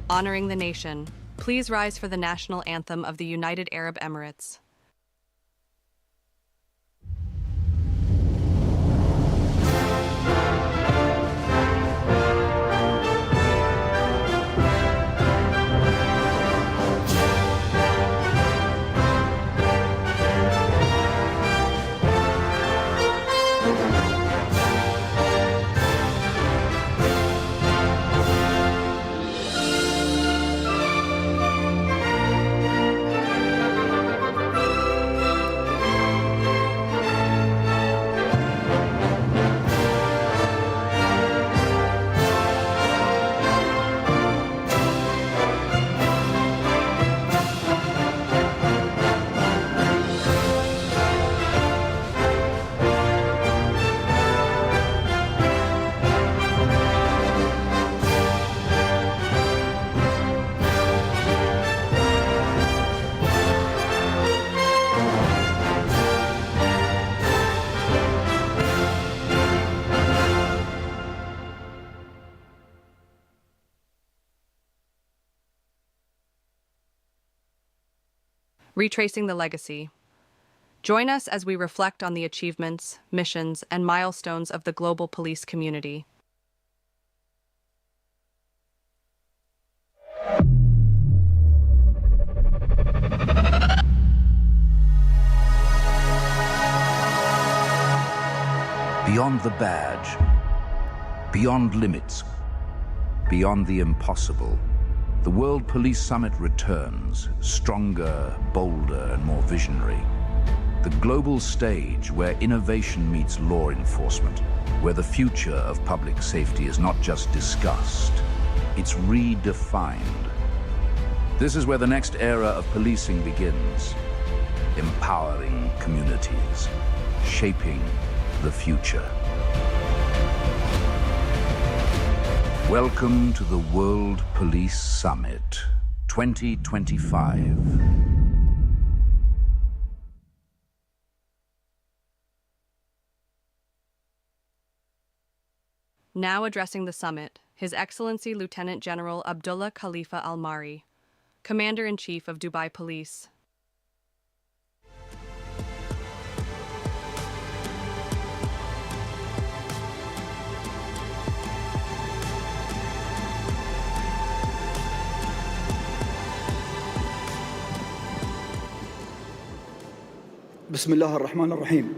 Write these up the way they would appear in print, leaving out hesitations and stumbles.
Honoring the nation, please rise for the national anthem of the United Arab Emirates. Retracing the legacy. Join us as we reflect on the achievements, missions, and milestones of the global police community. Beyond the badge, beyond limits, beyond the impossible, the World Police Summit returns, stronger, bolder, and more visionary. The global stage where innovation meets law enforcement, where the future of public safety is not just discussed, it's redefined. This is where the next era of policing begins, empowering communities, shaping the future. Welcome to the World Police Summit 2025. Now addressing the summit, His Excellency Lieutenant General Abdullah Khalifa Al-Mari, Commander-in-Chief of Dubai Police. بسم الله الرحمن الرحيم.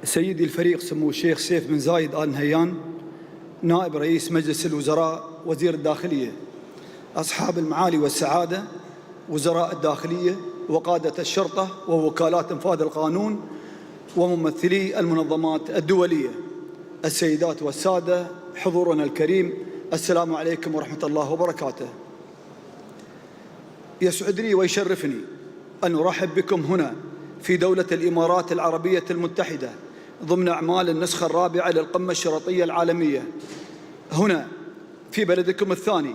سيدي الفريق سمو الشيخ سيف بن زايد آل نهيان، نائب رئيس مجلس الوزراء وزير الداخلية، أصحاب المعالي والسعادة، وزراء الداخلية وقادة الشرطة ووكالات إنفاذ القانون وممثلي المنظمات الدولية، السيدات والسادة، حضورنا الكريم، السلام عليكم ورحمة الله وبركاته. يسعدني ويشرفني أن أرحب بكم هنا في دولة الإمارات العربية المتحدة ضمن أعمال النسخة الرابعة للقمة الشرطية العالمية، هنا في بلدكم الثاني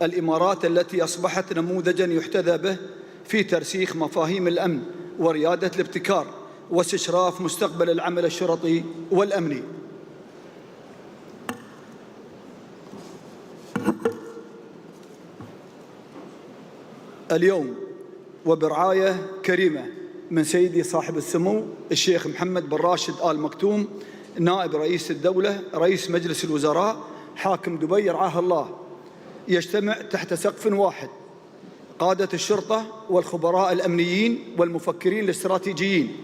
الإمارات التي أصبحت نموذجاً يحتذى به في ترسيخ مفاهيم الأمن وريادة الابتكار واستشراف مستقبل العمل الشرطي والأمني. اليوم وبرعاية كريمة من سيدي صاحب السمو الشيخ محمد بن راشد آل مكتوم، نائب رئيس الدولة رئيس مجلس الوزراء حاكم دبي رعاه الله، يجتمع تحت سقف واحد قادة الشرطة والخبراء الأمنيين والمفكرين الاستراتيجيين،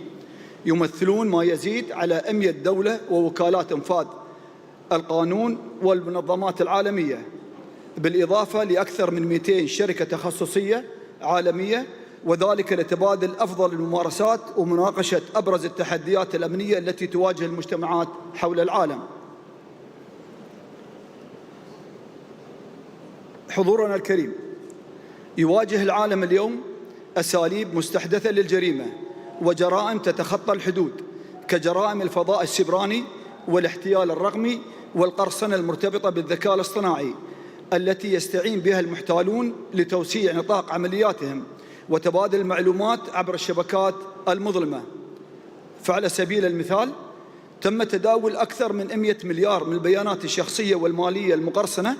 يمثلون ما يزيد على 100 دولة ووكالات إنفاذ القانون والمنظمات العالمية، بالإضافة لأكثر من 200 شركة تخصصية عالمية، وذلك لتبادل أفضل الممارسات ومناقشة أبرز التحديات الأمنية التي تواجه المجتمعات حول العالم. حضورنا الكريم، يواجه العالم اليوم أساليب مستحدثة للجريمة وجرائم تتخطى الحدود كجرائم الفضاء السبراني والاحتيال الرقمي والقرصنة المرتبطة بالذكاء الاصطناعي التي يستعين بها المحتالون لتوسيع نطاق عملياتهم وتبادل المعلومات عبر الشبكات المظلمة. فعلى سبيل المثال تم تداول أكثر من 100 مليار من البيانات الشخصية والمالية المقرصنة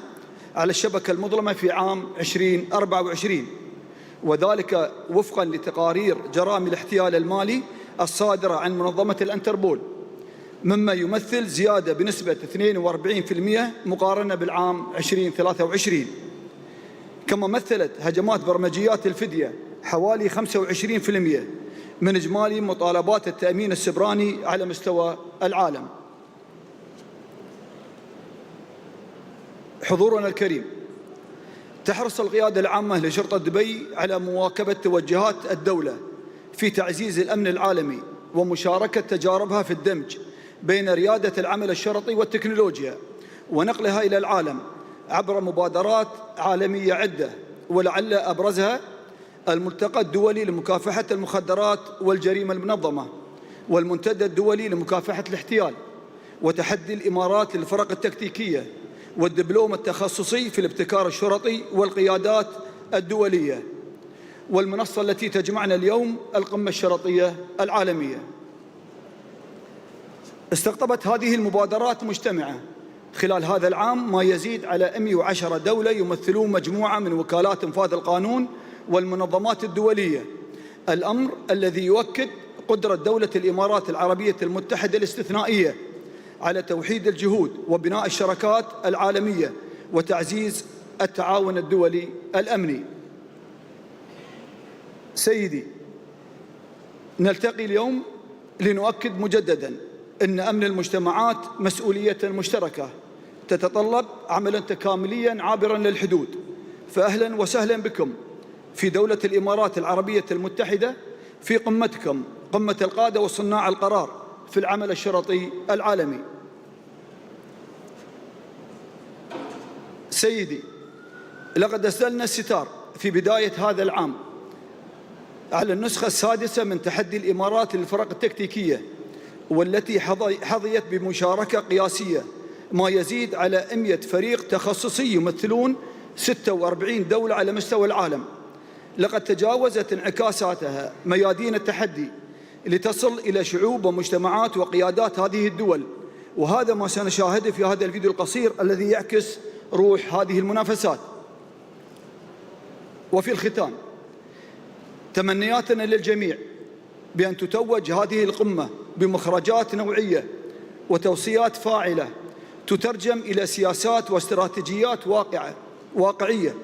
على الشبكة المظلمة في عام 2024، وذلك وفقاً لتقارير جرائم الاحتيال المالي الصادرة عن منظمة الانتربول، مما يمثل زيادة بنسبة 42% مقارنة بالعام 2023. كما مثلت هجمات برمجيات الفدية حوالي 25% من إجمالي مطالبات التأمين السبراني على مستوى العالم. حضورنا الكريم، تحرص القيادة العامة لشرطة دبي على مواكبة توجهات الدولة في تعزيز الأمن العالمي ومشاركة تجاربها في الدمج بين ريادة العمل الشرطي والتكنولوجيا ونقلها إلى العالم عبر مبادرات عالمية عدة، ولعل أبرزها الملتقى الدولي لمكافحة المخدرات والجريمة المنظمة، والمنتدى الدولي لمكافحة الاحتيال، وتحدي الإمارات للفرق التكتيكية، والدبلوم التخصصي في الابتكار الشرطي والقيادات الدولية، والمنصة التي تجمعنا اليوم القمة الشرطية العالمية. استقطبت هذه المبادرات مجتمعة خلال هذا العام ما يزيد على 110 دولة يمثلون مجموعة من وكالات إنفاذ القانون والمنظمات الدولية، الأمر الذي يؤكد قدرة دولة الإمارات العربية المتحدة الاستثنائية على توحيد الجهود وبناء الشراكات العالمية وتعزيز التعاون الدولي الأمني. سيدي، نلتقي اليوم لنؤكد مجدداً أن أمن المجتمعات مسؤولية مشتركة تتطلب عملاً تكاملياً عابراً للحدود، فأهلاً وسهلاً بكم في دولة الإمارات العربية المتحدة في قمتكم، قمة القادة وصناع القرار في العمل الشرطي العالمي. سيدي، لقد أسدلنا الستار في بداية هذا العام على النسخة السادسة من تحدي الإمارات للفرق التكتيكية، والتي حظيت بمشاركة قياسية ما يزيد على 100 فريق تخصصي يمثلون 46 دولة على مستوى العالم. لقد تجاوزت انعكاساتها ميادين التحدي لتصل إلى شعوب ومجتمعات وقيادات هذه الدول، وهذا ما سنشاهده في هذا الفيديو القصير الذي يعكس روح هذه المنافسات. وفي الختام، تمنياتنا للجميع بأن تتوج هذه القمة بمخرجات نوعية وتوصيات فاعلة تترجم إلى سياسات واستراتيجيات واقعية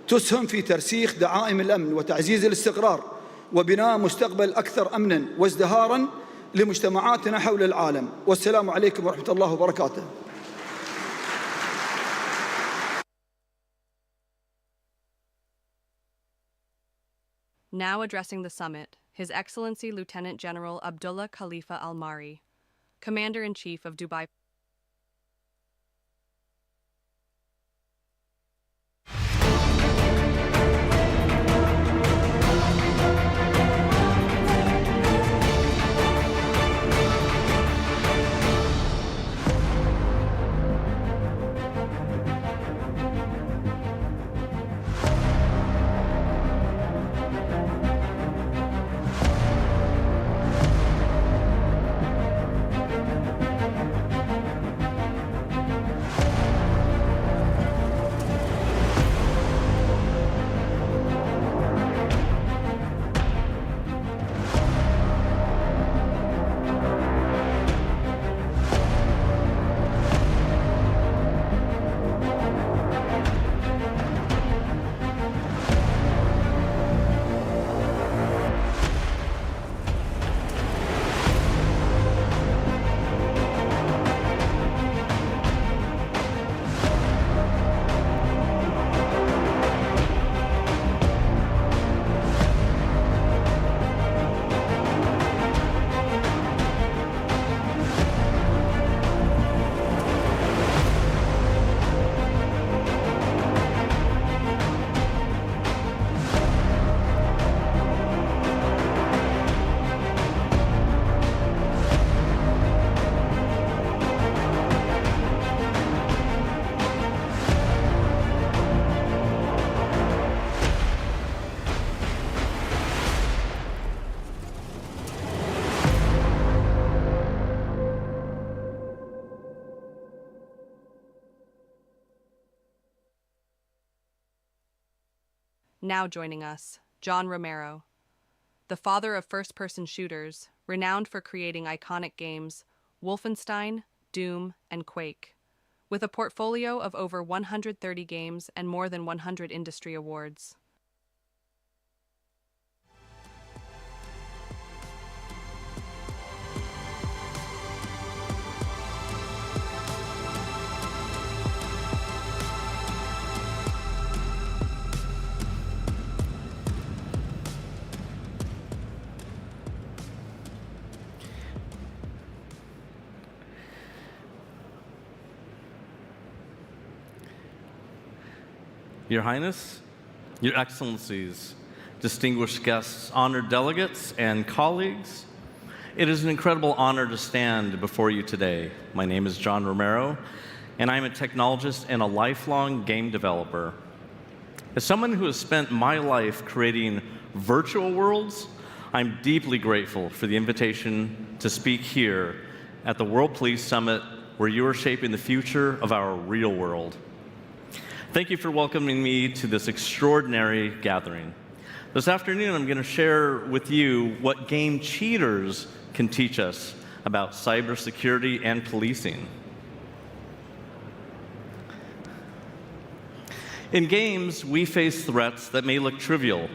تسهم في ترسيخ دعائم الأمن وتعزيز الاستقرار وبناء مستقبل أكثر أمناً وازدهاراً لمجتمعاتنا حول العالم. والسلام عليكم ورحمة الله وبركاته. Now addressing the summit, His Excellency Lieutenant General Abdullah Khalifa Al-Mari, Commander-in-Chief of Dubai. Now joining us, John Romero, the father of first-person shooters, renowned for creating iconic games Wolfenstein, Doom, and Quake, with a portfolio of over 130 games and more than 100 industry awards. Your Highness, Your Excellencies, distinguished guests, honored delegates, and colleagues, it is an incredible honor to stand before you today. My name is John Romero, and I'm a technologist and a lifelong game developer. As someone who has spent my life creating virtual worlds, I'm deeply grateful for the invitation to speak here at the World Police Summit, where you are shaping the future of our real world. Thank you for welcoming me to this extraordinary gathering. This afternoon, I'm going to share with you what game cheaters can teach us about cybersecurity and policing. In games, we face threats that may look trivial: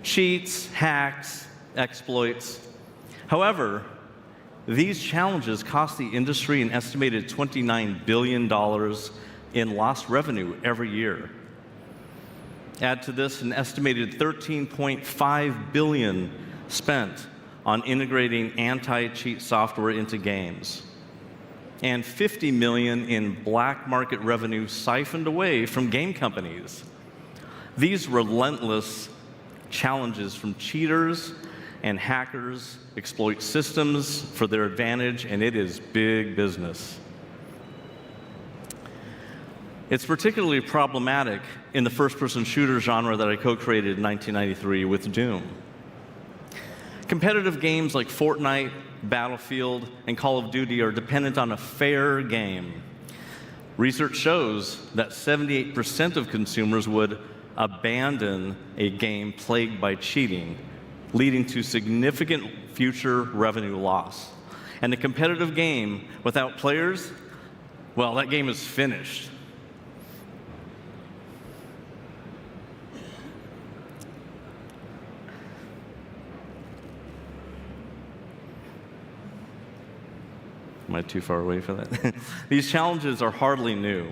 cheats, hacks, exploits. However, these challenges cost the industry an estimated $29 billion in lost revenue every year. Add to this an estimated $13.5 billion spent on integrating anti-cheat software into games, and $50 million in black market revenue siphoned away from game companies. These relentless challenges from cheaters and hackers exploit systems for their advantage, and it is big business. It's particularly problematic in the first-person shooter genre that I co-created in 1993 with Doom. Competitive games like Fortnite, Battlefield, and Call of Duty are dependent on a fair game. Research shows that 78% of consumers would abandon a game plagued by cheating, leading to significant future revenue loss. And a competitive game without players, well, that game is finished. Am I too far away for that? These challenges are hardly new.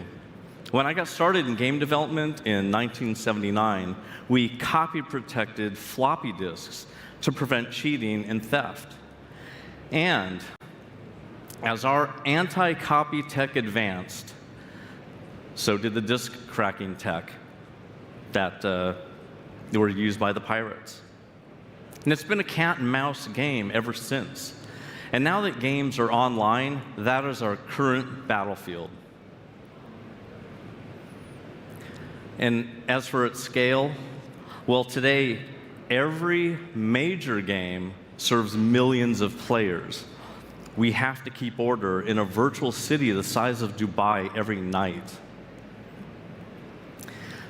When I got started in game development in 1979, we copy-protected floppy disks to prevent cheating and theft. And as our anti-copy tech advanced, so did the disk cracking tech that were used by the pirates. And it's been a cat and mouse game ever since. And now that games are online, that is our current battlefield. And as for its scale, well, today, every major game serves millions of players. We have to keep order in a virtual city the size of Dubai every night.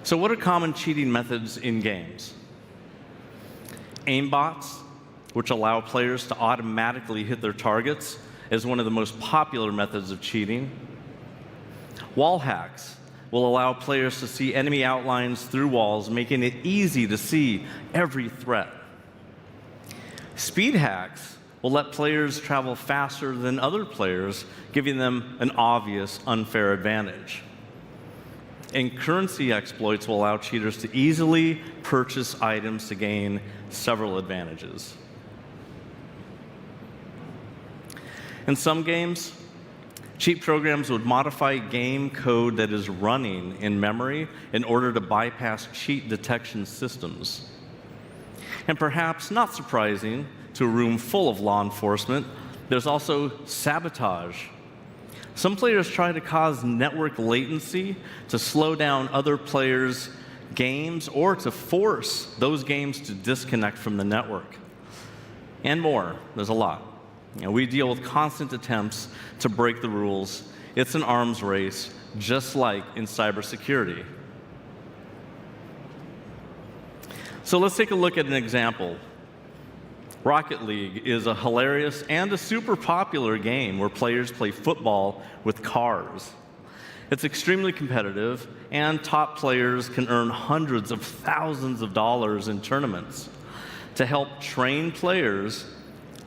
So what are common cheating methods in games? Aimbots, which allow players to automatically hit their targets, is one of the most popular methods of cheating. Wall hacks will allow players to see enemy outlines through walls, making it easy to see every threat. Speed hacks will let players travel faster than other players, giving them an obvious unfair advantage. And currency exploits will allow cheaters to easily purchase items to gain several advantages. In some games, cheat programs would modify game code that is running in memory in order to bypass cheat detection systems. And perhaps not surprising to a room full of law enforcement, there's also sabotage. Some players try to cause network latency to slow down other players' games or to force those games to disconnect from the network. And more, there's a lot. We deal with constant attempts to break the rules. It's an arms race, just like in cybersecurity. So let's take a look at an example. Rocket League is a hilarious and a super popular game where players play football with cars. It's extremely competitive, and top players can earn hundreds of thousands of dollars in tournaments. To help train players,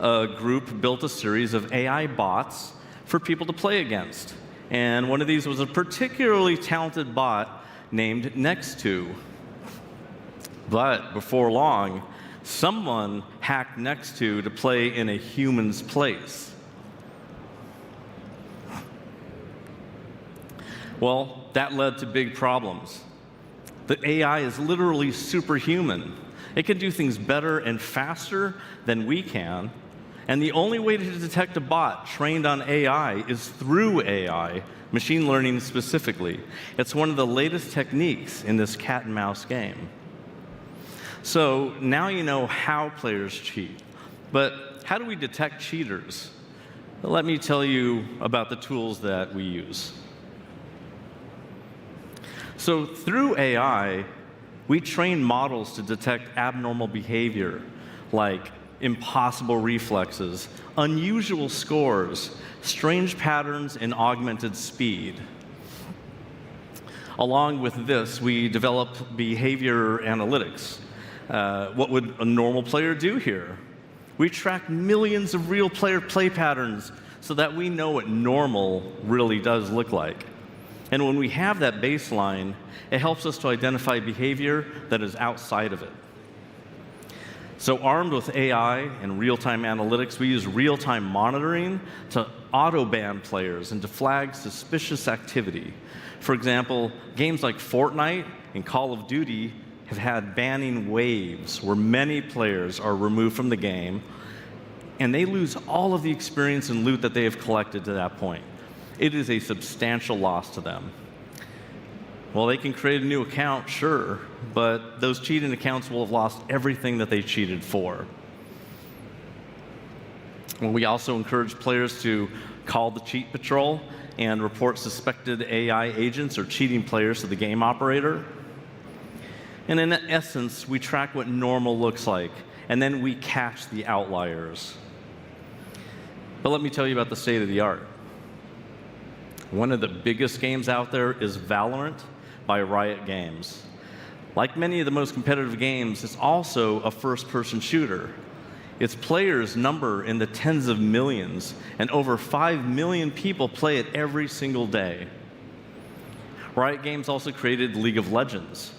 a group built a series of AI bots for people to play against. And one of these was a particularly talented bot named Next2. But before long, someone hacked Next2 to play in a human's place. Well, that led to big problems. The AI is literally superhuman. It can do things better and faster than we can. And the only way to detect a bot trained on AI is through AI, machine learning specifically. It's one of the latest techniques in this cat and mouse game. So now you know how players cheat. But how do we detect cheaters? Let me tell you about the tools that we use. So through AI, we train models to detect abnormal behavior, like impossible reflexes, unusual scores, strange patterns, and augmented speed. Along with this, we develop behavior analytics. What would a normal player do here? We track millions of real player play patterns so that we know what normal really does look like. And when we have that baseline, it helps us to identify behavior that is outside of it. So armed with AI and real-time analytics, we use real-time monitoring to auto-ban players and to flag suspicious activity. For example, games like Fortnite and Call of Duty have had banning waves where many players are removed from the game, and they lose all of the experience and loot that they have collected to that point. It is a substantial loss to them. Well, they can create a new account, sure, but those cheating accounts will have lost everything that they cheated for. Well, we also encourage players to call the cheat patrol and report suspected AI agents or cheating players to the game operator. And in essence, we track what normal looks like, and then we catch the outliers. But let me tell you about the state of the art. One of the biggest games out there is Valorant by Riot Games. Like many of the most competitive games, it's also a first-person shooter. Its players number in the tens of millions, and over 5 million people play it every single day. Riot Games also created League of Legends.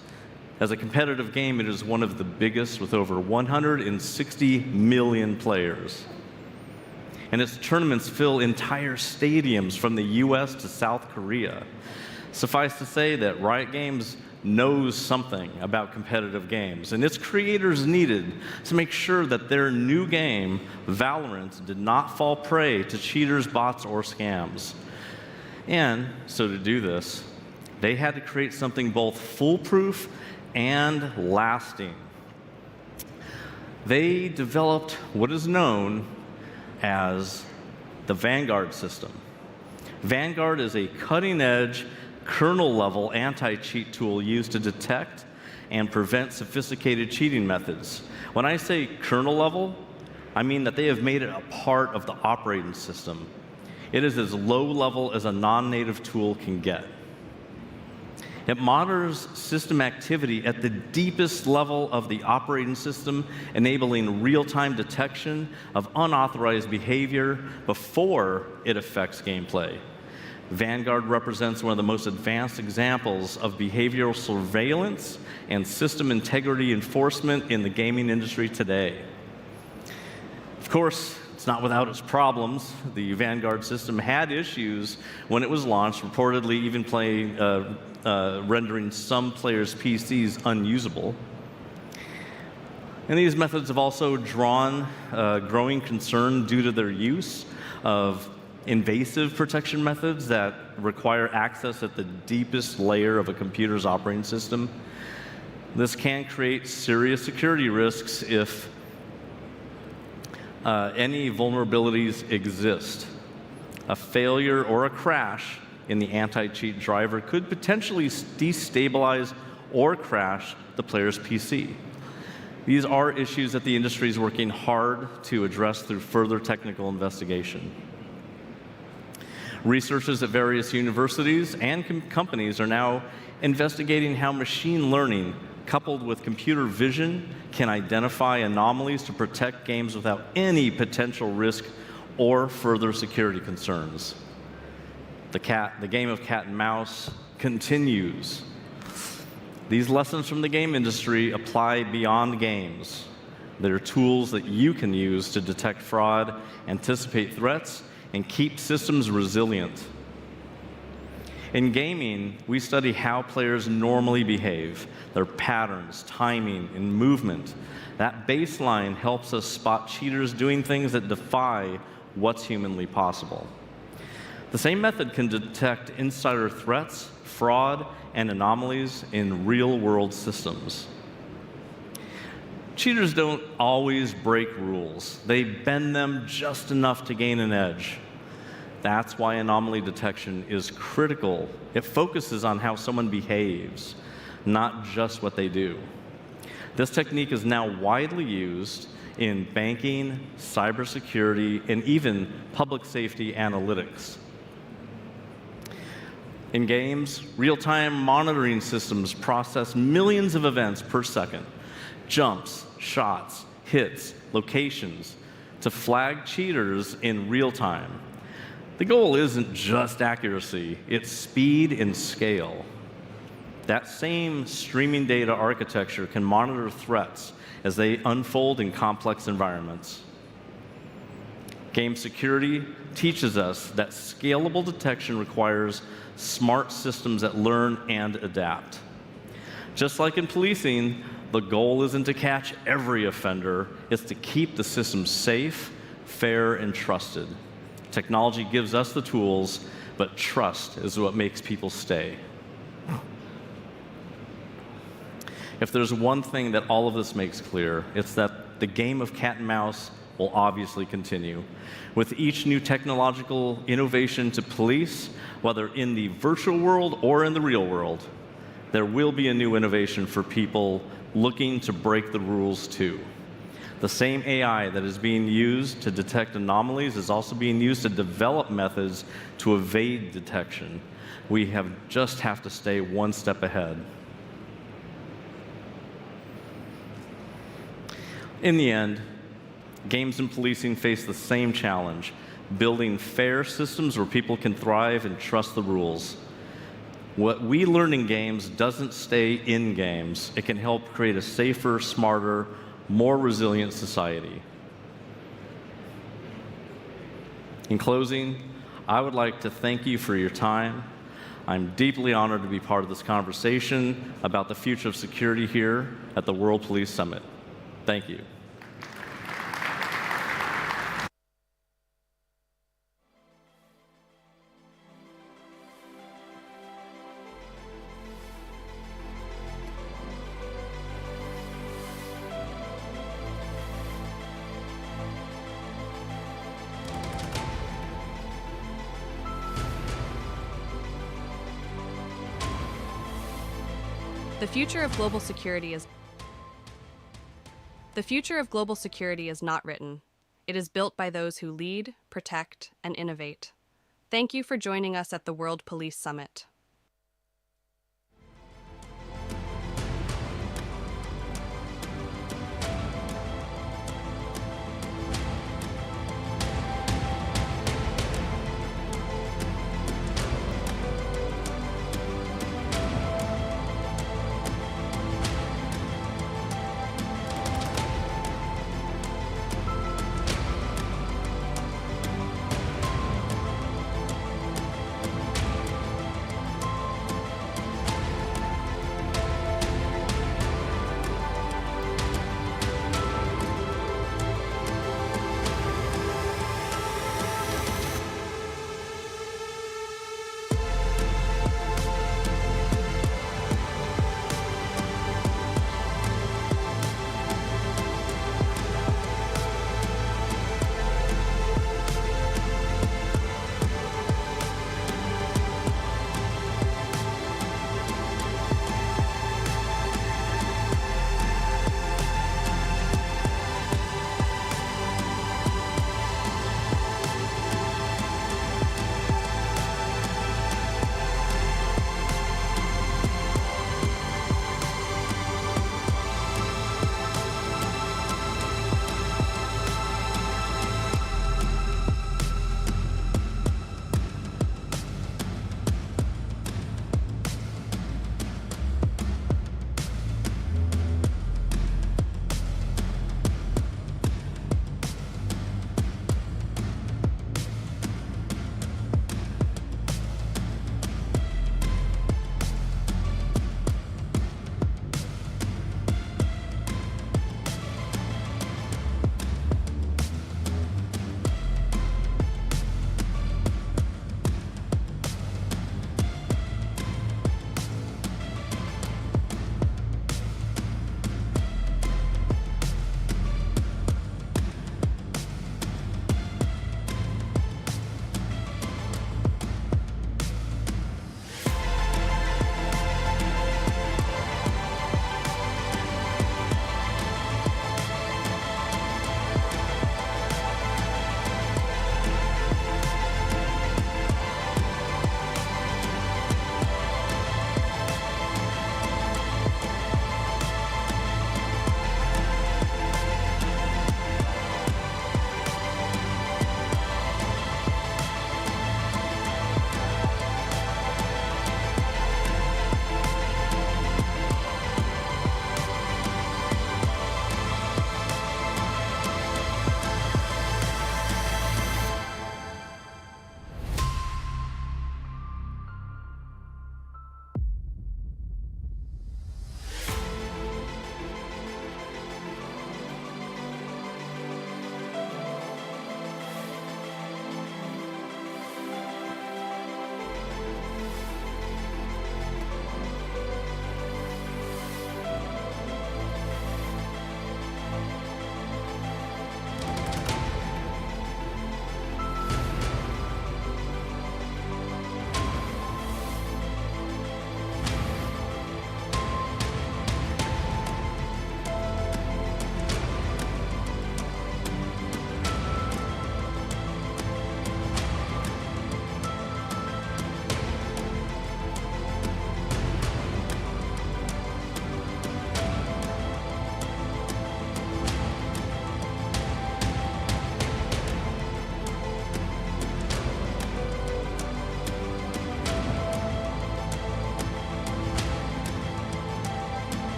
As a competitive game, it is one of the biggest with over 160 million players. And its tournaments fill entire stadiums from the US to South Korea. Suffice to say that Riot Games knows something about competitive games, and its creators needed to make sure that their new game, Valorant, did not fall prey to cheaters, bots, or scams. And so to do this, they had to create something both foolproof and lasting. They developed what is known as the Vanguard system. Vanguard is a cutting-edge, kernel-level anti-cheat tool used to detect and prevent sophisticated cheating methods. When I say kernel-level, I mean that they have made it a part of the operating system. It is as low-level as a non-native tool can get. It monitors system activity at the deepest level of the operating system, enabling real-time detection of unauthorized behavior before it affects gameplay. Vanguard represents one of the most advanced examples of behavioral surveillance and system integrity enforcement in the gaming industry today. Of course, it's not without its problems. The Vanguard system had issues when it was launched, reportedly even rendering some players' PCs unusable. And these methods have also drawn growing concern due to their use of invasive protection methods that require access at the deepest layer of a computer's operating system. This can create serious security risks if any vulnerabilities exist. A failure or a crash in the anti-cheat driver could potentially destabilize or crash the player's PC. These are issues that the industry is working hard to address through further technical investigation. Researchers at various universities and companies are now investigating how machine learning, coupled with computer vision, can identify anomalies to protect games without any potential risk or further security concerns. The game of cat and mouse continues. These lessons from the game industry apply beyond games. They're tools that you can use to detect fraud, anticipate threats, and keep systems resilient. In gaming, we study how players normally behave, their patterns, timing, and movement. That baseline helps us spot cheaters doing things that defy what's humanly possible. The same method can detect insider threats, fraud, and anomalies in real-world systems. Cheaters don't always break rules. They bend them just enough to gain an edge. That's why anomaly detection is critical. It focuses on how someone behaves, not just what they do. This technique is now widely used in banking, cybersecurity, and even public safety analytics. In games, real-time monitoring systems process millions of events per second, jumps, shots, hits, locations, to flag cheaters in real time. The goal isn't just accuracy, it's speed and scale. That same streaming data architecture can monitor threats as they unfold in complex environments. Game security teaches us that scalable detection requires smart systems that learn and adapt. Just like in policing, the goal isn't to catch every offender, it's to keep the system safe, fair, and trusted. Technology gives us the tools, but trust is what makes people stay. If there's one thing that all of this makes clear, it's that the game of cat and mouse will obviously continue. With each new technological innovation to police, whether in the virtual world or in the real world, there will be a new innovation for people looking to break the rules too. The same AI that is being used to detect anomalies is also being used to develop methods to evade detection. We just have to stay one step ahead. In the end, games and policing face the same challenge, building fair systems where people can thrive and trust the rules. What we learn in games doesn't stay in games. It can help create a safer, smarter, more resilient society. In closing, I would like to thank you for your time. I'm deeply honored to be part of this conversation about the future of security here at the World Police Summit. Thank you. The future of global security is not written. It is built by those who lead, protect, and innovate. Thank you for joining us at the World Police Summit.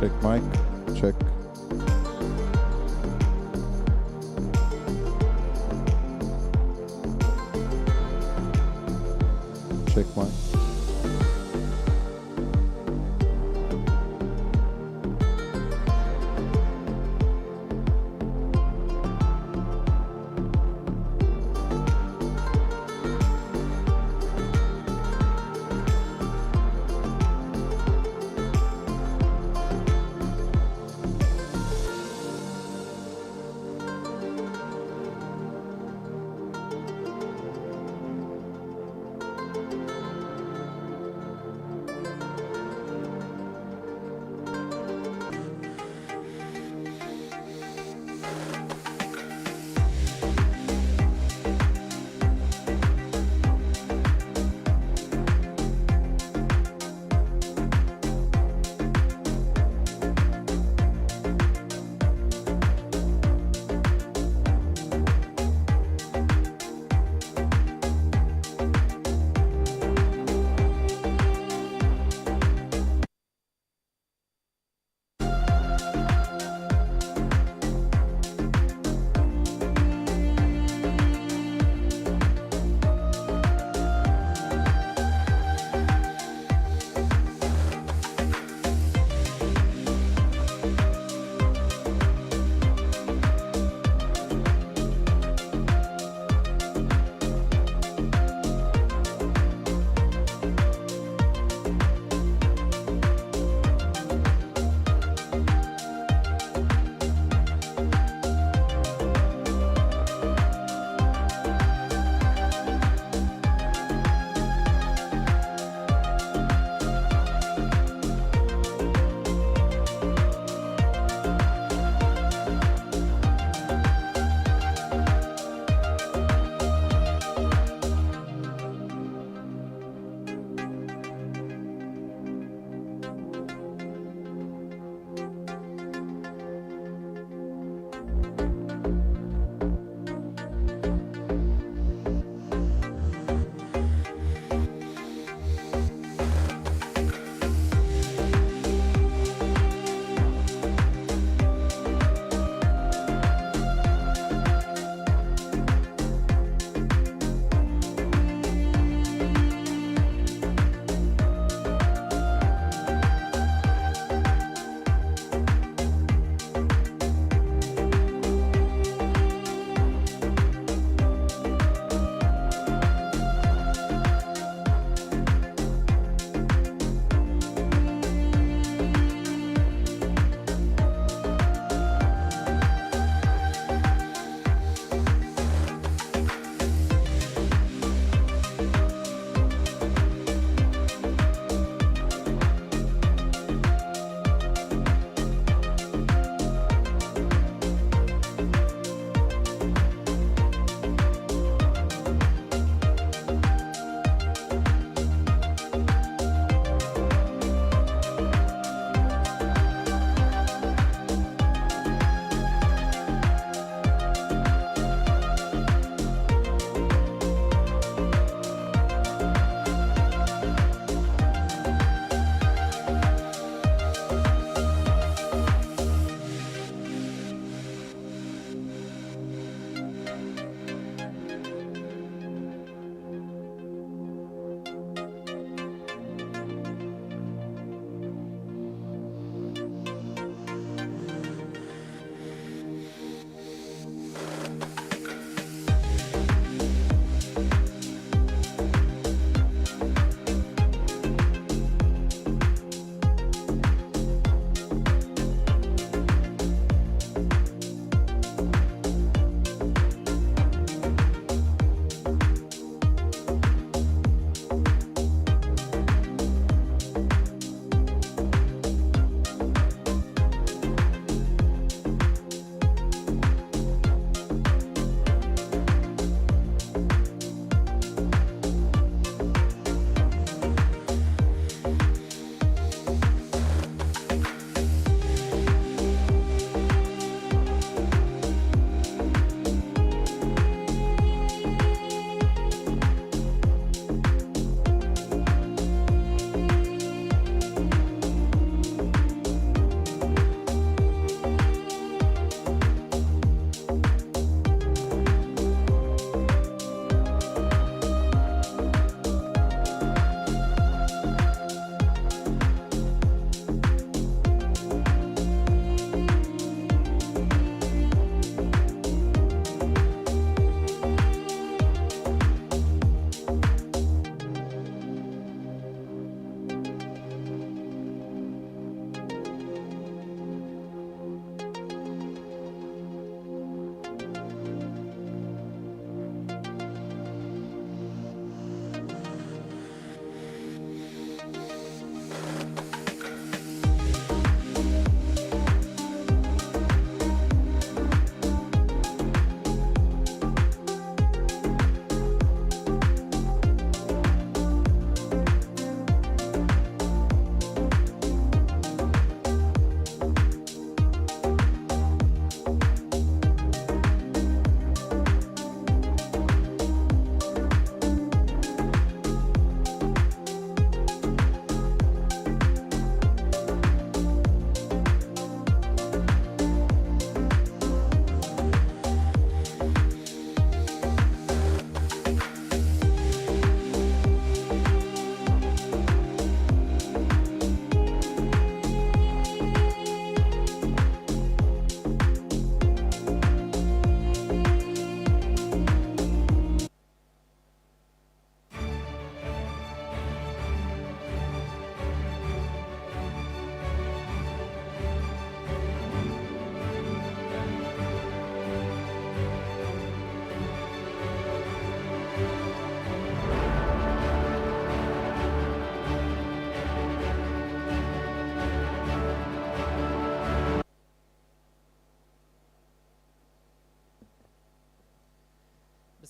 Check mic. Check. Check mic.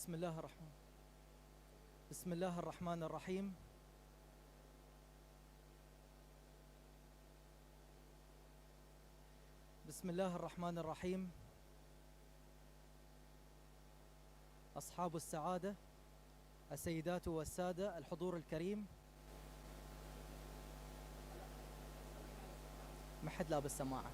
بسم الله الرحمن الرحيم. بسم الله الرحمن الرحيم. أصحاب السعادة، السيدات والسادة، الحضور الكريم. ما حد لابس سماعة.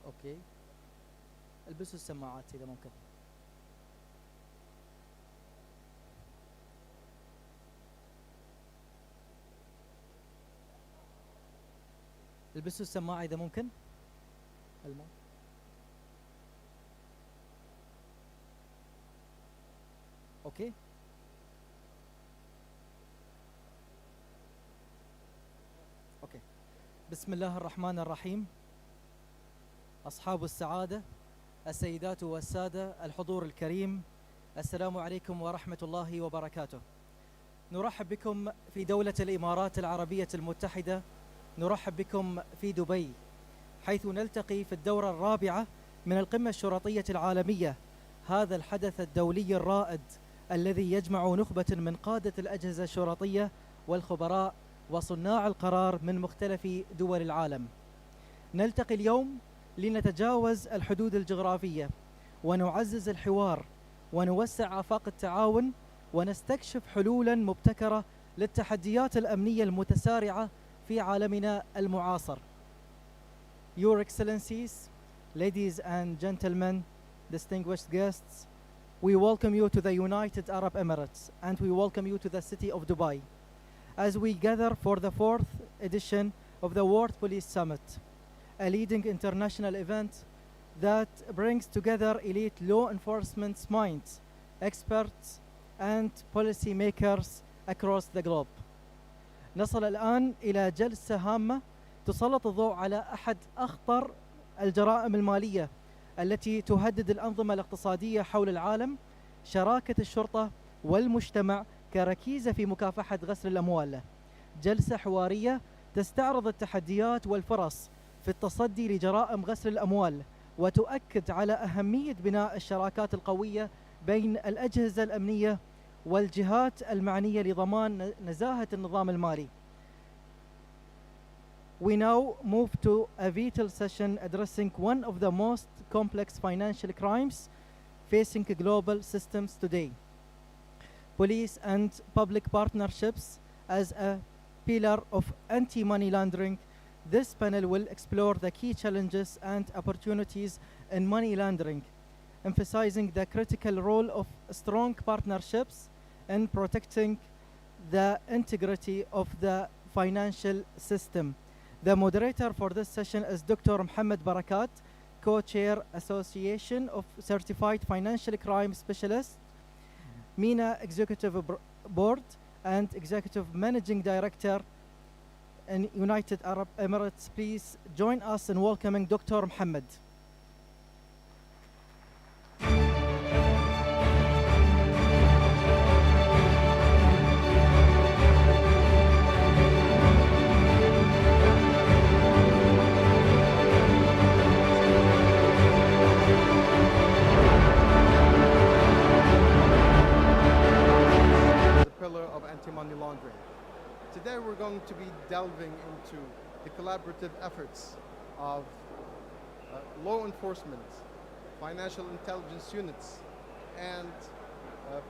اوكي، البسوا السماعات اذا ممكن. البسوا السماعة اذا ممكن. اوكي. اوكي. بسم الله الرحمن الرحيم. أصحاب السعادة، السيدات والسادة، الحضور الكريم، السلام عليكم ورحمة الله وبركاته. نرحب بكم في دولة الإمارات العربية المتحدة، نرحب بكم في دبي، حيث نلتقي في الدورة الرابعة من القمة الشرطية العالمية، هذا الحدث الدولي الرائد الذي يجمع نخبة من قادة الأجهزة الشرطية والخبراء وصناع القرار من مختلف دول العالم. نلتقي اليوم لنتجاوز الحدود الجغرافية ونعزز الحوار ونوسع آفاق التعاون ونستكشف حلولا مبتكرة للتحديات الأمنية المتسارعة في عالمنا المعاصر. Your Excellencies, ladies and gentlemen, distinguished guests, we welcome you to the United Arab Emirates and we welcome you to the city of Dubai as we gather for the 4th edition of the World Police Summit, a leading international event that brings together elite law enforcement minds, experts and policy makers across the globe. نصل الآن إلى جلسة هامة تسلط الضوء على أحد أخطر الجرائم المالية التي تهدد الأنظمة الاقتصادية حول العالم، شراكة الشرطة والمجتمع كركيزة في مكافحة غسل الأموال. جلسة حوارية تستعرض التحديات والفرص في التصدي لجرائم غسل الأموال وتؤكد على أهمية بناء الشراكات القوية بين الأجهزة الأمنية والجهات المعنية لضمان نزاهة النظام المالي. We now move to a vital session addressing one of the most complex financial crimes facing global systems today. Police and public partnerships as a pillar of anti-money laundering. This panel will explore the key challenges and opportunities in money laundering, emphasizing the critical role of strong partnerships in protecting the integrity of the financial system. The moderator for this session is Dr. Mohammed Barakat, Co-Chair Association of Certified Financial Crime Specialists, MENA Executive Board and Executive Managing Director in United Arab Emirates. Please join us in welcoming Dr. Mohammed. Of anti-money laundering. Today we're going to be delving into the collaborative efforts of law enforcement, financial intelligence units, and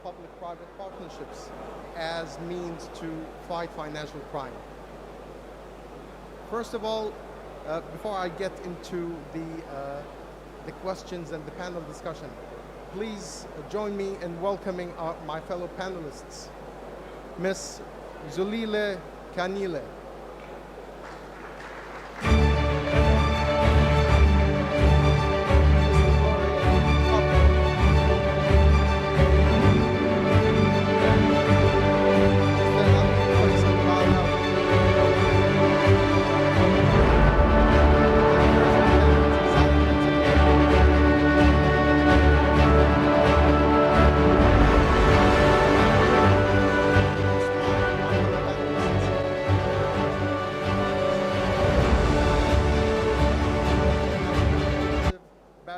public-private partnerships as means to fight financial crime. First of all, before I get into the questions and the panel discussion, please join me in welcoming my fellow panelists. Miss Zulile Kanile.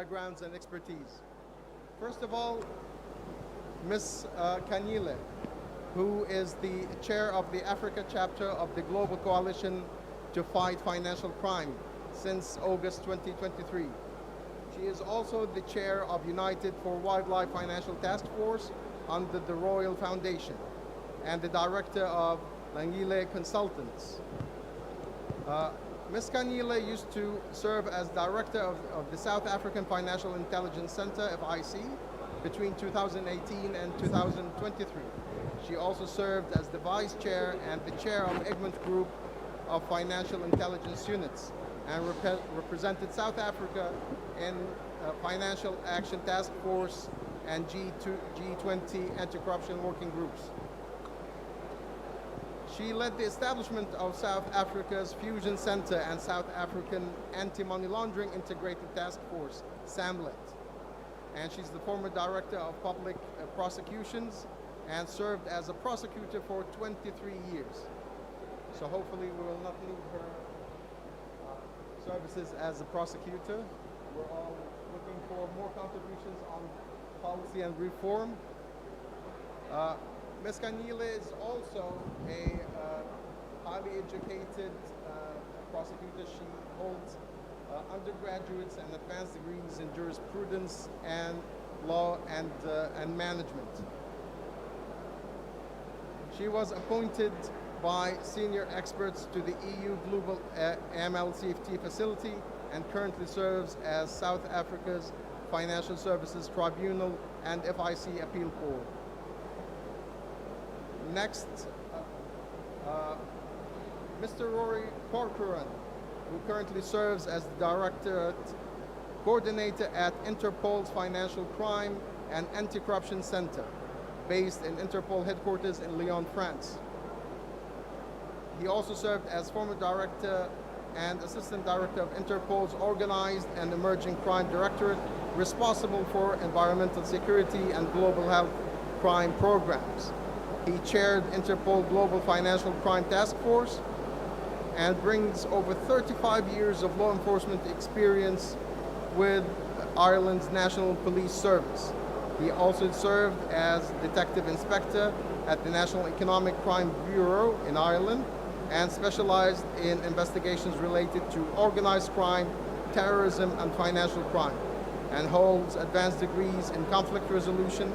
backgrounds and expertise. First of all, Ms. Kanyile, who is the chair of the Africa chapter of the Global Coalition to Fight Financial Crime since August 2023. She is also the chair of United for Wildlife Financial Task Force under the Royal Foundation and the director of Langile Consultants. Ms. Kanyile used to serve as director of the South African Financial Intelligence Center, FIC, between 2018 and 2023. She also served as the vice chair and the chair of Egmont Group of Financial Intelligence Units and represented South Africa in Financial Action Task Force and G20 anti-corruption working groups. She led the establishment of South Africa's Fusion Center and South African Anti-Money Laundering Integrated Task Force, SAMLET. And she's the former director of public prosecutions and served as a prosecutor for 23 years. So hopefully we will not need her services as a prosecutor. We're all looking for more contributions on policy and reform. Ms. Kanyile is also a highly educated prosecutor. She holds undergraduates and advanced degrees in jurisprudence and law and management. She was appointed by senior experts to the EU Global AML CFT facility and currently serves as South Africa's Financial Services Tribunal and FIC Appeal Court. Next, Mr. Rory Corcoran, who currently serves as the Directorate Coordinator at Interpol's Financial Crime and Anti-Corruption Center, based in Interpol headquarters in Lyon, France. He also served as former Director and Assistant Director of Interpol's Organized and Emerging Crime Directorate, responsible for environmental security and global health crime programs. He chaired Interpol Global Financial Crime Task Force and brings over 35 years of law enforcement experience with Ireland's National Police Service. He also served as Detective Inspector at the National Economic Crime Bureau in Ireland and specialized in investigations related to organized crime, terrorism, and financial crime, and holds advanced degrees in conflict resolution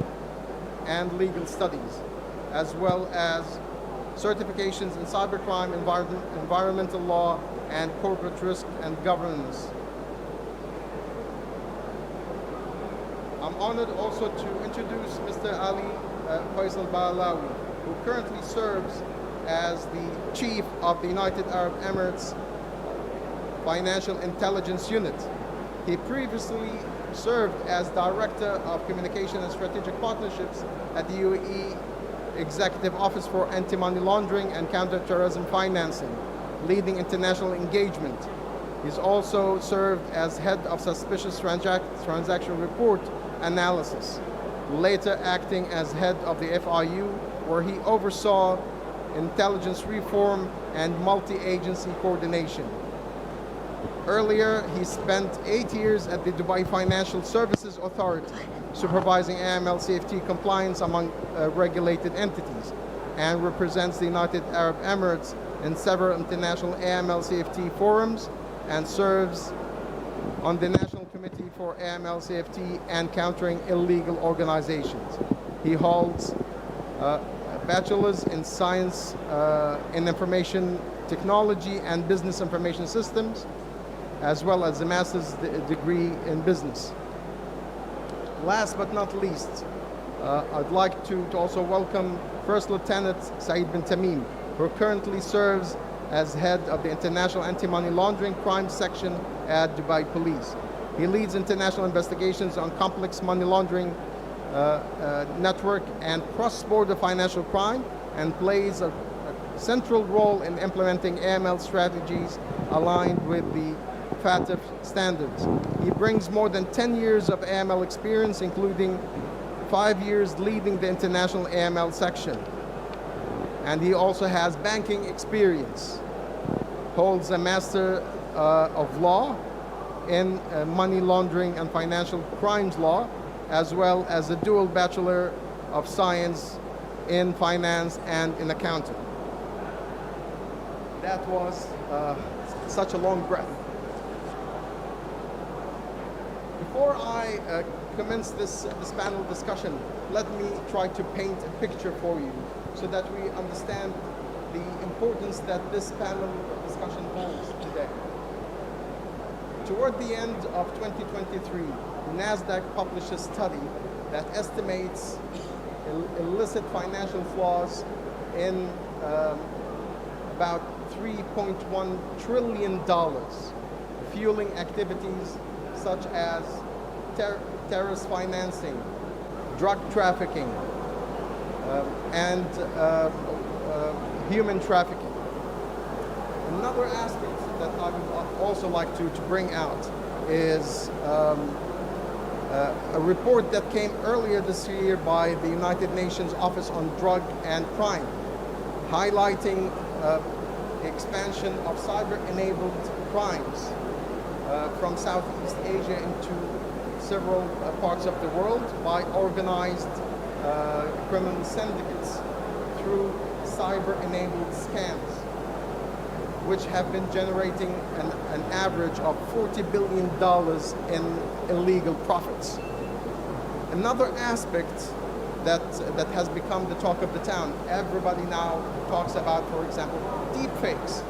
and legal studies, as well as certifications in cybercrime, environmental law, and corporate risk and governance. I'm honored also to introduce Mr. Ali Faisal Balawi, who currently serves as the Chief of the United Arab Emirates Financial Intelligence Unit. He previously served as Director of Communication and Strategic Partnerships at the UAE Executive Office for Anti-Money Laundering and Counterterrorism Financing, leading international engagement. He's also served as Head of Suspicious Transaction Report Analysis, later acting as Head of the FIU, where he oversaw intelligence reform and multi-agency coordination. Earlier, he spent 8 years at the Dubai Financial Services Authority, supervising AML-CFT compliance among regulated entities, and represents the United Arab Emirates in several international AML-CFT forums, and serves on the National Committee for AML-CFT and Countering Illegal Organizations. He holds a Bachelor's in Science in Information Technology and Business Information Systems, as well as a master's degree in business. Last but not least, I'd like to also welcome First Lieutenant Saeed bin Tamim, who currently serves as head of the International Anti-Money Laundering Crime Section at Dubai Police. He leads international investigations on complex money laundering network and cross-border financial crime, and plays a central role in implementing AML strategies aligned with the FATF standards. He brings more than 10 years of AML experience, including 5 years leading the international AML section. And he also has banking experience, holds a Master of Law in money laundering and financial crimes law, as well as a dual Bachelor of Science in finance and in accounting. That was such a long breath. Before I commence this panel discussion, let me try to paint a picture for you so that we understand the importance that this panel discussion holds today. Toward the end of 2023, NASDAQ published a study that estimates illicit financial flows in about $3.1 trillion, fueling activities such as terrorist financing, drug trafficking, and human trafficking. Another aspect that I would also like to bring out is a report that came earlier this year by the United Nations Office on Drug and Crime, highlighting the expansion of cyber-enabled crimes from Southeast Asia into several parts of the world by organized criminal syndicates through cyber-enabled scams, which have been generating an average of $40 billion in illegal profits. Another aspect that has become the talk of the town, everybody now talks about, for example, deepfakes.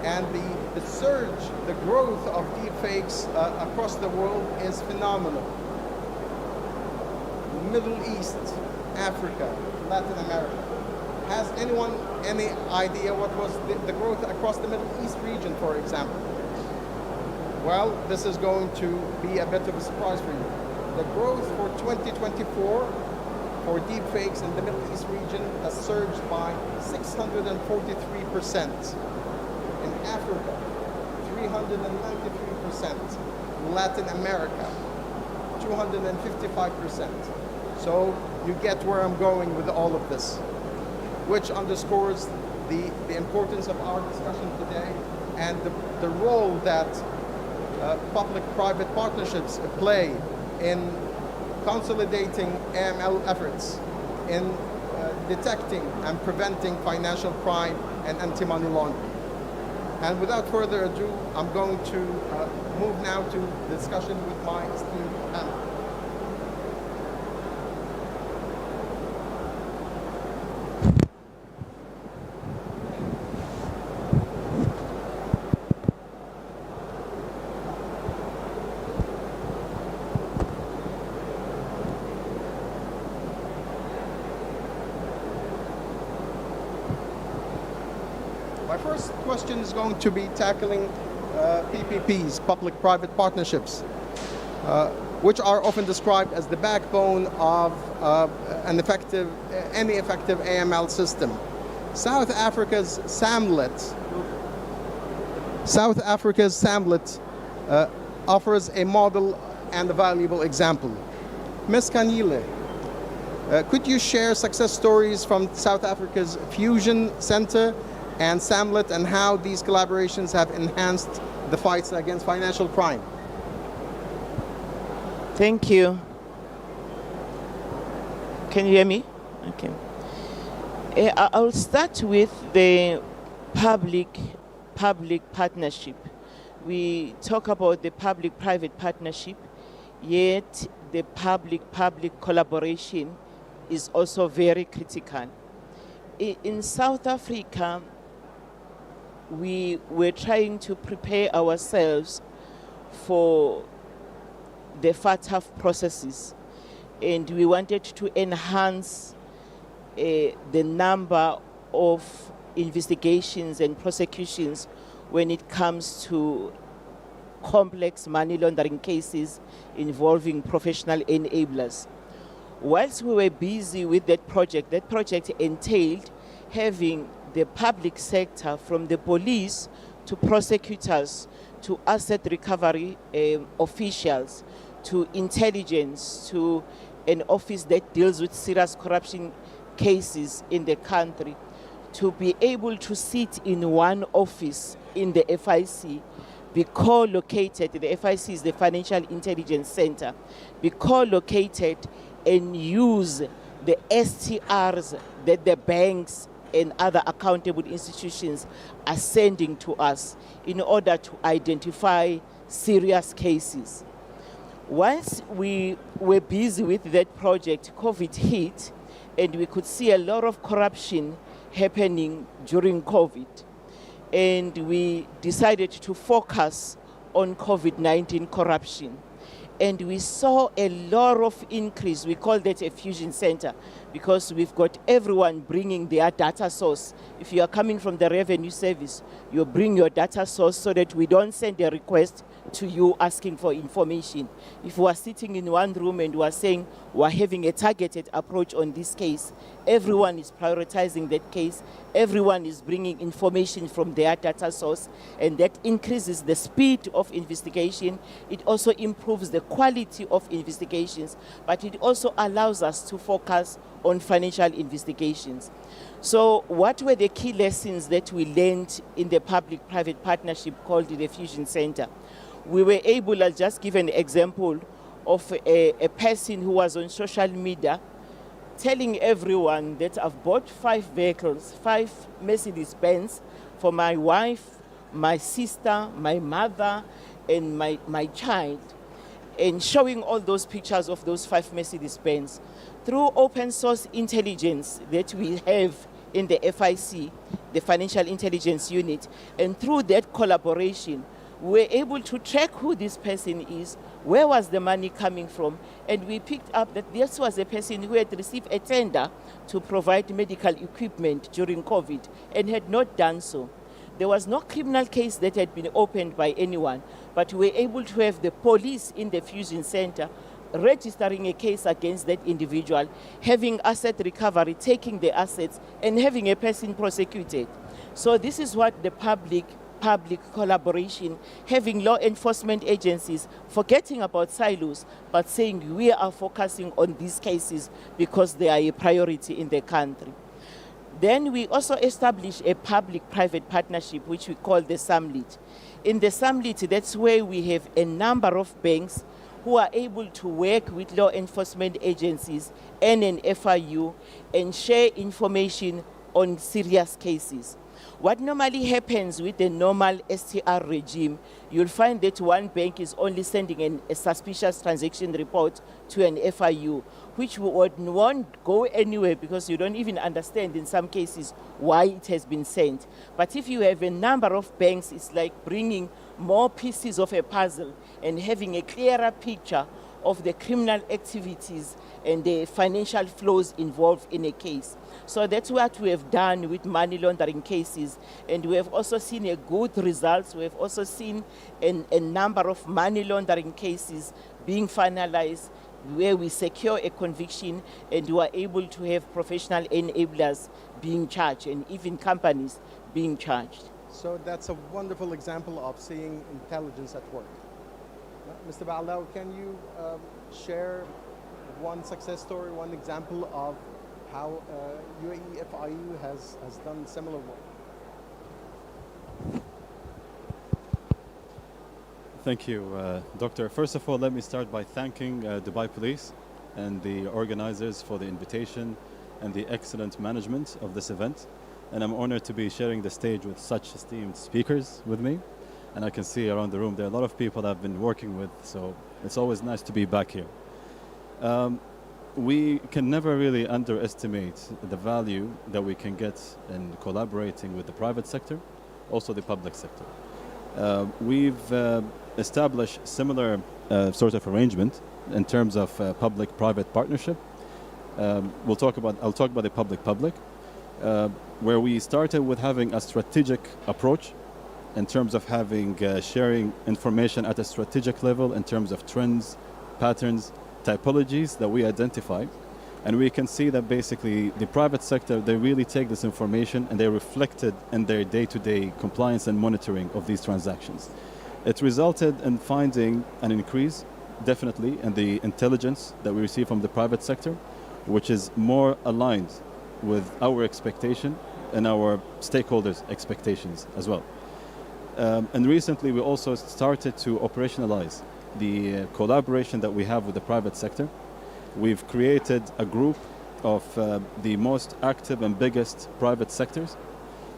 And the surge, the growth of deepfakes across the world is phenomenal. Middle East, Africa, Latin America. Has anyone any idea what was the growth across the Middle East region, for example? Well, this is going to be a bit of a surprise for you. The growth for 2024 for deepfakes in the Middle East region has surged by 643%. In Africa, 393%. Latin America, 255%. So you get where I'm going with all of this, which underscores the importance of our discussion today and the role that public-private partnerships play in consolidating AML efforts, in detecting and preventing financial crime and anti-money laundering. And without further ado, I'm going to move now to the discussion with my esteemed panel. My first question is going to be tackling PPPs, public-private partnerships, which are often described as the backbone of any effective AML system. South Africa's SAMLET offers a model and a valuable example. Ms. Kanile, could you share success stories from South Africa's Fusion Center and SAMLET and how these collaborations have enhanced the fights against financial crime? Thank you. Can you hear me? Okay. I'll start with the public partnership. We talk about the public-private partnership, yet the public-public collaboration is also very critical. In South Africa, we were trying to prepare ourselves for the FATF processes, and we wanted to enhance the number of investigations and prosecutions when it comes to complex money laundering cases involving professional enablers. Whilst we were busy with that project entailed having the public sector, from the police to prosecutors to asset recovery officials to intelligence to an office that deals with serious corruption cases in the country, to be able to sit in one office in the FIC be co-located, the FIC is the Financial Intelligence Center, be co-located and use the STRs that the banks and other accountable institutions are sending to us in order to identify serious cases. Once we were busy with that project, COVID hit, and we could see a lot of corruption happening during COVID. And we decided to focus on COVID-19 corruption. And we saw a lot of increase. We call that a fusion center because we've got everyone bringing their data source. If you are coming from the revenue service, you bring your data source so that we don't send a request to you asking for information. If we are sitting in one room and we are saying we are having a targeted approach on this case, everyone is prioritizing that case, everyone is bringing information from their data source, and that increases the speed of investigation. It also improves the quality of investigations, but it also allows us to focus on financial investigations. So what were the key lessons that we learned in the public-private partnership called the Fusion Center? We were able, I'll just give an example of a person who was on social media telling everyone that I've bought 5 vehicles, 5 Mercedes-Benz for my wife, my sister, my mother, and my child, and showing all those pictures of those 5 Mercedes-Benz. Through open source intelligence that we have in the FIC, the Financial Intelligence Unit, and through that collaboration, we were able to track who this person is, where was the money coming from, and we picked up that this was a person who had received a tender to provide medical equipment during COVID and had not done so. There was no criminal case that had been opened by anyone, but we were able to have the police in the Fusion Center registering a case against that individual, having asset recovery, taking the assets, and having a person prosecuted. So this is what the public collaboration, having law enforcement agencies, forgetting about silos, but saying we are focusing on these cases because they are a priority in the country. Then we also established a public-private partnership, which we call the SAMLIT. In the SAMLIT, that's where we have a number of banks who are able to work with law enforcement agencies and an FIU and share information on serious cases. What normally happens with the normal STR regime, you'll find that one bank is only sending a suspicious transaction report to an FIU, which won't go anywhere because you don't even understand in some cases why it has been sent. But if you have a number of banks, it's like bringing more pieces of a puzzle and having a clearer picture of the criminal activities and the financial flows involved in a case. So that's what we have done with money laundering cases, and we have also seen a good results. We have also seen a number of money laundering cases being finalized where we secure a conviction and we are able to have professional enablers being charged and even companies being charged. So that's a wonderful example of seeing intelligence at work. Mr. Ba'alaw, can you share one success story, one example of how UAE FIU has done similar work? Thank you, Doctor. First of all, let me start by thanking Dubai Police and the organizers for the invitation and the excellent management of this event. And I'm honored to be sharing the stage with such esteemed speakers with me. And I can see around the room there are a lot of people that I've been working with, so it's always nice to be back here. We can never really underestimate the value that we can get in collaborating with the private sector, also the public sector. We've established similar sort of arrangement in terms of public-private partnership. I'll talk about the public-public, where we started with having a strategic approach in terms of having sharing information at a strategic level in terms of trends, patterns, typologies that we identify. And we can see that basically the private sector, they really take this information and they reflect it in their day-to-day compliance and monitoring of these transactions. It resulted in finding an increase, definitely, in the intelligence that we receive from the private sector, which is more aligned with our expectation and our stakeholders' expectations as well. And recently we also started to operationalize the collaboration that we have with the private sector. We've created a group of the most active and biggest private sectors,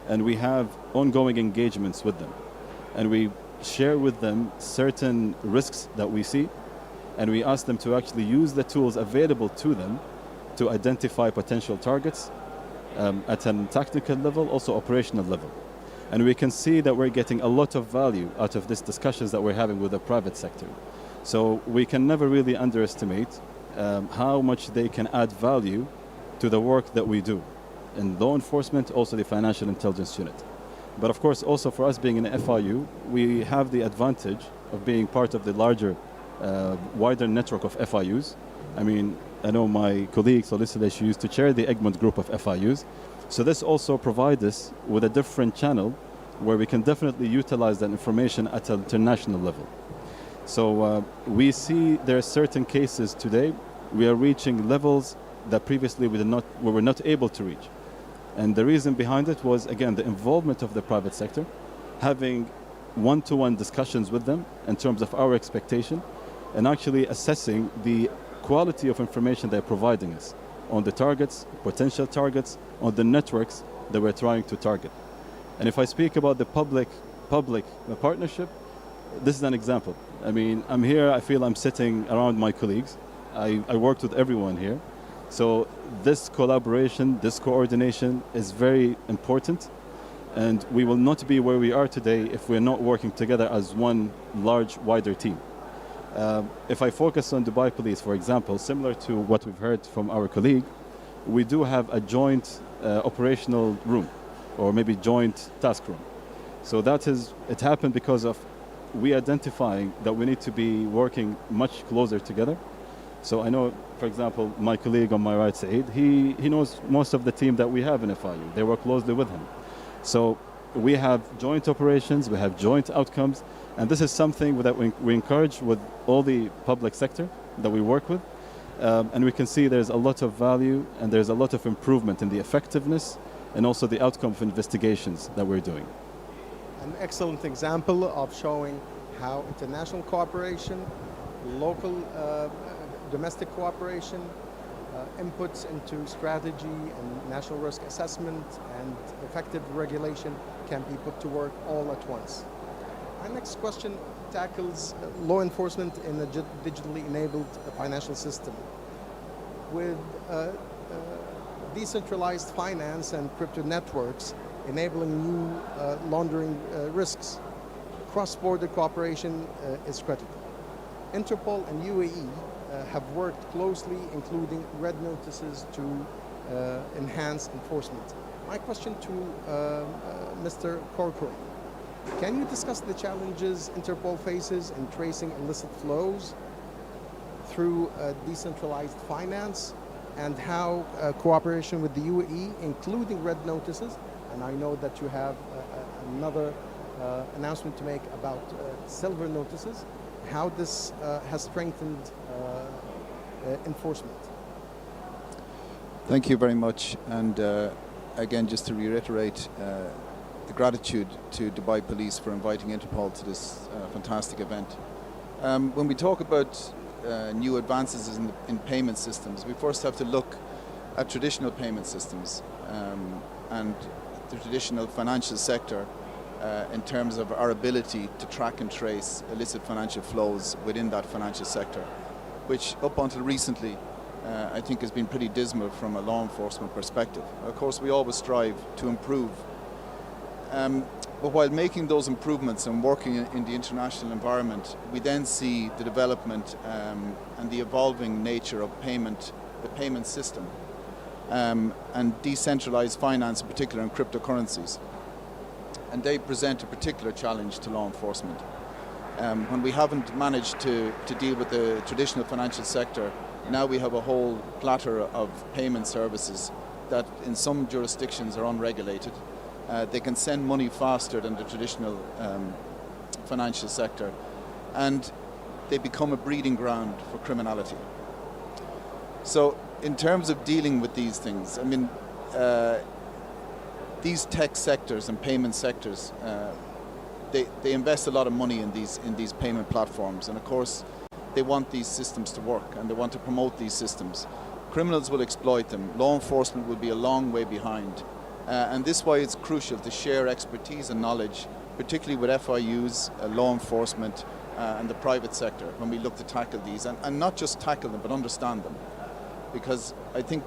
and we have ongoing engagements with them. And we share with them certain risks that we see, and we ask them to actually use the tools available to them to identify potential targets at a technical level, also operational level. And we can see that we're getting a lot of value out of these discussions that we're having with the private sector. So we can never really underestimate how much they can add value to the work that we do in law enforcement, also the financial intelligence unit. But of course, also for us being in the FIU, we have the advantage of being part of the larger, wider network of FIUs. I mean, I know my colleague Solicitor, she used to chair the Egmont group of FIUs. So this also provides us with a different channel where we can definitely utilize that information at an international level. So we see there are certain cases today, we are reaching levels that previously we were not able to reach. And the reason behind it was, again, the involvement of the private sector, having one-to-one discussions with them in terms of our expectation, and actually assessing the quality of information they're providing us on the targets, potential targets, on the networks that we're trying to target. And if I speak about the public partnership, this is an example. I mean, I'm here, I feel I'm sitting around my colleagues. I worked with everyone here. So this collaboration, this coordination is very important, and we will not be where we are today if we're not working together as one large, wider team. If I focus on Dubai Police, for example, similar to what we've heard from our colleague, we do have a joint operational room, or maybe joint task room. So it happened because of we identifying that we need to be working much closer together. So I know, for example, my colleague on my right, Saeed, he knows most of the team that we have in FIU. They work closely with him. So we have joint operations, we have joint outcomes, and this is something that we encourage with all the public sector that we work with. And we can see there's a lot of value and there's a lot of improvement in the effectiveness and also the outcome of investigations that we're doing. An excellent example of showing how international cooperation, local domestic cooperation, inputs into strategy and national risk assessment and effective regulation can be put to work all at once. Our next question tackles law enforcement in a digitally enabled financial system. With decentralized finance and crypto networks enabling new laundering risks, cross-border cooperation is critical. Interpol and UAE have worked closely, including red notices to enhance enforcement. My question to Mr. Corcoran. Can you discuss the challenges Interpol faces in tracing illicit flows through decentralized finance, and how cooperation with the UAE, including red notices, and I know that you have another announcement to make about silver notices, how this has strengthened enforcement? Thank you very much. And again, just to reiterate the gratitude to Dubai Police for inviting Interpol to this fantastic event. When we talk about new advances in payment systems, we first have to look at traditional payment systems and the traditional financial sector in terms of our ability to track and trace illicit financial flows within that financial sector, which up until recently I think has been pretty dismal from a law enforcement perspective. Of course, we always strive to improve. But while making those improvements and working in the international environment, we then see the development and the evolving nature of the payment system, and decentralized finance, in particular in cryptocurrencies. And they present a particular challenge to law enforcement. When we haven't managed to deal with the traditional financial sector, now we have a whole platter of payment services that in some jurisdictions are unregulated. They can send money faster than the traditional financial sector, and they become a breeding ground for criminality. So in terms of dealing with these things, I mean, these tech sectors and payment sectors they invest a lot of money in these payment platforms, and of course they want these systems to work and they want to promote these systems. Criminals will exploit them. Law enforcement will be a long way behind, and this is why it's crucial to share expertise and knowledge, particularly with FIUs, law enforcement, and the private sector when we look to tackle these, and not just tackle them but understand them, because I think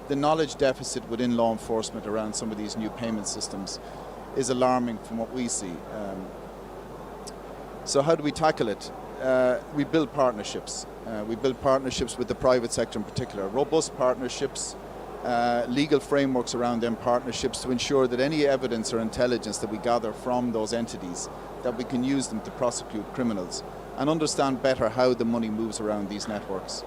the knowledge deficit within law enforcement around some of these new payment systems is alarming from what we see. So how do we tackle it? We build partnerships. We build partnerships with the private sector in particular, robust partnerships, legal frameworks around them partnerships to ensure that any evidence or intelligence that we gather from those entities, that we can use them to prosecute criminals and understand better how the money moves around these networks.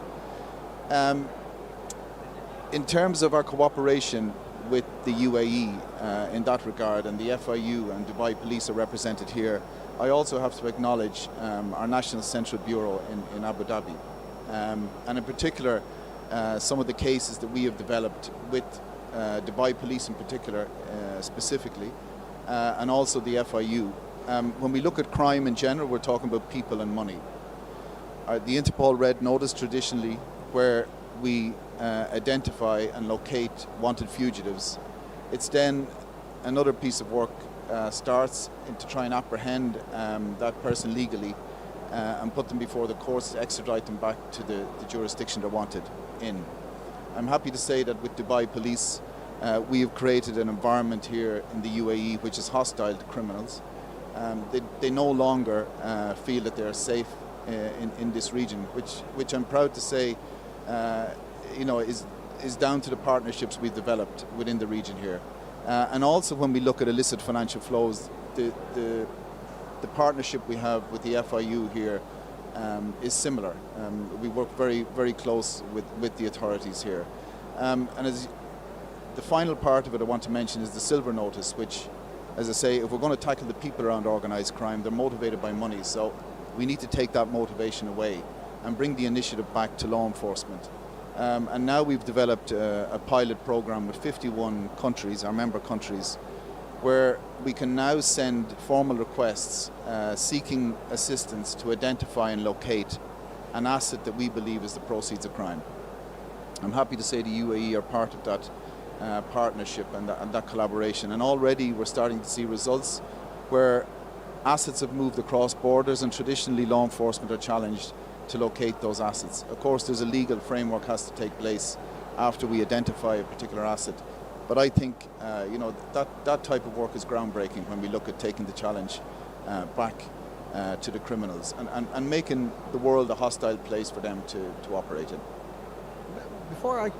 In terms of our cooperation with the UAE in that regard, and the FIU and Dubai Police are represented here, I also have to acknowledge our National Central Bureau in Abu Dhabi, and in particular some of the cases that we have developed with Dubai Police in particular specifically, and also the FIU. When we look at crime in general, we're talking about people and money. The Interpol Red Notice traditionally, where we identify and locate wanted fugitives, it's then another piece of work starts to try and apprehend that person legally and put them before the courts to extradite them back to the jurisdiction they're wanted in. I'm happy to say that with Dubai Police we have created an environment here in the UAE which is hostile to criminals. They no longer feel that they're safe in this region, which I'm proud to say is down to the partnerships we've developed within the region here. And also when we look at illicit financial flows, the partnership we have with the FIU here is similar. We work very, very close with the authorities here. And as the final part of it I want to mention is the silver notice, which, as I say, if we're going to tackle the people around organised crime, they're motivated by money. So we need to take that motivation away and bring the initiative back to law enforcement. And now we've developed a pilot program with 51 countries, our member countries, where we can now send formal requests seeking assistance to identify and locate an asset that we believe is the proceeds of crime. I'm happy to say the UAE are part of that partnership and that collaboration, and already we're starting to see results where assets have moved across borders, and traditionally law enforcement are challenged to locate those assets. Of course, there's a legal framework has to take place after we identify a particular asset. But I think that type of work is groundbreaking when we look at taking the challenge back to the criminals and making the world a hostile place for them to operate in. Before I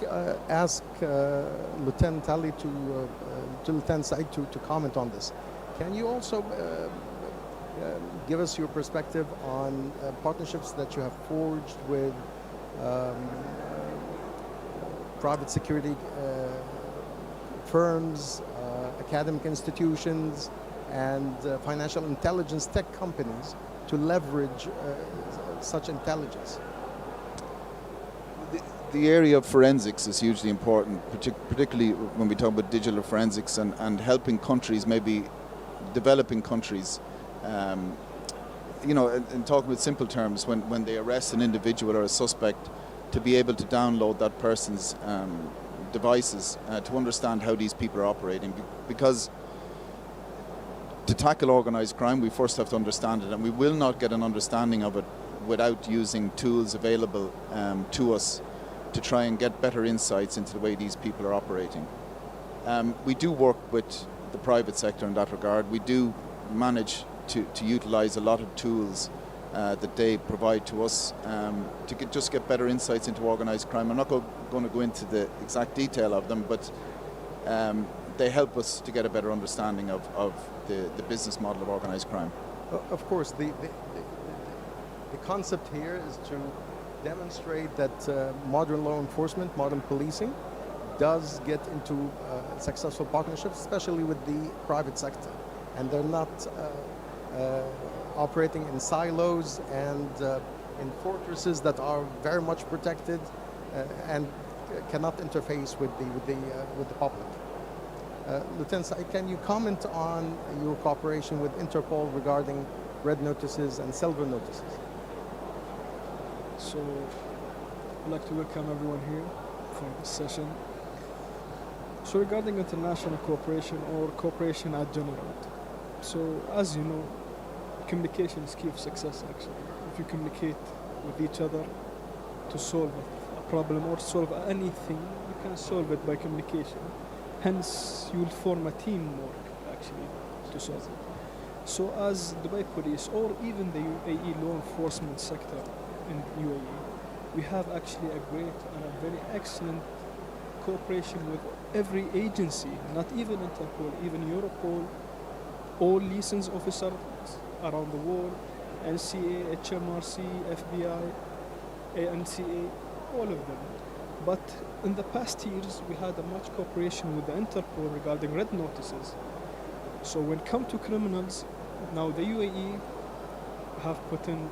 ask Lieutenant Ali to Lieutenant Said to comment on this, can you also give us your perspective on partnerships that you have forged with private security firms, academic institutions, and financial intelligence tech companies to leverage such intelligence? The area of forensics is hugely important, particularly when we talk about digital forensics and helping countries, maybe developing countries, in talking with simple terms, when they arrest an individual or a suspect, to be able to download that person's devices to understand how these people are operating. Because to tackle organised crime, we first have to understand it, and we will not get an understanding of it without using tools available to us to try and get better insights into the way these people are operating. We do work with the private sector in that regard. We do manage to utilise a lot of tools that they provide to us to just get better insights into organised crime. I'm not going to go into the exact detail of them, but they help us to get a better understanding of the business model of organised crime. Of course, the concept here is to demonstrate that modern law enforcement, modern policing, does get into successful partnerships, especially with the private sector, and they're not operating in silos and in fortresses that are very much protected and cannot interface with the public. Lieutenant Saeed, can you comment on your cooperation with Interpol regarding red notices and silver notices? So, I'd like to welcome everyone here for this session. So, regarding international cooperation or cooperation at general, so as you know, communication is key of success actually. If you communicate with each other to solve a problem or solve anything, you can solve it by communication. Hence, you will form a teamwork actually to solve it. So as Dubai Police or even the UAE law enforcement sector in UAE, we have actually a great and a very excellent cooperation with every agency, not even Interpol, even Europol, all license officers around the world, NCA, HMRC, FBI, ANCA, all of them. But in the past years, we had a much cooperation with the Interpol regarding red notices. So when it comes to criminals, now the UAE have put in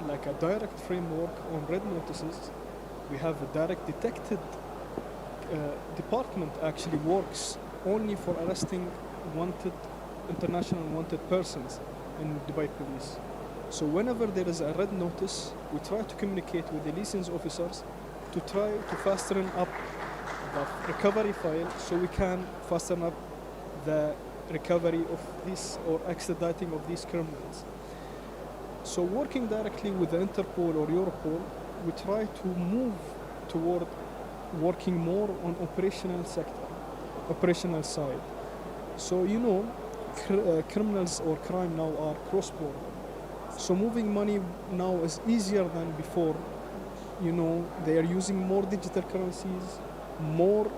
like a direct framework on red notices. We have a direct detected department actually works only for arresting wanted, international wanted persons in Dubai Police. So whenever there is a red notice, we try to communicate with the license officers to try to fasten up the recovery file so we can fasten up the recovery of these or extraditing of these criminals. So working directly with the Interpol or Europol, we try to move toward working more on operational sector, operational side. So you know, criminals or crime now are cross-border. So moving money now is easier than before. You know, they are using more digital currencies, more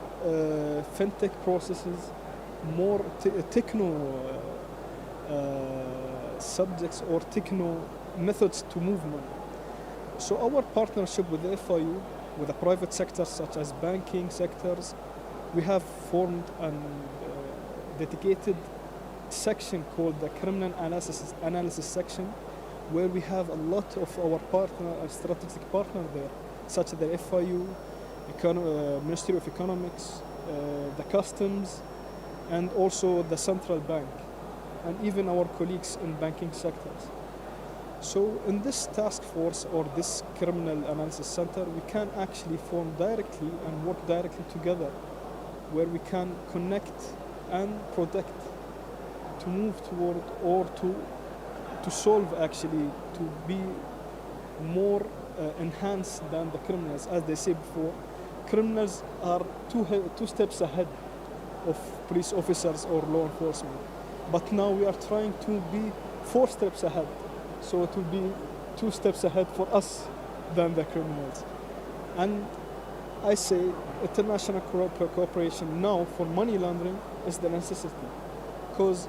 fintech processes, more techno subjects or techno methods to move money. So our partnership with the FIU, with the private sectors such as banking sectors, we have formed a dedicated section called the Criminal Analysis section, where we have a lot of our strategic partners there, such as the FIU, Ministry of Economics, the Customs, and also the Central Bank, and even our colleagues in banking sectors. So in this task force or this criminal analysis center, we can actually form directly and work directly together, where we can connect and protect to move toward or to solve actually, to be more enhanced than the criminals. As they say before, criminals are two steps ahead of police officers or law enforcement. But now we are trying to be 4 steps ahead. So it will be 2 steps ahead for us than the criminals. And I say international cooperation now for money laundering is the necessity, because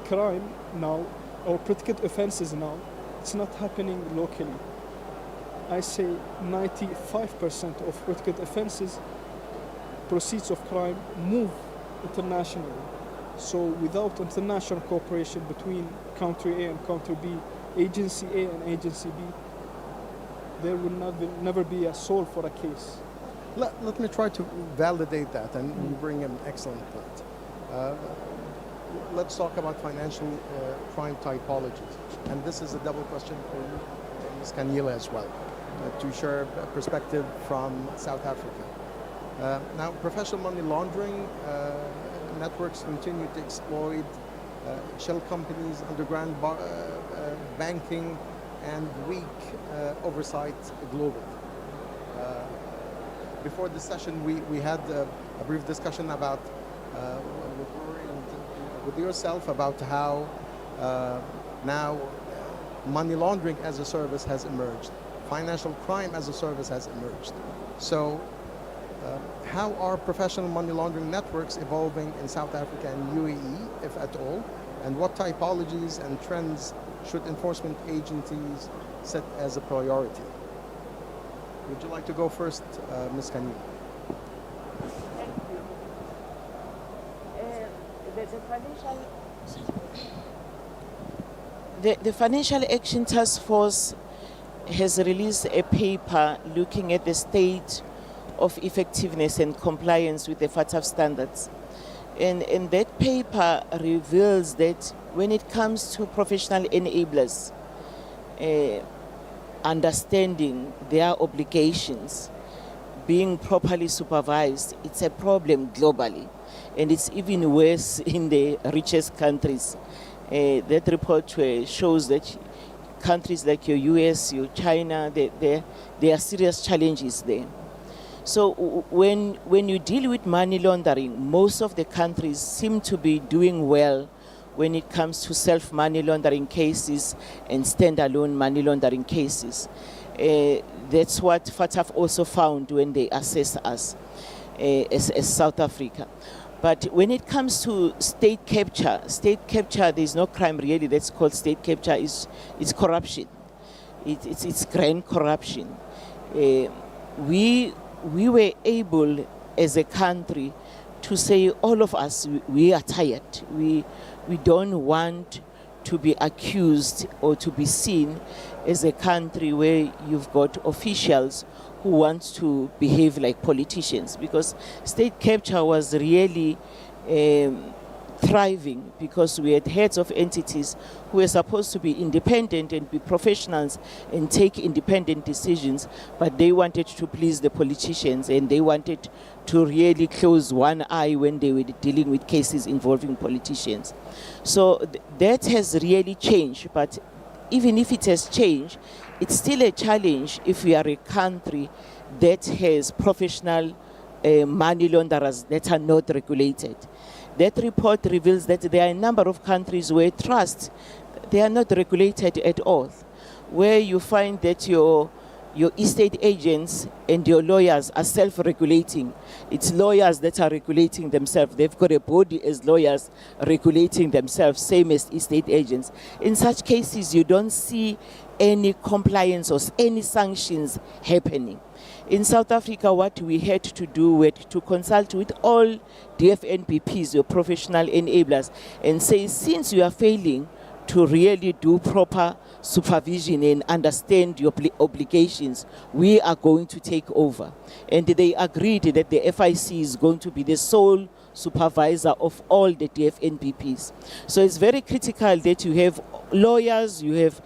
crime now, or predicate offenses now, it's not happening locally. I say 95% of predicate offenses, proceeds of crime, move internationally. So without international cooperation between country A and country B, agency A and agency B, there will never be a solve for a case. Let me try to validate that, and you bring an excellent point. Let's talk about financial crime typologies. And this is a double question for you, Ms. Kanila, as well, to share a perspective from South Africa. Now, professional money laundering networks continue to exploit shell companies, underground banking, and weak oversight globally. Before this session, we had a brief discussion about with yourself about how now money laundering as a service has emerged, financial crime as a service has emerged. So how are professional money laundering networks evolving in South Africa and UAE, if at all, and what typologies and trends should enforcement agencies set as a priority? Would you like to go first, Ms. Kanil? The Financial Action Task Force has released a paper looking at the state of effectiveness and compliance with the FATF standards. And that paper reveals that when it comes to professional enablers, understanding their obligations, being properly supervised, it's a problem globally. And it's even worse in the richest countries. That report shows that countries like your US, your China, there are serious challenges there. So when you deal with money laundering, most of the countries seem to be doing well when it comes to self-money laundering cases and standalone money laundering cases. That's what FATF also found when they assessed us as South Africa. But when it comes to state capture, there's no crime really that's called state capture. It's corruption. It's grand corruption. We were able as a country to say all of us, we are tired. We don't want to be accused or to be seen as a country where you've got officials who want to behave like politicians, because state capture was really thriving because we had heads of entities who were supposed to be independent and be professionals and take independent decisions, but they wanted to please the politicians and they wanted to really close one eye when they were dealing with cases involving politicians. So that has really changed, but even if it has changed, it's still a challenge if we are a country that has professional money launderers that are not regulated. That report reveals that there are a number of countries where trusts, they are not regulated at all, where you find that your estate agents and your lawyers are self-regulating. It's lawyers that are regulating themselves. They've got a body as lawyers regulating themselves, same as estate agents. In such cases, you don't see any compliance or any sanctions happening. In South Africa, what we had to do was to consult with all DFNPPs, your professional enablers, and say, since you are failing to really do proper supervision and understand your obligations, we are going to take over. And they agreed that the FIC is going to be the sole supervisor of all the DFNPPs. So it's very critical that you have lawyers, you have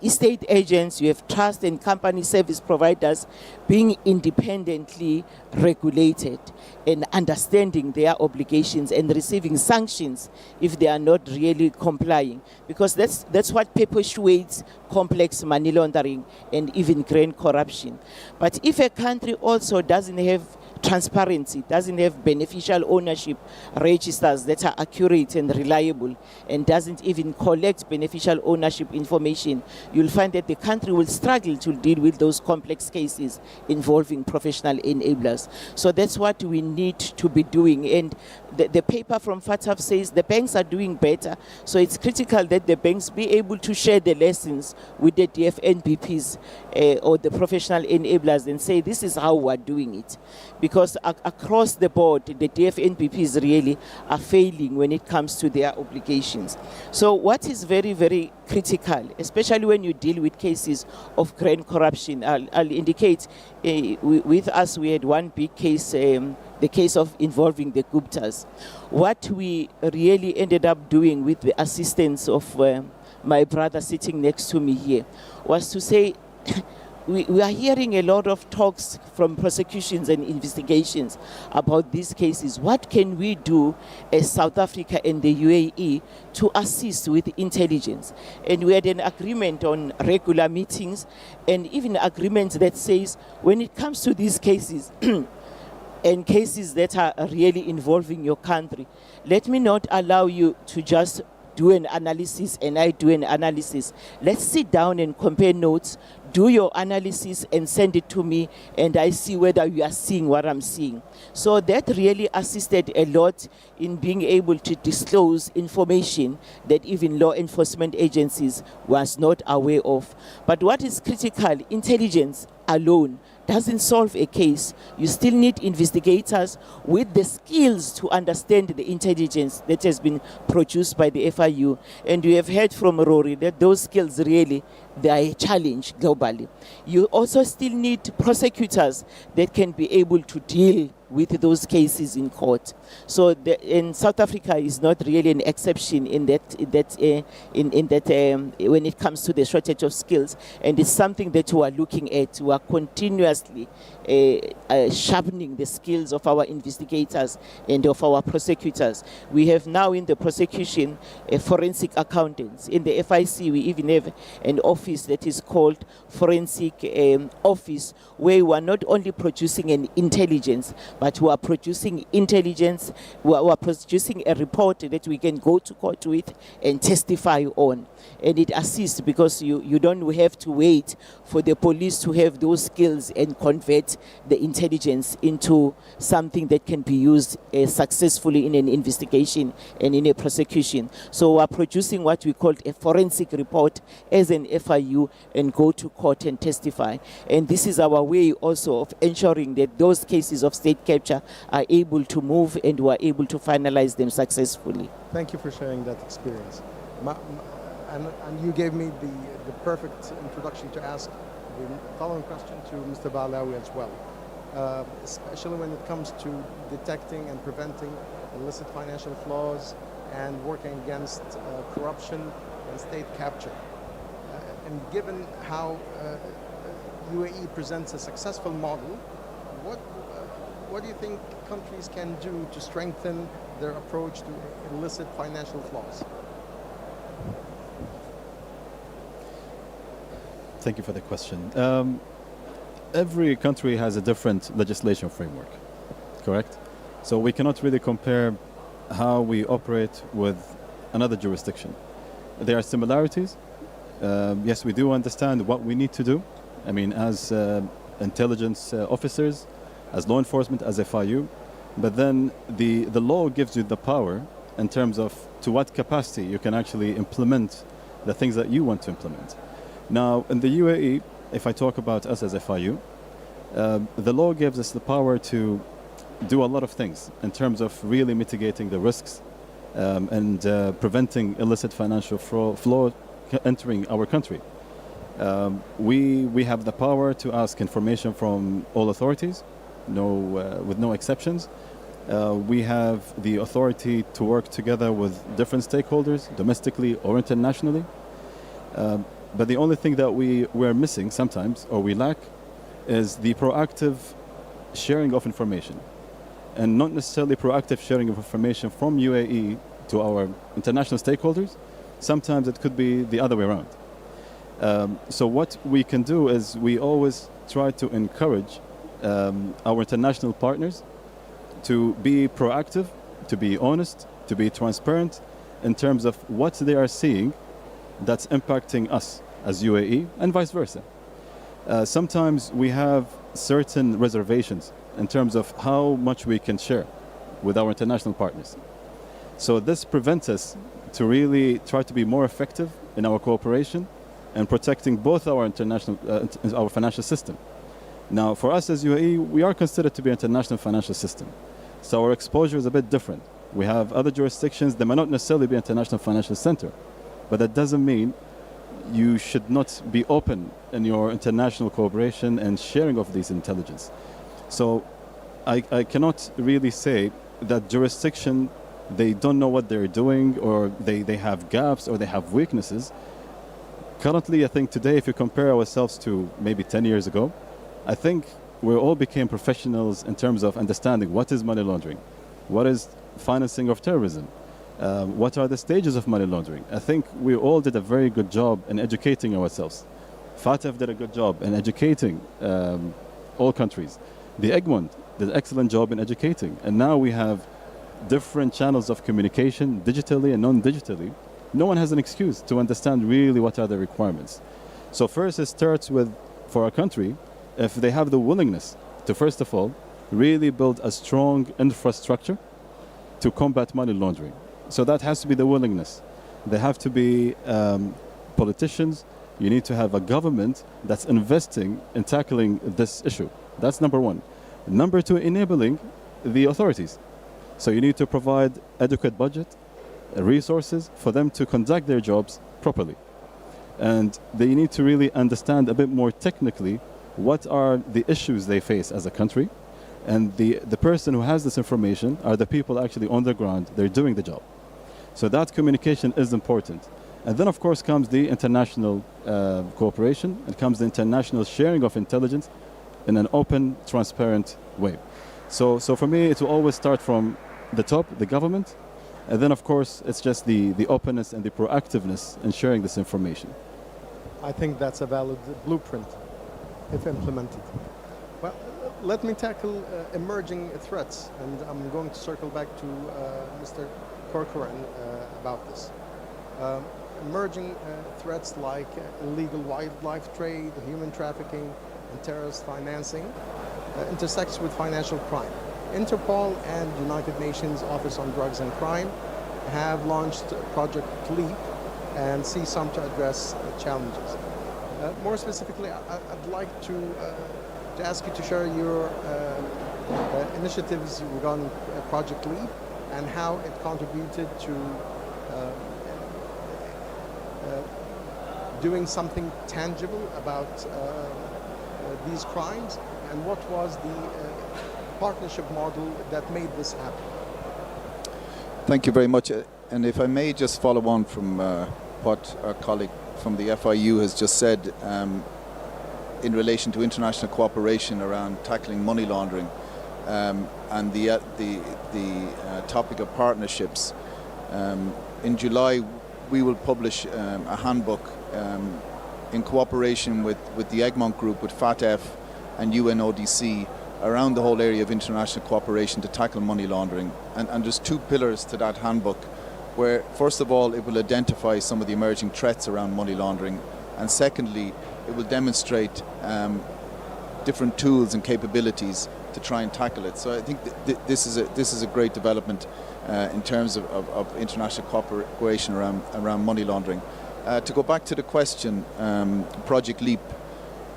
estate agents, you have trust and company service providers being independently regulated and understanding their obligations and receiving sanctions if they are not really complying, because that's what perpetuates complex money laundering and even grand corruption. But if a country also doesn't have transparency, doesn't have beneficial ownership registers that are accurate and reliable, and doesn't even collect beneficial ownership information, you'll find that the country will struggle to deal with those complex cases involving professional enablers. So that's what we need to be doing. And the paper from FATF says the banks are doing better. So it's critical that the banks be able to share the lessons with the DFNPPs or the professional enablers and say, this is how we're doing it. Because across the board, the DFNPPs really are failing when it comes to their obligations. So what is very, very critical, especially when you deal with cases of grand corruption, I'll indicate with us we had one big case, the case of involving the Guptas. What we really ended up doing with the assistance of my brother sitting next to me here was to say, we are hearing a lot of talks from prosecutions and investigations about these cases. What can we do as South Africa and the UAE to assist with intelligence? And we had an agreement on regular meetings and even agreements that says when it comes to these cases and cases that are really involving your country, let me not allow you to just do an analysis and I do an analysis. Let's sit down and compare notes, do your analysis and send it to me, and I see whether you are seeing what I'm seeing. So that really assisted a lot in being able to disclose information that even law enforcement agencies was not aware of. But what is critical, intelligence alone doesn't solve a case. You still need investigators with the skills to understand the intelligence that has been produced by the FIU. And we have heard from Rory that those skills really, they are a challenge globally. You also still need prosecutors that can be able to deal with those cases in court. So in South Africa is not really an exception in that when it comes to the shortage of skills, and it's something that we are looking at. We are continuously sharpening the skills of our investigators and of our prosecutors. We have now in the prosecution forensic accountants. In the FIC we even have an office that is called forensic office, where we are not only producing an intelligence, but we are producing intelligence, we are producing a report that we can go to court with and testify on. And it assists because you don't have to wait for the police to have those skills and convert the intelligence into something that can be used successfully in an investigation and in a prosecution. So we are producing what we call a forensic report as an FIU and go to court and testify. And this is our way also of ensuring that those cases of state capture are able to move and we are able to finalize them successfully. Thank you for sharing that experience. And you gave me the perfect introduction to ask the following question to Mr. Balawi as well, especially when it comes to detecting and preventing illicit financial flows and working against corruption and state capture. And given how UAE presents a successful model, what do you think countries can do to strengthen their approach to illicit financial flows? Thank you for the question. Every country has a different legislation framework, correct? So we cannot really compare how we operate with another jurisdiction. There are similarities. Yes, we do understand what we need to do. I mean, as intelligence officers, as law enforcement, as FIU. But then the law gives you the power in terms of to what capacity you can actually implement the things that you want to implement. Now, in the UAE, if I talk about us as FIU, the law gives us the power to do a lot of things in terms of really mitigating the risks and preventing illicit financial flow entering our country. We have the power to ask information from all authorities, with no exceptions. We have the authority to work together with different stakeholders, domestically or internationally. But the only thing that we're missing sometimes, or we lack, is the proactive sharing of information. And not necessarily proactive sharing of information from UAE to our international stakeholders. Sometimes it could be the other way around. So what we can do is we always try to encourage our international partners to be proactive, to be honest, to be transparent in terms of what they are seeing that's impacting us as UAE and vice versa. Sometimes we have certain reservations in terms of how much we can share with our international partners. So this prevents us to really try to be more effective in our cooperation and protecting both our our financial system. Now, for us as UAE, we are considered to be an international financial system. So our exposure is a bit different. We have other jurisdictions that may not necessarily be an international financial center, but that doesn't mean you should not be open in your international cooperation and sharing of these intelligence. So I cannot really say that jurisdiction, they don't know what they're doing, or they have gaps, or they have weaknesses. Currently, I think today, if you compare ourselves to maybe 10 years ago, I think we all became professionals in terms of understanding what is money laundering, what is financing of terrorism, what are the stages of money laundering. I think we all did a very good job in educating ourselves. FATF did a good job in educating all countries. The Egmont did an excellent job in educating. And now we have different channels of communication, digitally and non-digitally. No one has an excuse to understand really what are the requirements. So first it starts with, for our country, if they have the willingness to, first of all, really build a strong infrastructure to combat money laundering. So that has to be the willingness. There have to be politicians, You need to have a government that's investing in tackling this issue. That's number one. Number two, enabling the authorities. So you need to provide adequate budget, resources for them to conduct their jobs properly. And they need to really understand a bit more technically what are the issues they face as a country. And the person who has this information are the people actually on the ground. They're doing the job. So that communication is important. And then, of course, comes the international cooperation. It comes the international sharing of intelligence in an open, transparent way. So for me, it will always start from the top, the government. And then, of course, it's just the openness and the proactiveness in sharing this information. I think that's a valid blueprint if implemented. Well, let me tackle emerging threats, and I'm going to circle back to Mr. Corcoran about this. Emerging threats like illegal wildlife trade, human trafficking, and terrorist financing intersects with financial crime. Interpol and United Nations Office on Drugs and Crime have launched Project LEAP and see some to address challenges. More specifically, I'd like to ask you to share your initiatives regarding Project LEAP and how it contributed to doing something tangible about these crimes, and what was the partnership model that made this happen? Thank you very much. And if I may just follow on from what our colleague from the FIU has just said in relation to international cooperation around tackling money laundering and the topic of partnerships. In July, we will publish a handbook in cooperation with the Egmont Group, with FATF and UNODC, around the whole area of international cooperation to tackle money laundering. And there's two pillars to that handbook, where first of all it will identify some of the emerging threats around money laundering, and secondly it will demonstrate different tools and capabilities to try and tackle it. So I think this is a great development in terms of international cooperation around money laundering. To go back to the question, Project LEAP,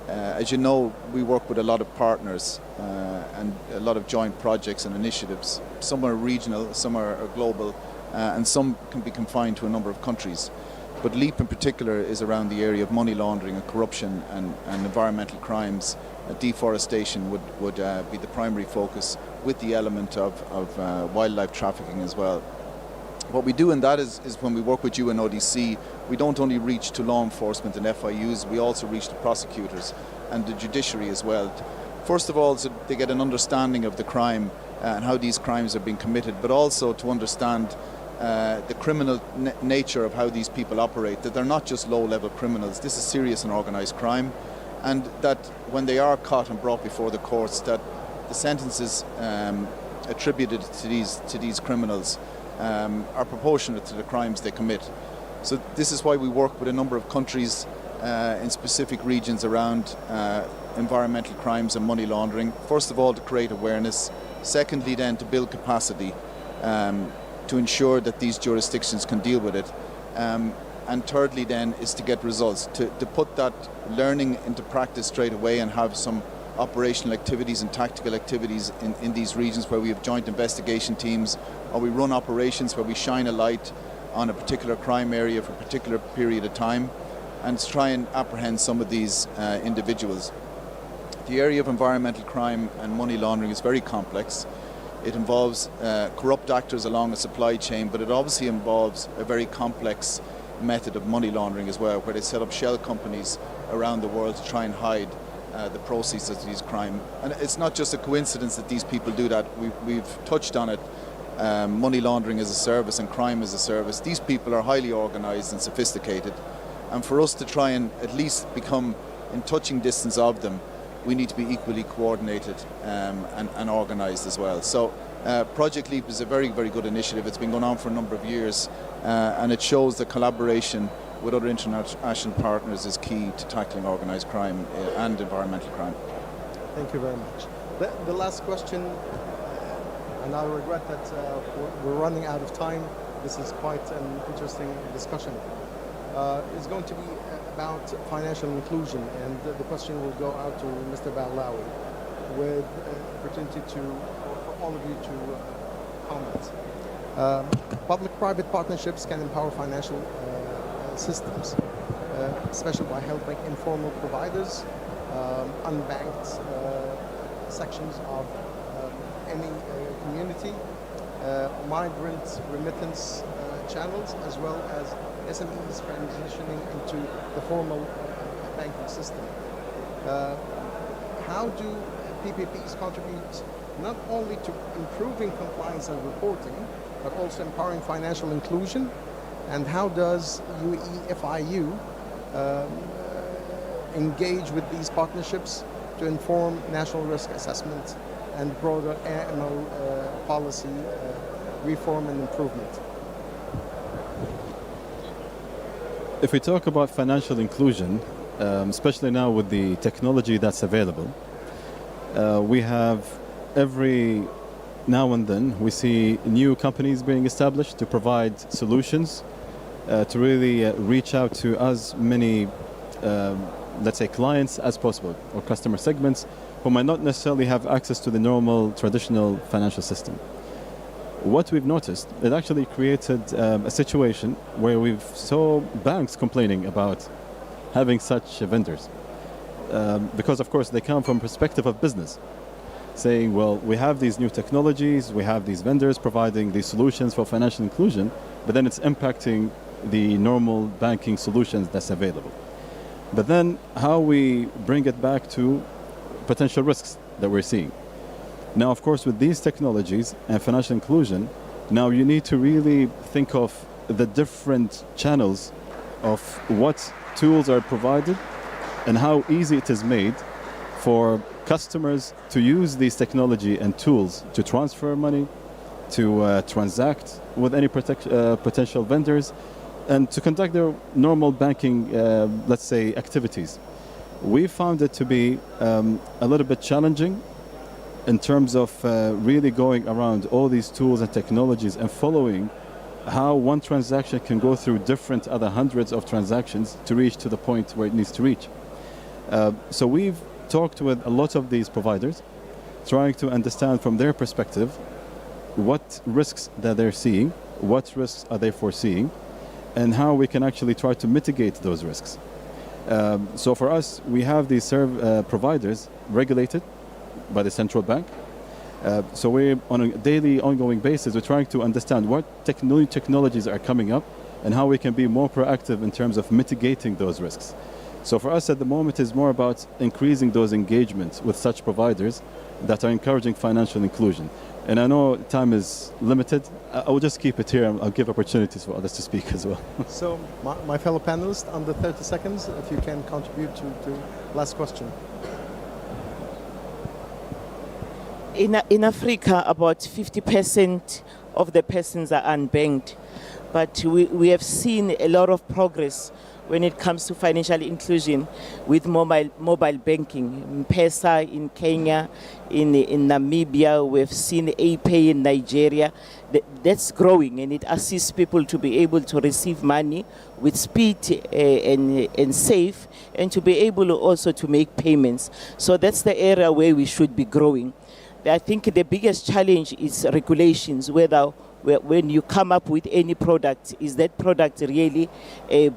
as you know, we work with a lot of partners and a lot of joint projects and initiatives. Some are regional, some are global, and some can be confined to a number of countries. But LEAP in particular is around the area of money laundering and corruption and environmental crimes. Deforestation would be the primary focus, with the element of wildlife trafficking as well. What we do in that is when we work with UNODC, we don't only reach to law enforcement and FIUs, we also reach to prosecutors and the judiciary as well. First of all, so they get an understanding of the crime and how these crimes are being committed, but also to understand the criminal nature of how these people operate, that they're not just low-level criminals. This is serious and organised crime, and that when they are caught and brought before the courts, that the sentences attributed to these criminals are proportionate to the crimes they commit. So this is why we work with a number of countries in specific regions around environmental crimes and money laundering. First of all, to create awareness. Secondly, then, to build capacity to ensure that these jurisdictions can deal with it. And thirdly, then, is to get results, to put that learning into practice straight away and have some operational activities and tactical activities in these regions where we have joint investigation teams, or we run operations where we shine a light on a particular crime area for a particular period of time, and to try and apprehend some of these individuals. The area of environmental crime and money laundering is very complex. It involves corrupt actors along a supply chain, but it obviously involves a very complex method of money laundering as well, where they set up shell companies around the world to try and hide the proceeds of these crimes. And it's not just a coincidence that these people do that. We've touched on it. Money laundering as a service and crime as a service. These people are highly organised and sophisticated, and for us to try and at least become in touching distance of them, we need to be equally coordinated and organised as well. So Project LEAP is a very, very good initiative. It's been going on for a number of years, and it shows that collaboration with other international partners is key to tackling organised crime and environmental crime. Thank you very much. The last question, and I regret that we're running out of time. This is quite an interesting discussion. is going to be about financial inclusion, and the question will go out to Mr. Balawi with opportunity for all of you to comment. Public-private partnerships can empower financial systems, especially by helping informal providers, unbanked sections of any community, migrant remittance channels, as well as SMEs transitioning into the formal banking system. How do PPPs contribute not only to improving compliance and reporting, but also empowering financial inclusion? And how does UEFIU engage with these partnerships to inform national risk assessment and broader AML policy reform and improvement? If we talk about financial inclusion, especially now with the technology that's available, we have every now and then we see new companies being established to provide solutions to really reach out to as many, let's say, clients as possible, or customer segments who might not necessarily have access to the normal traditional financial system. What we've noticed, it actually created a situation where we've saw banks complaining about having such vendors. Because of course they come from perspective of business, saying, well, we have these new technologies, we have these vendors providing these solutions for financial inclusion, but then it's impacting the normal banking solutions that's available. But then how we bring it back to potential risks that we're seeing. Now, of course, with these technologies and financial inclusion, now you need to really think of the different channels of what tools are provided and how easy it is made for customers to use these technology and tools to transfer money, to transact with any potential vendors, and to conduct their normal banking, let's say, activities. We found it to be a little bit challenging in terms of really going around all these tools and technologies and following how one transaction can go through different other hundreds of transactions to reach to the point where it needs to reach. So we've talked with a lot of these providers, trying to understand from their perspective what risks that they're seeing, what risks are they foreseeing, and how we can actually try to mitigate those risks. So for us, we have these providers regulated by the central bank. So we're on a daily, ongoing basis, we're trying to understand what technologies are coming up and how we can be more proactive in terms of mitigating those risks. So for us at the moment, it's more about increasing those engagements with such providers that are encouraging financial inclusion. And I know time is limited. I will just keep it here and I'll give opportunities for others to speak as well. So my fellow panelists, under 30 seconds, if you can contribute to last question. In Africa, about 50% of the persons are unbanked, but we have seen a lot of progress when it comes to financial inclusion with mobile banking. M-Pesa in Kenya, in Namibia, we've seen A-Pay in Nigeria. That's growing, and it assists people to be able to receive money with speed and safe, and to be able also to make payments. So that's the area where we should be growing. I think the biggest challenge is regulations, whether when you come up with any product, is that product really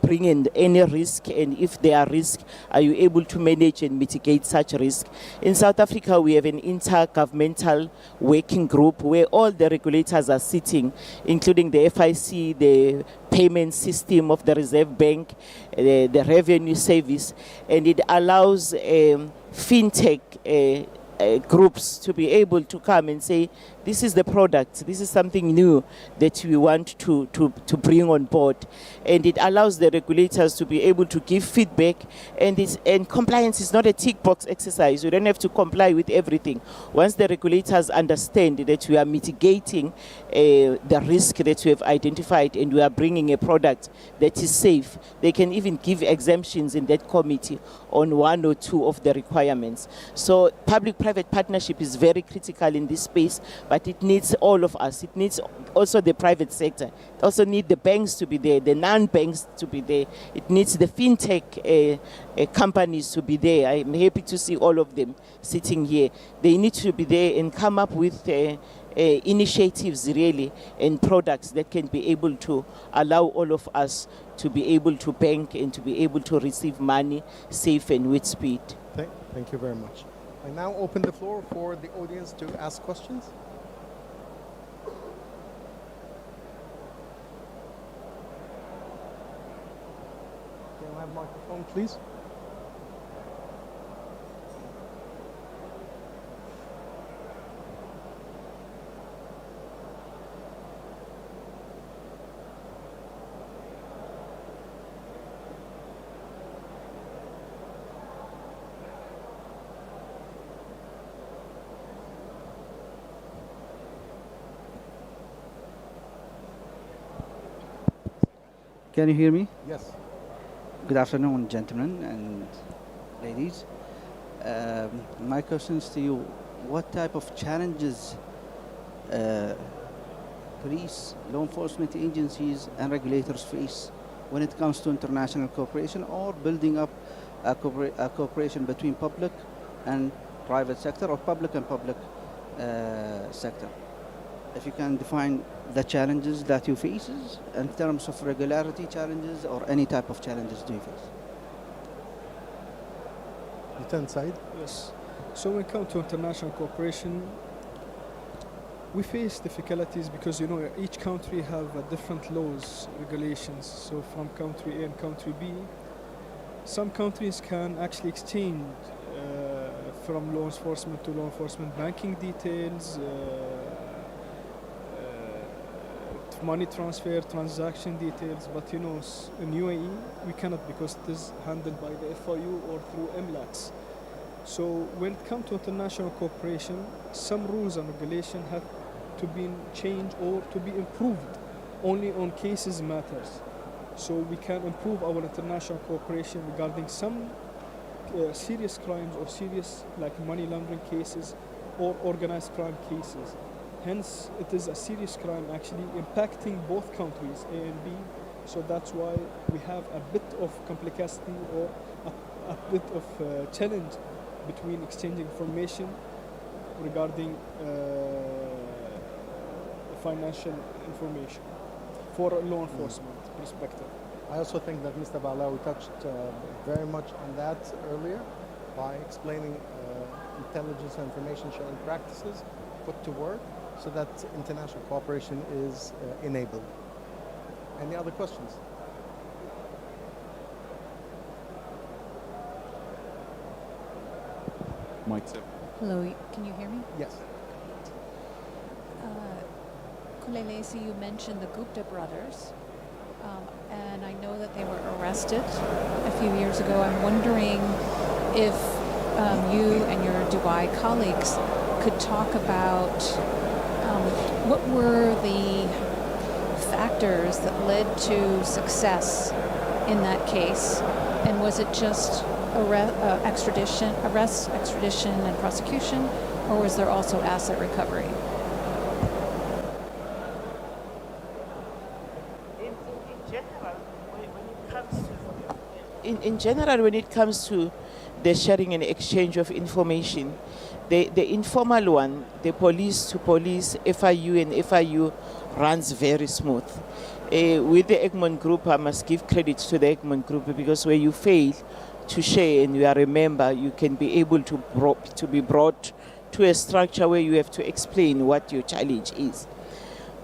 bringing any risk, and if there are risks, are you able to manage and mitigate such risk? In South Africa, we have an intergovernmental working group where all the regulators are sitting, including the FIC, the payment system of the Reserve Bank, the Revenue Service, and it allows fintech groups to be able to come and say, this is the product, this is something new that we want to bring on board. And it allows the regulators to be able to give feedback, and compliance is not a tick box exercise. You don't have to comply with everything. Once the regulators understand that we are mitigating the risk that we have identified and we are bringing a product that is safe, they can even give exemptions in that committee on one or two of the requirements. So public-private partnership is very critical in this space, but but it needs all of us. It needs also the private sector. It also needs the banks to be there, the non-banks to be there. It needs the fintech companies to be there. I'm happy to see all of them sitting here. They need to be there and come up with initiatives really and products that can be able to allow all of us to be able to bank and to be able to receive money safe and with speed. Thank you very much. I now open the floor for the audience to ask questions. Can I have a microphone, please? Can you hear me? Yes. Good afternoon, gentlemen and ladies. My questions to you, what type of challenges police, law enforcement agencies and regulators face when it comes to international cooperation or building up a cooperation between public and private sector or public and public sector? If you can define the challenges that you face in terms of regularity challenges or any type of challenges do you face? Lieutenant Said? Yes. So when it comes to international cooperation, we face difficulties because, each country have different laws, regulations. So from country A and country B, some countries can actually exchange from law enforcement to law enforcement banking details, money transfer, transaction details, but in UAE we cannot because it is handled by the FIU or through MLATs. So when it comes to international cooperation, some rules and regulations have to be changed or to be improved only on cases matters. So we can improve our international cooperation regarding some serious crimes or serious like money laundering cases or organized crime cases. Hence, it is a serious crime actually impacting both countries, A and B. So that's why we have a bit of complexity or a bit of challenge between exchanging information regarding financial information for a law enforcement perspective. I also think that Mr. Balawi touched very much on that earlier by explaining intelligence and information sharing practices put to work so that international cooperation is enabled. Any other questions? Mike 7. Hello, can you hear me? Yes. Kulelesi, you mentioned the Gupta brothers, and I know that they were arrested a few years ago. I'm wondering if you and your Dubai colleagues could talk about what were the factors that led to success in that case, and was it just extradition, and prosecution, or was there also asset recovery? In general, when it comes to the sharing and exchange of information, the informal one, the police to police, FIU and FIU runs very smooth. With the Egmont Group, I must give credit to the Egmont Group because where you fail to share and you are a member, you can be able to be brought to a structure where you have to explain what your challenge is.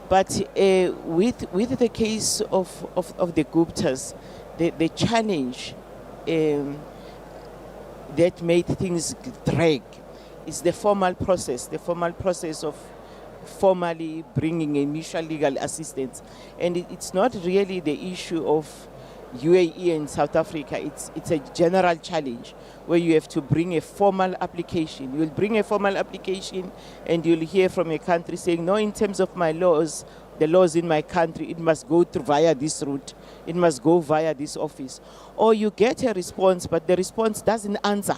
But with the case of the Guptas, the challenge that made things drag is the formal process of formally bringing initial legal assistance. And it's not really the issue of UAE and South Africa. It's a general challenge where you have to bring a formal application. You'll bring a formal application and you'll hear from a country saying, no, in terms of my laws, the laws in my country, it must go through via this route. It must go via this office. Or you get a response, but the response doesn't answer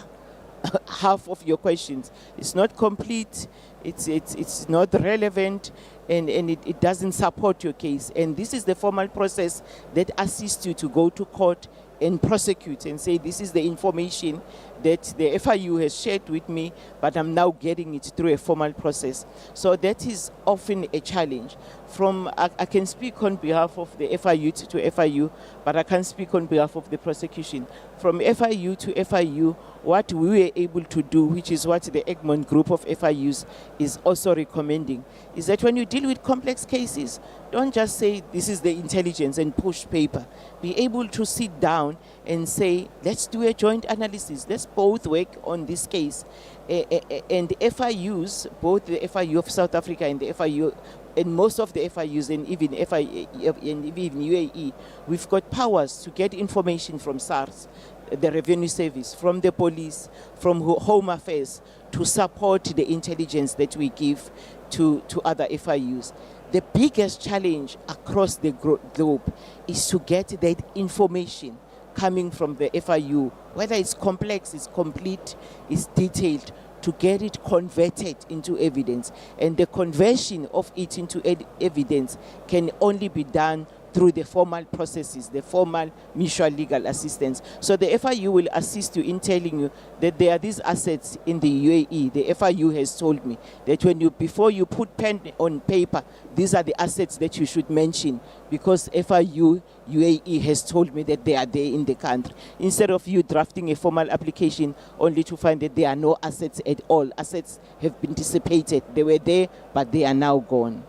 half of your questions. It's not complete, it's not relevant, and it doesn't support your case. And this is the formal process that assists you to go to court and prosecute and say, this is the information that the FIU has shared with me, but I'm now getting it through a formal process. So that is often a challenge. I can speak on behalf of the FIU to FIU, but I can't speak on behalf of the prosecution. From FIU to FIU, what we were able to do, which is what the Egmont group of FIUs is also recommending, is that when you deal with complex cases, don't just say this is the intelligence and push paper. Be able to sit down and say, let's do a joint analysis. Let's both work on this case. And the FIUs, both the FIU of South Africa and the FIU, and most of the FIUs and even UAE, we've got powers to get information from SARS, the Revenue Service, from the police, from Home Affairs, to support the intelligence that we give to other FIUs. The biggest challenge across the globe is to get that information coming from the FIU, whether it's complex, it's complete, it's detailed, to get it converted into evidence. And the conversion of it into evidence can only be done through the formal processes, the formal mutual legal assistance. So the FIU will assist you in telling you that there are these assets in the UAE. The FIU has told me that before you put pen on paper, these are the assets that you should mention, because FIU UAE has told me that they are there in the country. Instead of you drafting a formal application only to find that there are no assets at all. Assets have been dissipated. They were there, but they are now gone.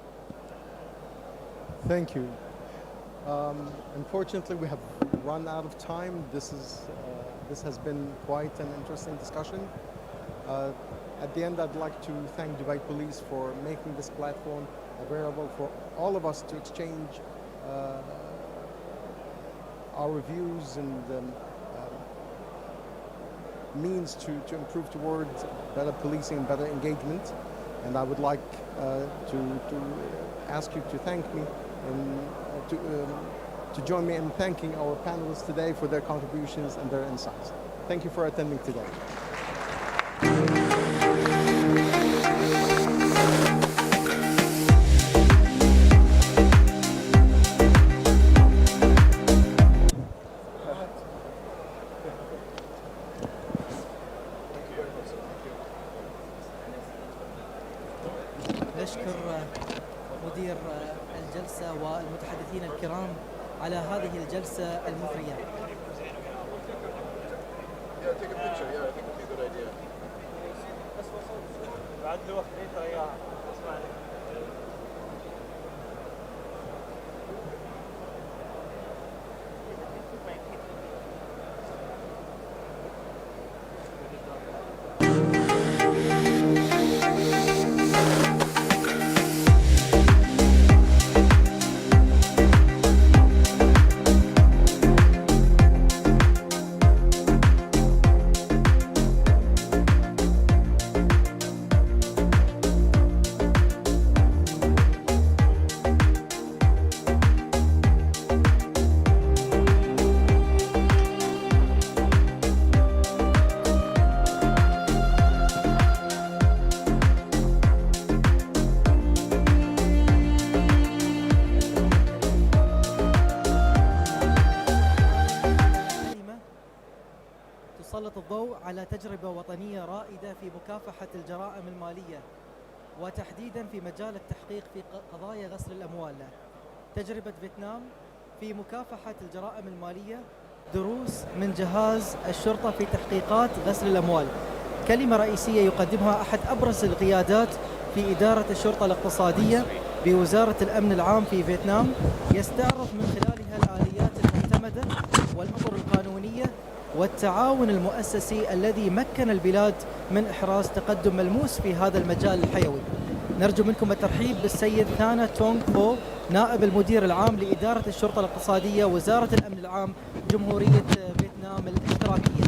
Thank you. Unfortunately, we have run out of time. This has been quite an interesting discussion. At the end, I'd like to thank Dubai Police for making this platform available for all of us to exchange our views and means to improve towards better policing and better engagement. And I would like to ask you to thank me and to join me in thanking our panelists today for their contributions and their insights. Thank you for attending today. نشكر مدير الجلسة والمتحدثين الكرام على هذه الجلسة المثرية. تسلط الضوء على تجربة وطنية رائدة في مكافحة الجرائم المالية، وتحديدا في مجال التحقيق في قضايا غسل الأموال. تجربة فيتنام في مكافحة الجرائم المالية، دروس من جهاز الشرطة في تحقيقات غسل الأموال. كلمة رئيسية يقدمها أحد أبرز القيادات في إدارة الشرطة الاقتصادية بوزارة الأمن العام في فيتنام، يستعرض من خلالها الآليات المعتمدة والأطر القانونية والتعاون المؤسسي الذي مكن البلاد من إحراز تقدم ملموس في هذا المجال الحيوي. نرجو منكم الترحيب بالسيد ثانا تونغ فو، نائب المدير العام لإدارة الشرطة الاقتصادية وزارة الأمن العام جمهورية فيتنام الاشتراكية.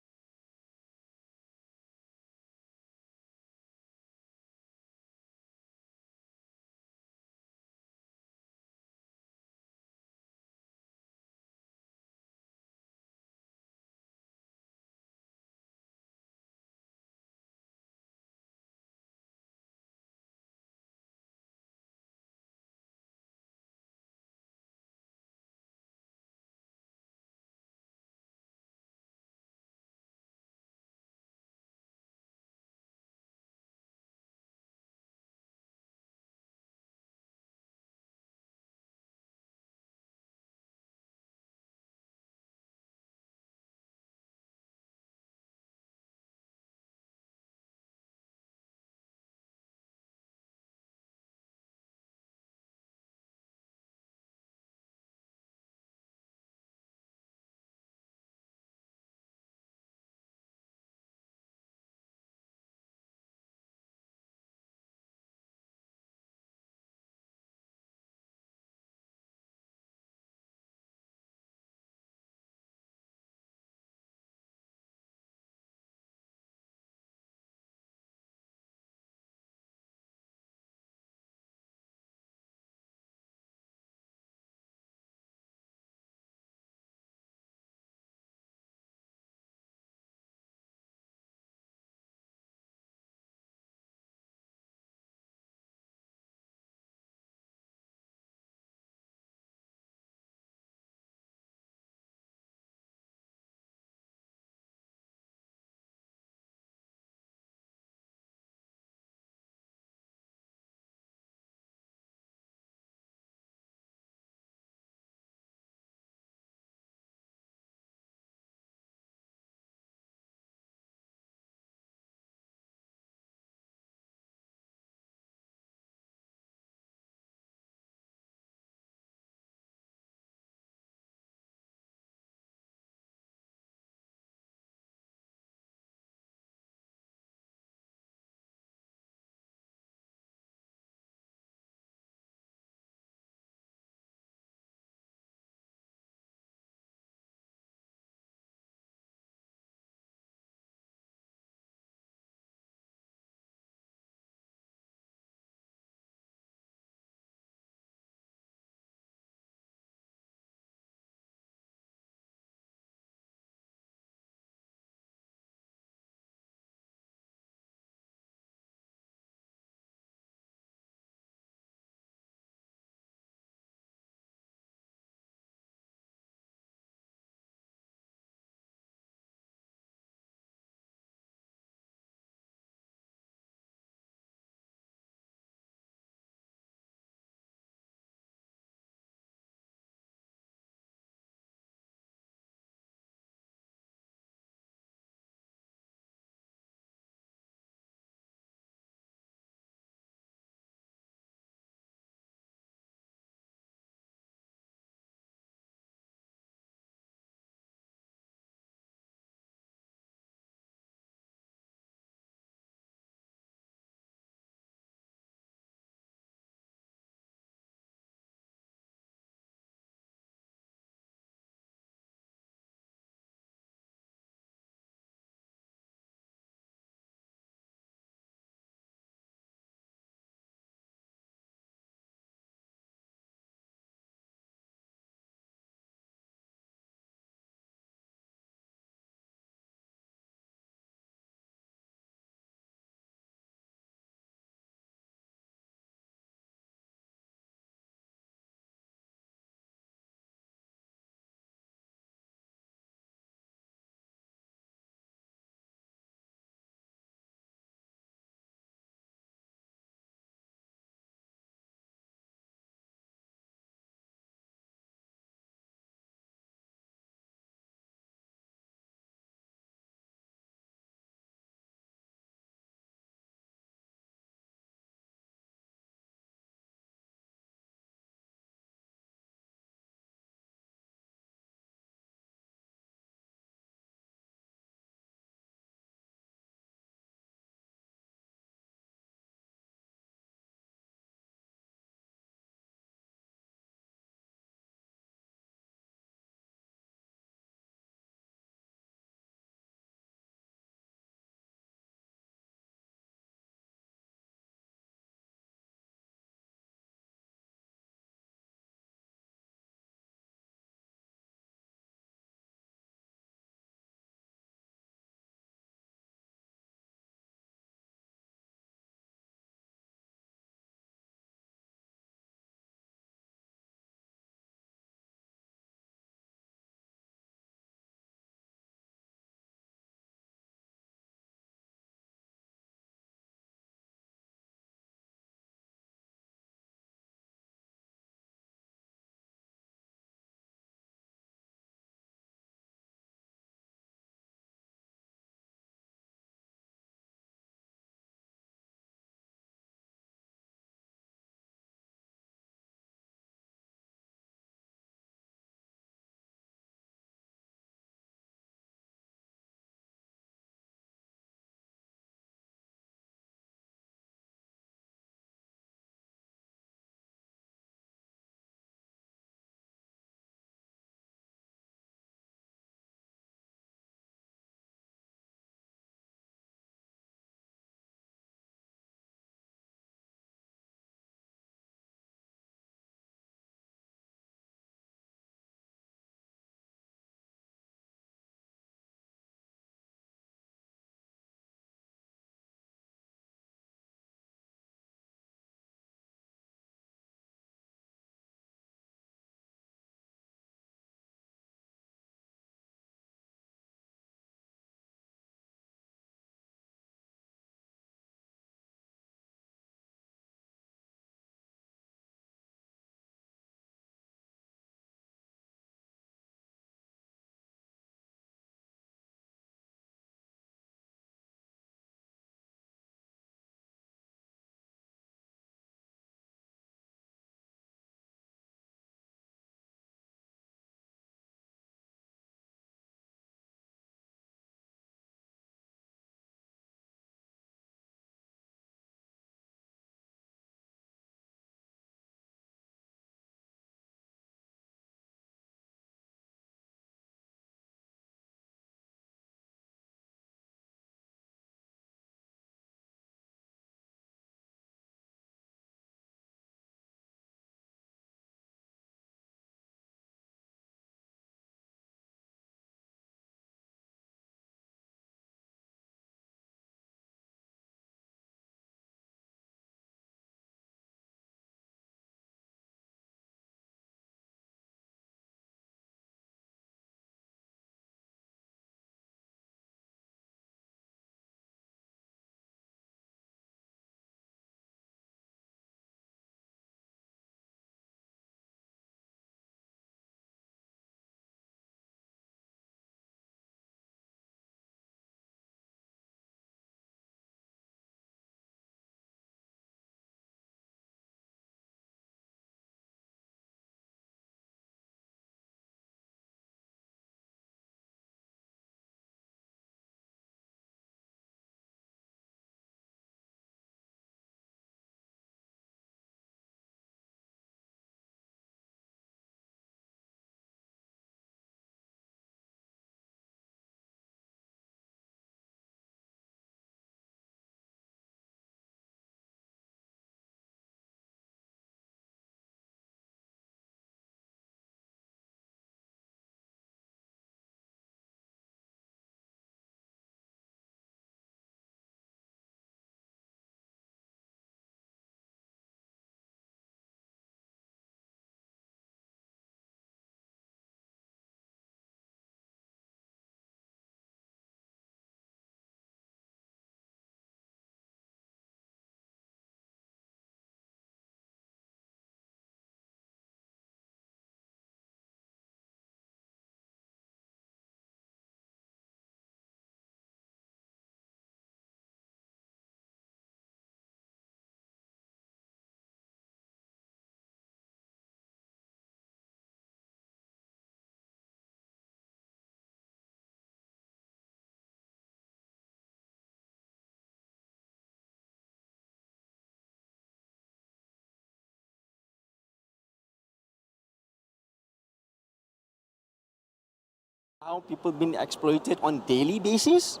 How people been exploited on daily basis,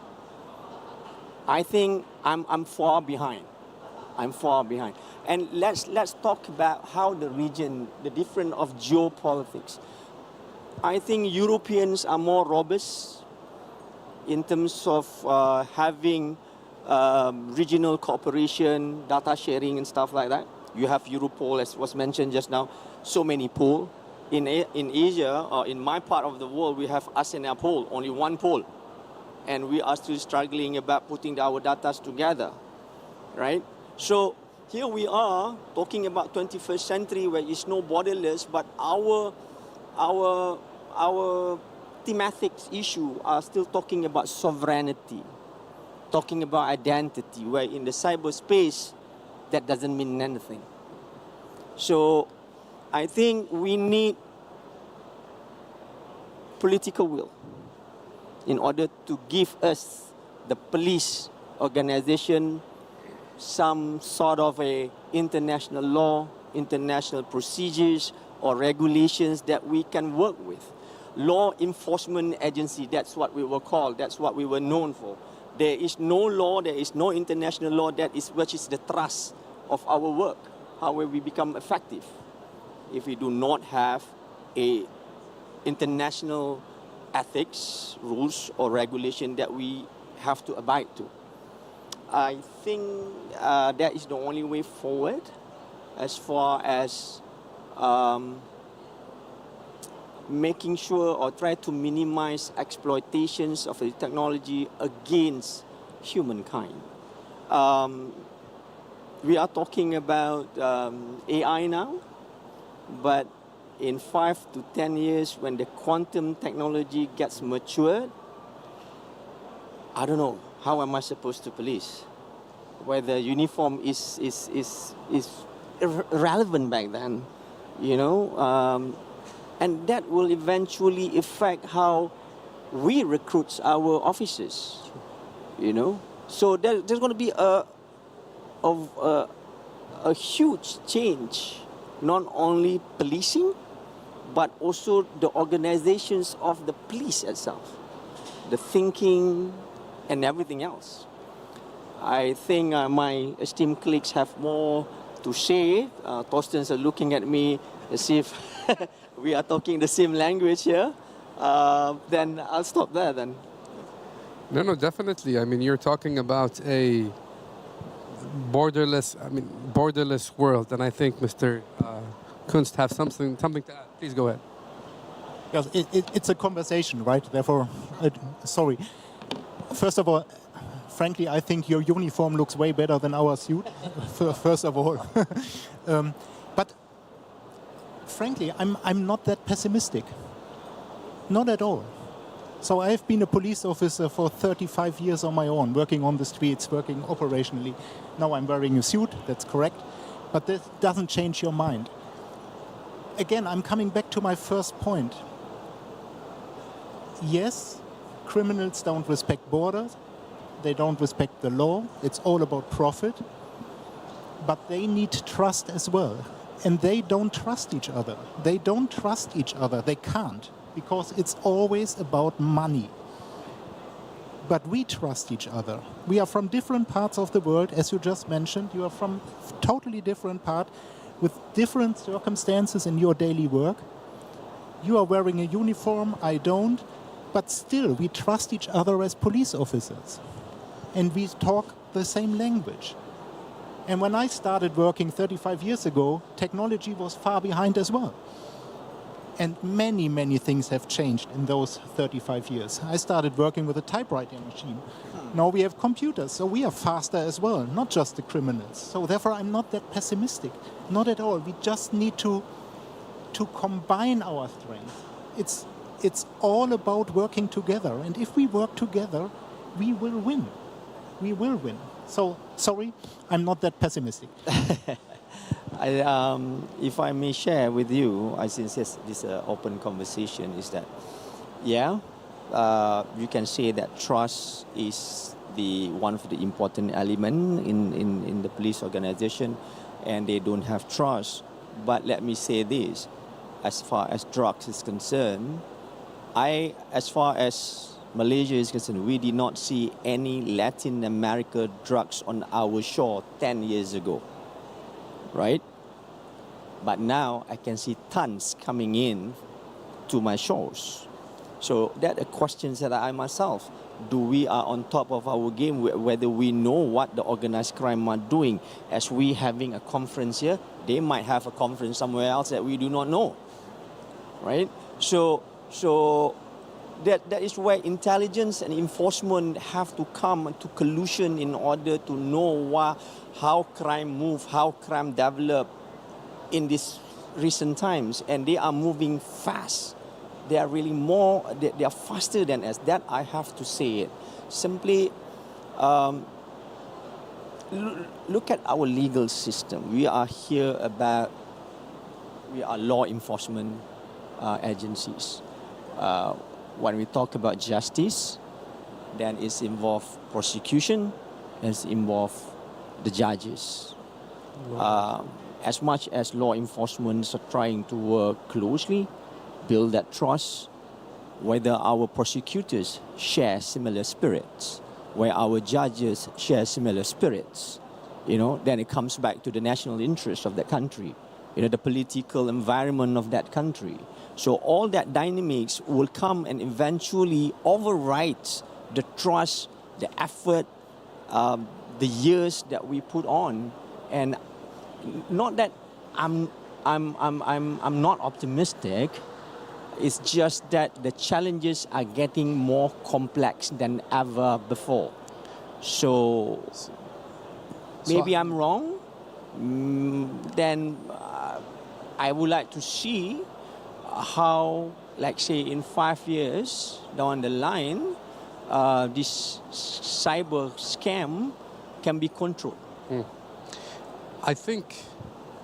I think I'm far behind. I'm far behind. And let's talk about how the region, the difference of geopolitics. I think Europeans are more robust in terms of having regional cooperation, data sharing and stuff like that. You have Europol, as was mentioned just now, so many pools. In Asia, or in my part of the world, we have ASEAN pool, only one pool. And we are still struggling about putting our data together, right? So here we are talking about 21st century where it's no borderless, but our thematic issue are still talking about sovereignty, talking about identity, where in the cyberspace, that doesn't mean anything. So I think we need political will in order to give us, the police organization, some sort of a international law, international procedures or regulations that we can work with. Law enforcement agency, that's what we were called, that's what we were known for. There is no law, there is no international law which is the thrust of our work, how will we become effective if we do not have a international ethics, rules or regulation that we have to abide to. I think that is the only way forward as far as making sure or try to minimize exploitations of the technology against humankind. We are talking about AI now, but in 5 to 10 years when the quantum technology gets matured, I don't know, how am I supposed to police? Whether uniform is irrelevant back then, you know, and that will eventually affect how we recruit our officers, you know. So there's going to be a huge change, not only policing, but also the organizations of the police itself, the thinking and everything else. I think my esteemed colleagues have more to say. Torstens are looking at me as if we are talking the same language here. Then I'll stop there then. No, definitely. I mean, you're talking about a borderless world, and I think Mr. Kunst have something to add. Please go ahead. Yes, it's a conversation, right? Therefore, sorry. First of all, frankly, I think your uniform looks way better than our suit, first of all. But frankly, I'm not that pessimistic. Not at all. So I've been a police officer for 35 years on my own, working on the streets, working operationally. Now I'm wearing a suit, that's correct. But that doesn't change your mind. Again, I'm coming back to my first point. Yes, criminals don't respect borders. They don't respect the law. It's all about profit. But they need trust as well. And they don't trust each other. They don't trust each other. They can't. Because it's always about money. But we trust each other. We are from different parts of the world, as you just mentioned. You are from totally different part, with different circumstances in your daily work. You are wearing a uniform, I don't. But still, we trust each other as police officers. And we talk the same language. And when I started working 35 years ago, technology was far behind as well. And many, many things have changed in those 35 years. I started working with a typewriting machine. Now we have computers, so we are faster as well, not just the criminals. So therefore, I'm not that pessimistic. Not at all. We just need to combine our strength. It's all about working together. And if we work together, we will win. We will win. So, sorry, I'm not that pessimistic. If I may share with you, since this open conversation, is that, you can say that trust is one of the important element in the police organization, and they don't have trust. But let me say this, as far as drugs is concerned, as far as Malaysia is concerned, we did not see any Latin America drugs on our shore 10 years ago, right? But now I can see tons coming in to my shores. So that are questions that I myself, do we are on top of our game, whether we know what the organized crime are doing. As we having a conference here, they might have a conference somewhere else that we do not know, right? So that is where intelligence and enforcement have to come to collusion in order to know how crime move, how crime develop in these recent times. And they are moving fast. They are really they are faster than us. That I have to say it. Simply look at our legal system. We are law enforcement agencies. When we talk about justice, then it's involved prosecution, it's involved the judges. As much as law enforcement are trying to work closely, build that trust, whether our prosecutors share similar spirits, where our judges share similar spirits, then it comes back to the national interest of that country, the political environment of that country. So all that dynamics will come and eventually override the trust, the effort, the years that we put on. And not that I'm not optimistic. It's just that the challenges are getting more complex than ever before. So maybe I'm wrong. Then I would like to see how, like say in 5 years down the line, this cyber scam can be controlled. I think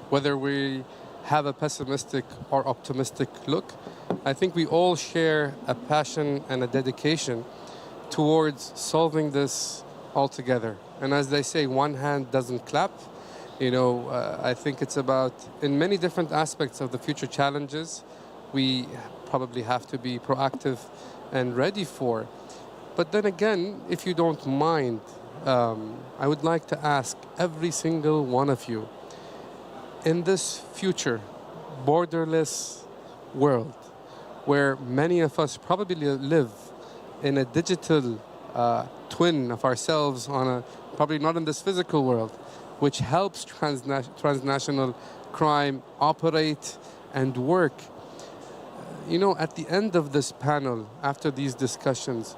whether we have a pessimistic or optimistic look, I think we all share a passion and a dedication towards solving this all together. And as they say, one hand doesn't clap. I think it's about, in many different aspects of the future challenges, we probably have to be proactive and ready for. But then again, if you don't mind, I would like to ask every single one of you, in this future borderless world, where many of us probably live in a digital twin of ourselves probably not in this physical world, which helps transnational crime operate and work. At the end of this panel, after these discussions,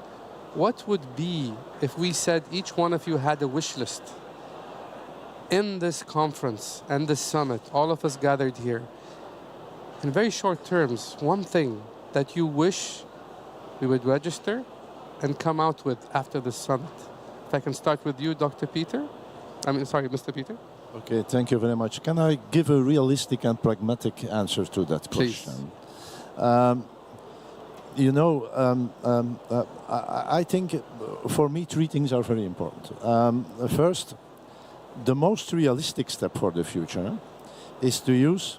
what would be if we said each one of you had a wish list in this conference and this summit, all of us gathered here, in very short terms, one thing that you wish we would register and come out with after the summit? If I can start with you, Dr. Peter. Mr. Peter. Okay, thank you very much. Can I give a realistic and pragmatic answer to that question? I think for me 3 things are very important. First, the most realistic step for the future is to use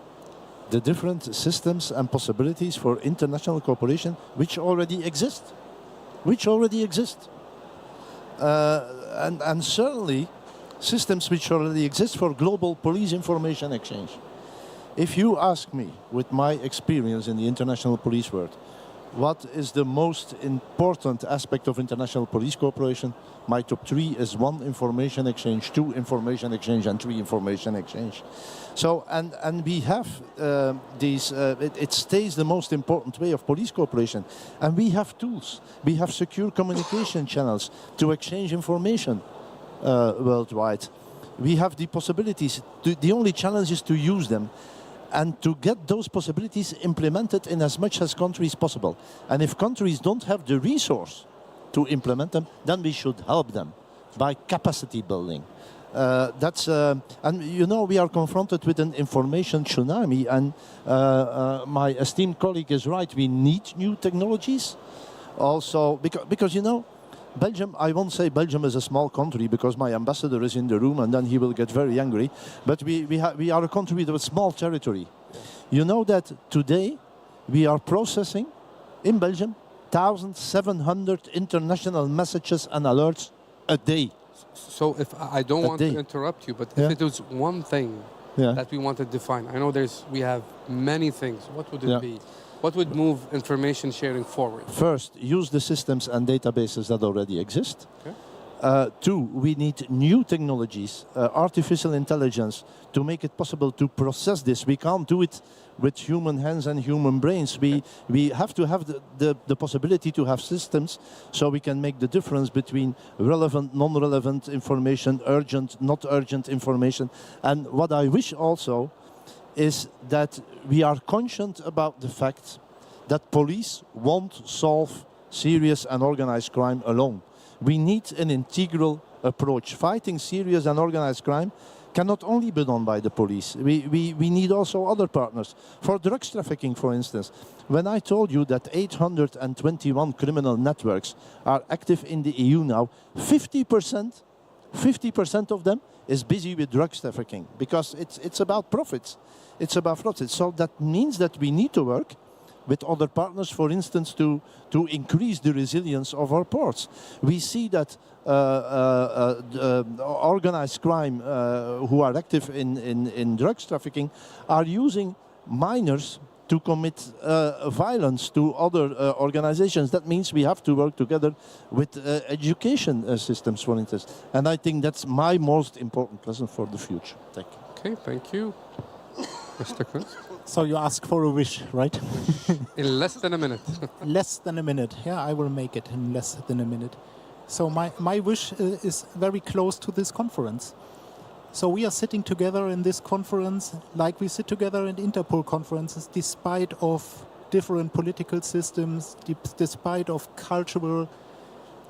the different systems and possibilities for international cooperation which already exist. And certainly systems which already exist for global police information exchange. If you ask me, with my experience in the international police world, what is the most important aspect of international police cooperation, my top 3 is 1, information exchange, 2, information exchange, and 3, information exchange. So, and we have it stays the most important way of police cooperation. And we have tools. We have secure communication channels to exchange information worldwide. We have the possibilities. The only challenge is to use them and to get those possibilities implemented in as much as countries possible. And if countries don't have the resource to implement them, then we should help them by capacity building. We are confronted with an information tsunami, and my esteemed colleague is right, we need new technologies. Also, because Belgium, I won't say Belgium is a small country because my ambassador is in the room and then he will get very angry. But we are a country with a small territory. You know that today we are processing in Belgium 1,700 international messages and alerts a day. So if I don't want to interrupt you, but if it was one thing that we want to define, I know we have many things. What would it be? What would move information sharing forward? First, use the systems and databases that already exist. Two, we need new technologies, artificial intelligence, to make it possible to process this. We can't do it with human hands and human brains. We have to have the possibility to have systems so we can make the difference between relevant, non-relevant information, urgent, not urgent information. And what I wish also is that we are conscious about the fact that police won't solve serious and organized crime alone. We need an integral approach. Fighting serious and organized crime cannot only be done by the police. We need also other partners. For drugs trafficking, for instance, when I told you that 821 criminal networks are active in the EU now, 50% of them is busy with drugs trafficking because it's about profits. It's about profits. So that means that we need to work with other partners, for instance, to increase the resilience of our ports. We see that organized crime who are active in drugs trafficking are using minors to commit violence to other organizations. That means we have to work together with education systems, for instance. And I think that's my most important lesson for the future. Thank you. Okay, thank you. Mr. Kunz? So you ask for a wish, right? In less than a minute. Less than a minute. Yeah, I will make it in less than a minute. So my wish is very close to this conference. So we are sitting together in this conference like we sit together in Interpol conferences, despite of different political systems, despite of cultural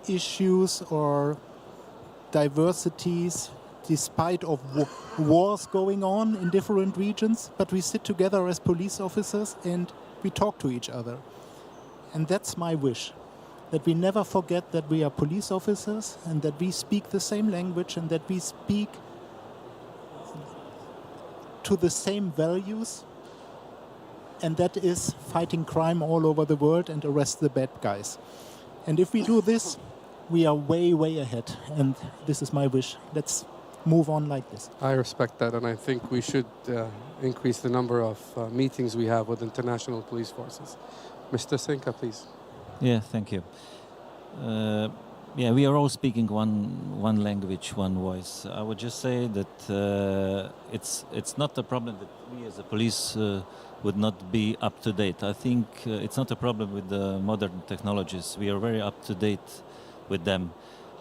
issues or diversities, despite of wars going on in different regions, but we sit together as police officers and we talk to each other. And that's my wish, that we never forget that we are police officers and that we speak the same language and that we speak to the same values, and that is fighting crime all over the world and arrest the bad guys. And if we do this, we are way, way ahead. And this is my wish. Let's move on like this. I respect that, and I think we should increase the number of meetings we have with international police forces. Mr. Sinka, please. Yeah, thank you. We are all speaking one language, one voice. I would just say that it's not a problem that we as a police would not be up to date. I think it's not a problem with the modern technologies. We are very up to date with them.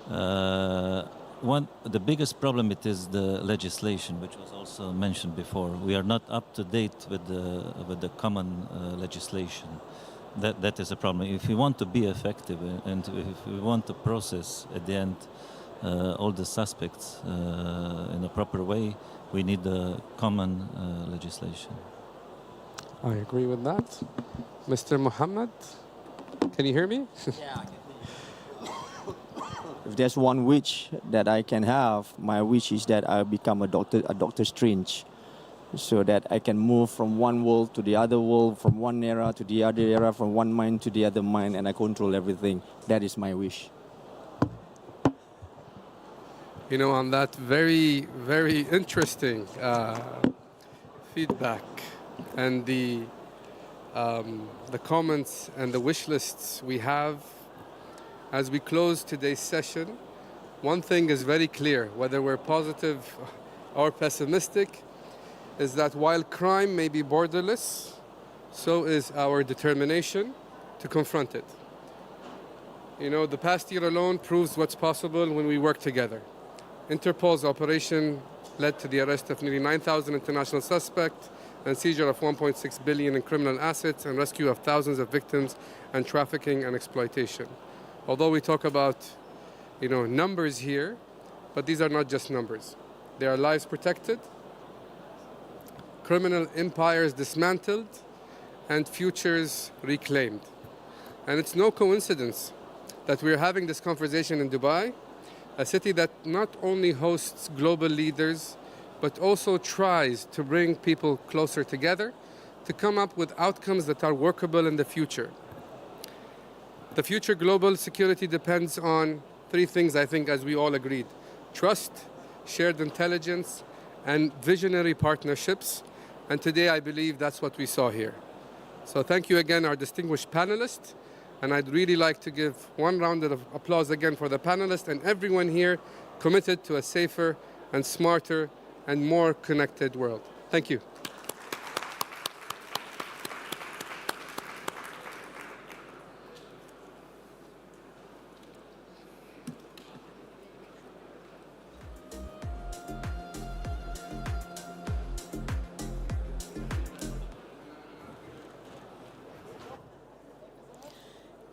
The biggest problem it is the legislation, which was also mentioned before. We are not up to date with the common legislation. That is a problem. If we want to be effective and if we want to process at the end all the suspects in a proper way, we need a common legislation. I agree with that. Mr. Mohammed, can you hear me? Yeah, I can. If there's one wish that I can have, my wish is that I become a Doctor Strange, so that I can move from one world to the other world, from one era to the other era, from one mind to the other mind, and I control everything. That is my wish. You know, on that very, very interesting feedback and the comments and the wish lists we have, as we close today's session, one thing is very clear, whether we're positive or pessimistic, is that while crime may be borderless, so is our determination to confront it. You know, the past year alone proves what's possible when we work together. Interpol's operation led to the arrest of nearly 9,000 international suspects and seizure of 1.6 billion in criminal assets and rescue of thousands of victims and trafficking and exploitation. Although we talk about, you know, numbers here, but these are not just numbers. They are lives protected, criminal empires dismantled, and futures reclaimed. And it's no coincidence that we're having this conversation in Dubai, a city that not only hosts global leaders, but also tries to bring people closer together to come up with outcomes that are workable in the future. The future global security depends on three things, I think, as we all agreed: trust, shared intelligence, and visionary partnerships. And today, I believe that's what we saw here. So thank you again, our distinguished panelists. And I'd really like to give one round of applause again for the panelists and everyone here committed to a safer and smarter and more connected world. Thank you.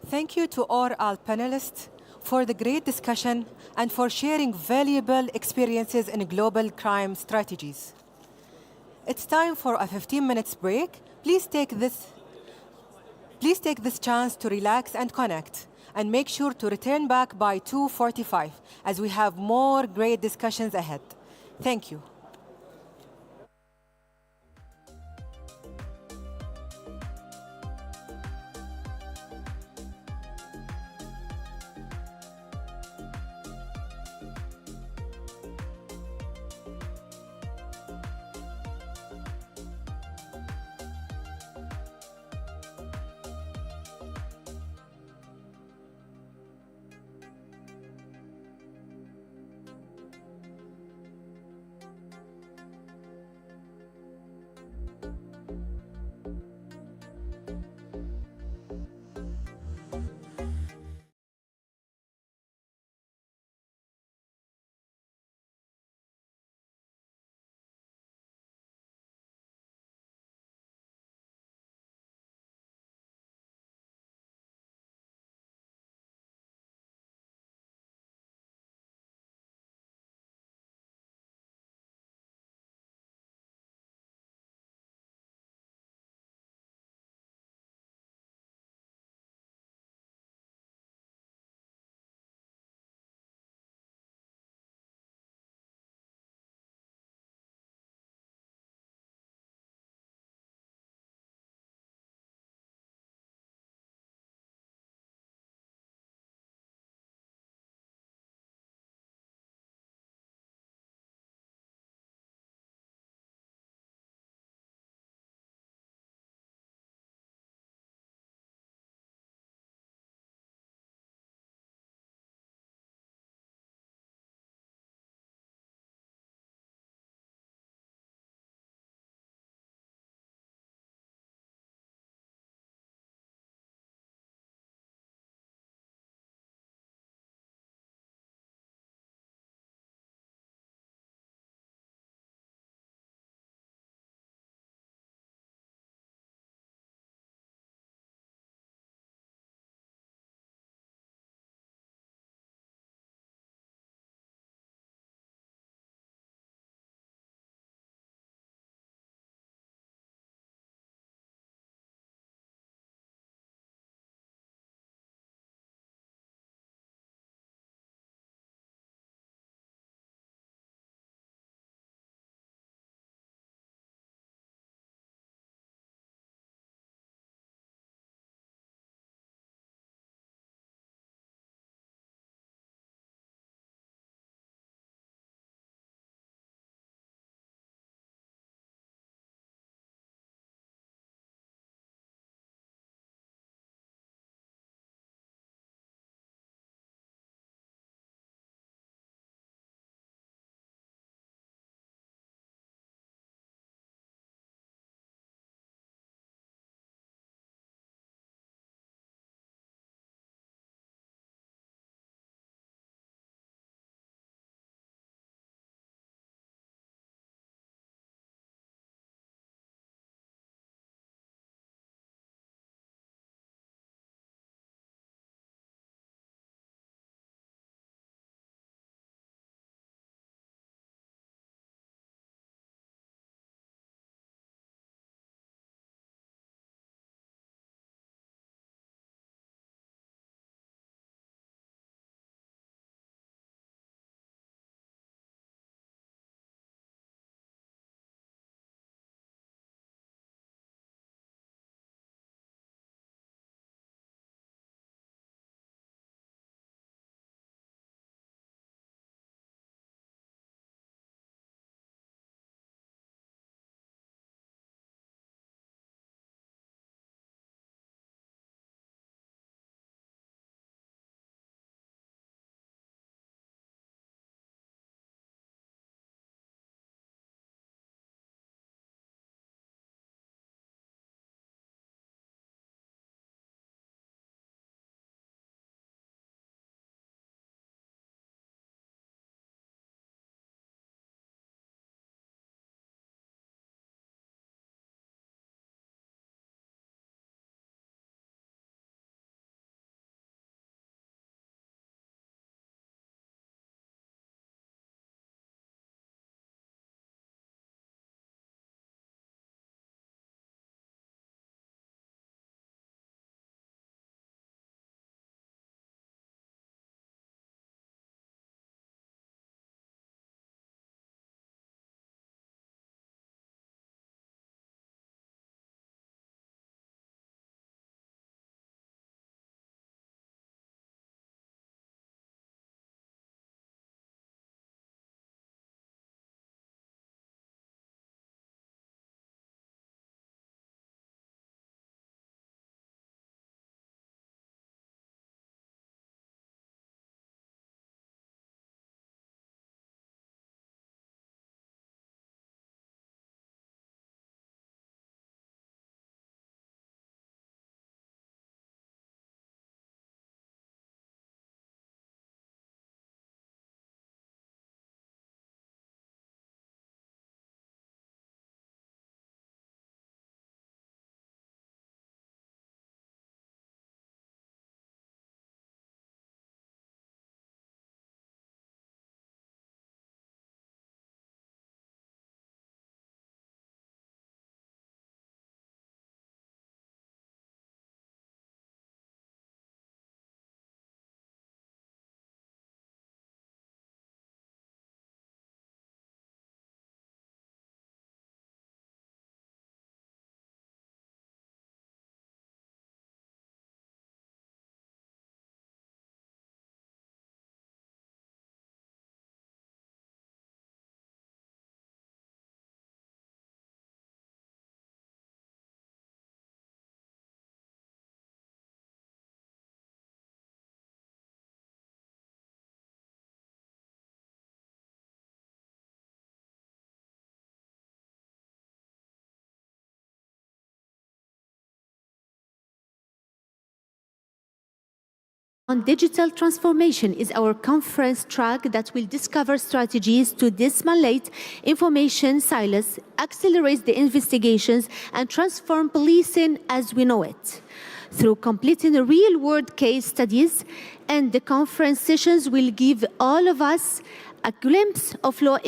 Thank you to all our panelists for the great discussion and for sharing valuable experiences in global crime strategies. It's time for a 15-minute break. Please take this chance to relax and connect, and make sure to return back by 2:45 as we have more great discussions ahead. Thank you. On digital transformation is our conference track that will discover strategies to dismantle information silos, accelerate the investigations, and transform policing as we know it. Through completing real-world case studies, and the conference sessions will give all of us a glimpse of law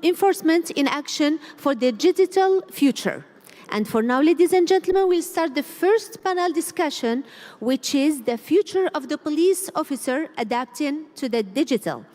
enforcement in action for the digital future. And for now, ladies and gentlemen, we'll start the first panel discussion, which is the future of the police officer adapting to the digital.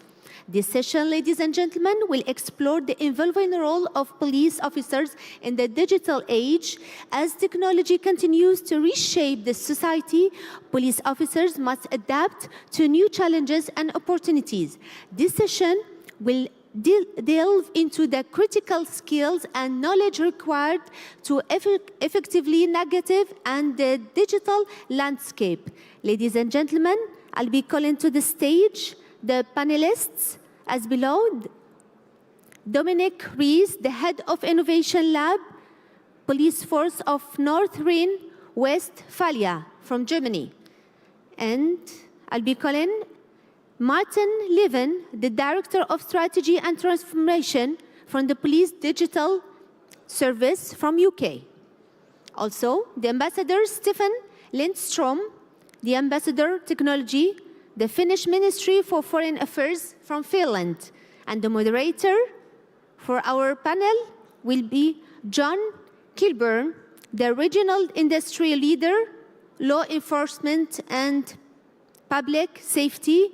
This session, ladies and gentlemen, will explore the evolving role of police officers in the digital age. As technology continues to reshape the society, police officers must adapt to new challenges and opportunities. This session will delve into the critical skills and knowledge required to effectively navigate and the digital landscape. Ladies and gentlemen, I'll be calling to the stage the panelists as below. Dominic Rees, the head of Innovation Lab, Police Force of North Rhine-Westphalia from Germany. And I'll be calling Martin Levin, the Director of Strategy and Transformation from the Police Digital Service from UK. Also, the Ambassador Stefan Lindström, the Ambassador Technology, the Finnish Ministry for Foreign Affairs from Finland. And the moderator for our panel will be John Kilburn, the Regional Industry Leader, Law Enforcement and Public Safety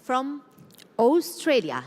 from Australia.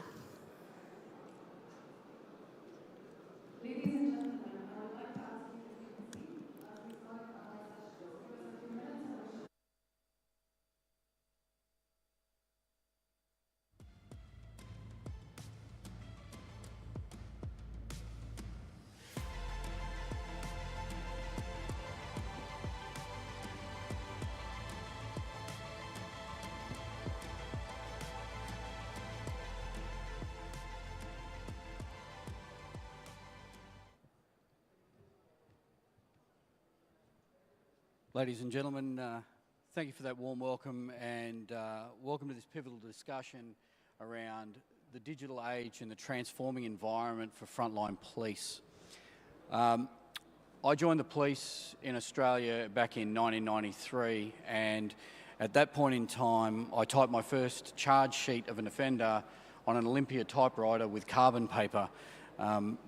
Ladies and gentlemen, thank you for that warm welcome, and welcome to this pivotal discussion around the digital age and the transforming environment for frontline police. I joined the police in Australia back in 1993, and at that point in time I typed my first charge sheet of an offender on an Olympia typewriter with carbon paper.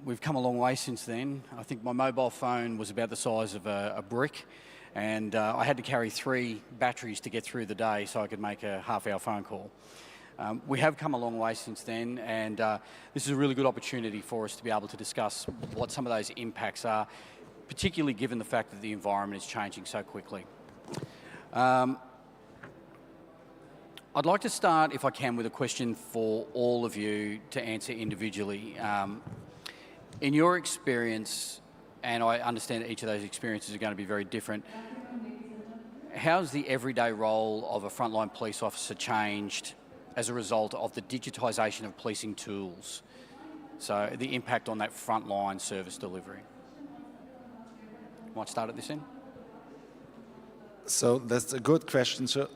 We've come a long way since then. I think my mobile phone was about the size of a brick, and I had to carry 3 batteries to get through the day so I could make a half-hour phone call. We have come a long way since then, and this is a really good opportunity for us to be able to discuss what some of those impacts are, particularly given the fact that the environment is changing so quickly. I'd like to start, if I can, with a question for all of you to answer individually. In your experience, and I understand that each of those experiences are going to be very different, how's the everyday role of a frontline police officer changed as a result of the digitisation of policing tools? So the impact on that frontline service delivery. Might start at this end. So that's a good question. So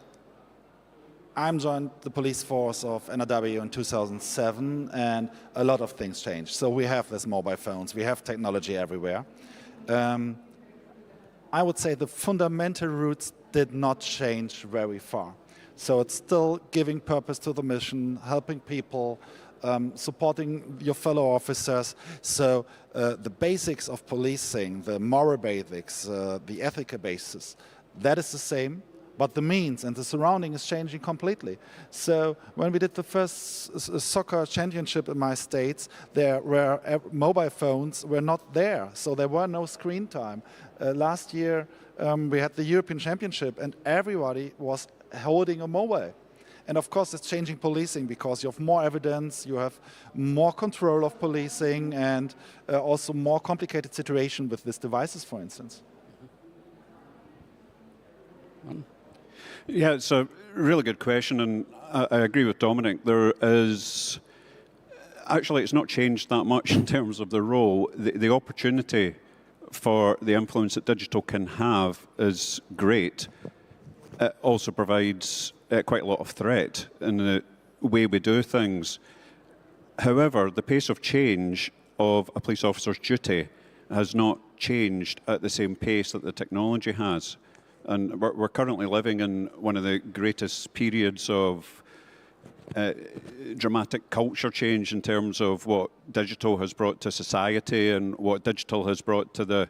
I joined the police force of NRW in 2007, and a lot of things changed. So we have these mobile phones, we have technology everywhere. I would say the fundamental roots did not change very far. So it's still giving purpose to the mission, helping people, supporting your fellow officers. So the basics of policing, the moral basics, the ethical basis, that is the same. But the means and the surrounding is changing completely. So when we did the first soccer championship in my states, there were mobile phones were not there, so there were no screen time. Last year we had the European Championship, and everybody was holding a mobile. And of course it's changing policing because you have more evidence, you have more control of policing, and also more complicated situation with these devices, for instance. Yeah, it's a really good question, and I agree with Dominic. There is, actually it's not changed that much in terms of the role. The opportunity for the influence that digital can have is great. it also provides quite a lot of threat in the way we do things. However, the pace of change of a police officer's duty has not changed at the same pace that the technology has. And we're currently living in one of the greatest periods of dramatic culture change in terms of what digital has brought to society and what digital has brought to the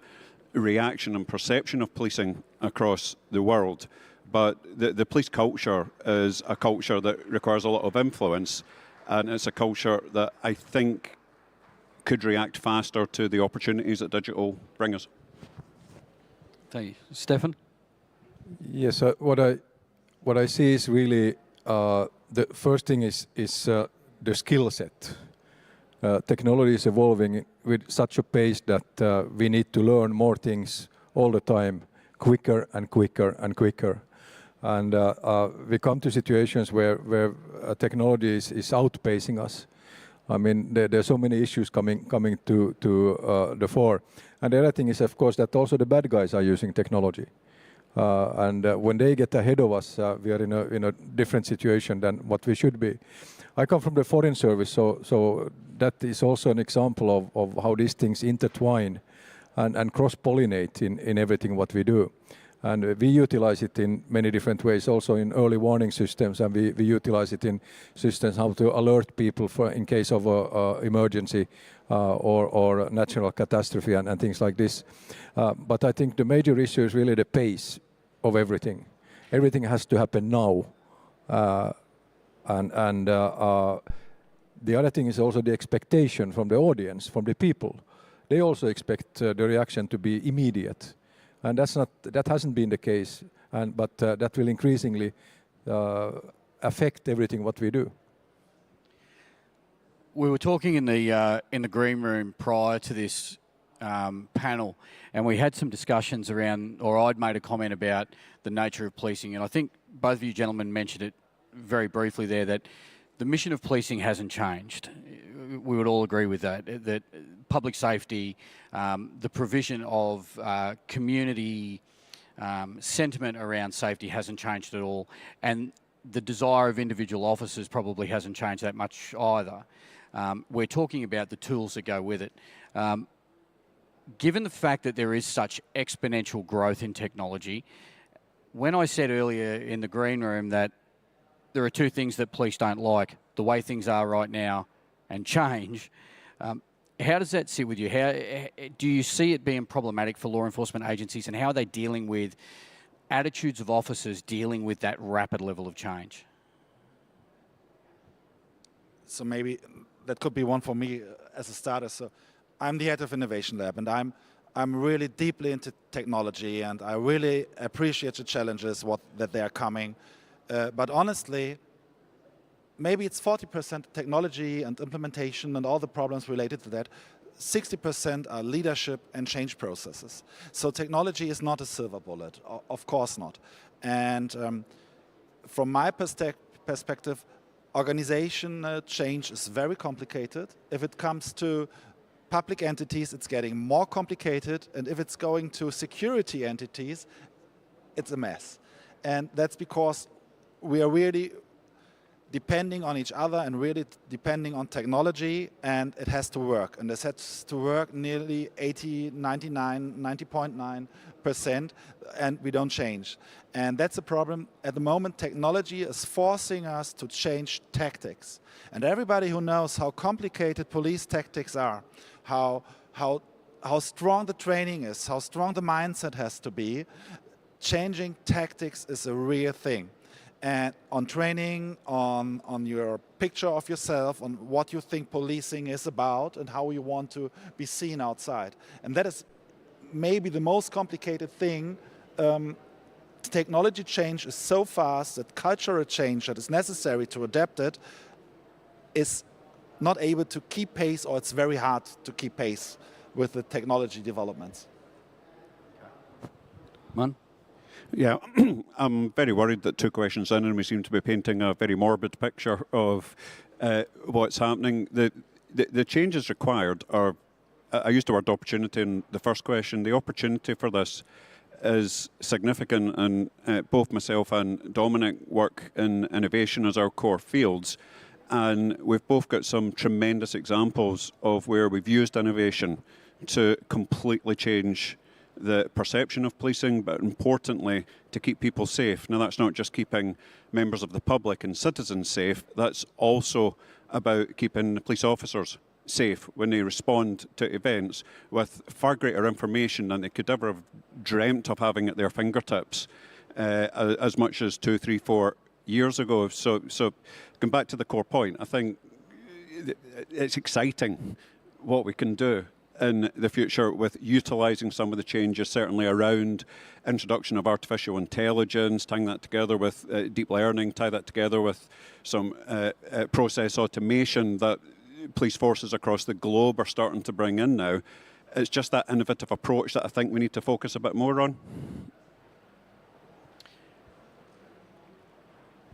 reaction and perception of policing across the world. But the police culture is a culture that requires a lot of influence, and it's a culture that I think could react faster to the opportunities that digital bring us. Thank you. Stefan? Yes, what I see is really the first thing is the skill set. Technology is evolving with such a pace that we need to learn more things all the time, quicker and quicker and quicker. And we come to situations where technology is outpacing us. I mean, there are so many issues coming to the fore. And the other thing is, of course, that also the bad guys are using technology. And when they get ahead of us, we are in a different situation than what we should be. I come from the foreign service, so that is also an example of how these things intertwine and cross-pollinate in everything what we do. And we utilize it in many different ways, also in early warning systems, and we utilize it in systems how to alert people in case of an emergency or natural catastrophe and things like this. But I think the major issue is really the pace of everything. Everything has to happen now. And the other thing is also the expectation from the audience, from the people. They also expect the reaction to be immediate. And that hasn't been the case, but that will increasingly affect everything what we do. We were talking in the green room prior to this panel, and we had some discussions around, or I'd made a comment about the nature of policing, and I think both of you gentlemen mentioned it very briefly there, that the mission of policing hasn't changed. We would all agree with that public safety, the provision of community sentiment around safety hasn't changed at all, and the desire of individual officers probably hasn't changed that much either. We're talking about the tools that go with it. Given the fact that there is such exponential growth in technology, when I said earlier in the green room that there are two things that police don't like, the way things are right now and change, how does that sit with you? How do you see it being problematic for law enforcement agencies, and how are they dealing with attitudes of officers dealing with that rapid level of change? So maybe that could be one for me as a starter. So I'm the head of Innovation Lab, and I'm really deeply into technology, and I really appreciate the challenges that they are coming. But honestly, maybe it's 40% technology and implementation and all the problems related to that. 60% are leadership and change processes. So technology is not a silver bullet, of course not. And from my perspective, organization change is very complicated. If it comes to public entities, it's getting more complicated. And if it's going to security entities, it's a mess. And that's because we are really depending on each other and really depending on technology, and it has to work. And this has to work nearly 80, 99, 90.9%, and we don't change. And that's a problem. At the moment, technology is forcing us to change tactics. And everybody who knows how complicated police tactics are, how strong the training is, how strong the mindset has to be, changing tactics is a real thing. And on training, on your picture of yourself, on what you think policing is about and how you want to be seen outside. And that is maybe the most complicated thing. Technology change is so fast that cultural change that is necessary to adapt it is not able to keep pace, or it's very hard to keep pace with the technology developments. Man? Yeah, I'm very worried that 2 questions in and we seem to be painting a very morbid picture of what's happening. The changes required are, I used the word opportunity in the first question, the opportunity for this is significant, and both myself and Dominic work in innovation as our core fields, and we've both got some tremendous examples of where we've used innovation to completely change the perception of policing, but importantly, to keep people safe. Now, that's not just keeping members of the public and citizens safe, that's also about keeping the police officers safe when they respond to events with far greater information than they could ever have dreamt of having at their fingertips as much as 2, 3, 4 years ago. So going back to the core point, I think it's exciting what we can do in the future with utilising some of the changes, certainly around introduction of artificial intelligence, tying that together with deep learning, tie that together with some process automation that police forces across the globe are starting to bring in now. It's just that innovative approach that I think we need to focus a bit more on.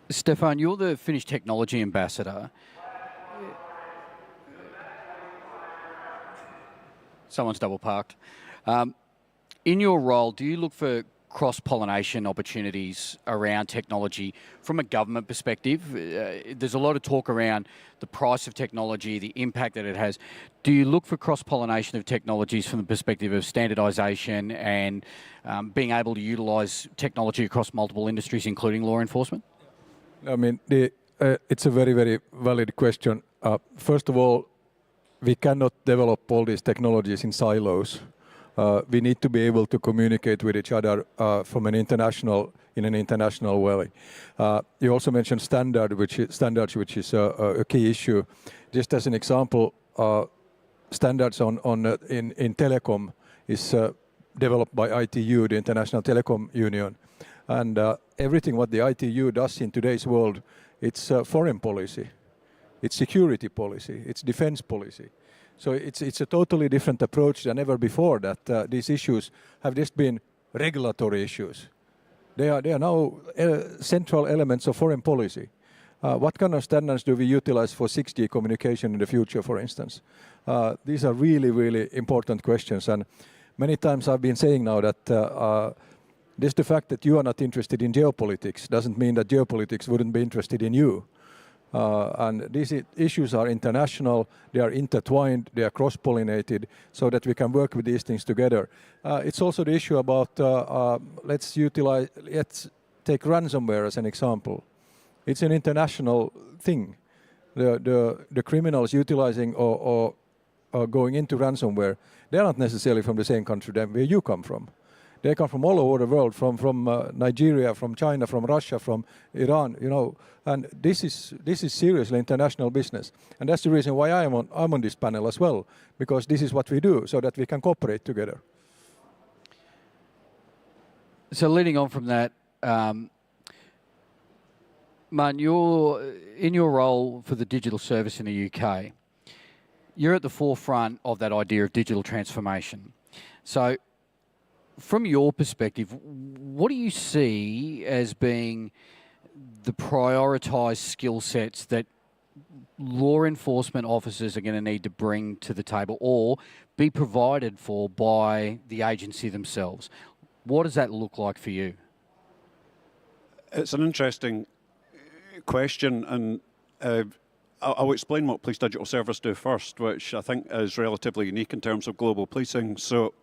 Stefan, you're the Finnish Technology Ambassador. Someone's double parked. In your role, do you look for cross-pollination opportunities around technology from a government perspective? There's a lot of talk around the price of technology, the impact that it has. Do you look for cross-pollination of technologies from the perspective of standardisation and being able to utilise technology across multiple industries, including law enforcement? I mean, it's a very, very valid question. First of all, we cannot develop all these technologies in silos. We need to be able to communicate with each other in an international way. You also mentioned standards, which is a key issue. Just as an example, standards in telecom is developed by ITU, the International Telecom Union, and everything what the ITU does in today's world, it's foreign policy. It's security policy, it's defense policy. So it's a totally different approach than ever before, that these issues have just been regulatory issues. They are now central elements of foreign policy. What kind of standards do we utilize for 6G communication in the future, for instance? These are really, really important questions. And many times I've been saying now that just the fact that you are not interested in geopolitics doesn't mean that geopolitics wouldn't be interested in you. And these issues are international, they are intertwined, they are cross-pollinated, so that we can work with these things together. It's also the issue about, let's take ransomware as an example. It's an international thing. The criminals utilizing or going into ransomware, they're not necessarily from the same country where you come from. They come from all over the world, from Nigeria, from China, from Russia, from Iran, and this is seriously international business. And that's the reason why I'm on this panel as well, because this is what we do, so that we can cooperate together. So leading on from that, Man, in your role for the digital service in the UK, you're at the forefront of that idea of digital transformation. So from your perspective, what do you see as being the prioritised skill sets that law enforcement officers are going to need to bring to the table or be provided for by the agency themselves? What does that look like for you? It's an interesting question, and I'll explain what Police Digital Service do first, which I think is relatively unique in terms of global policing. So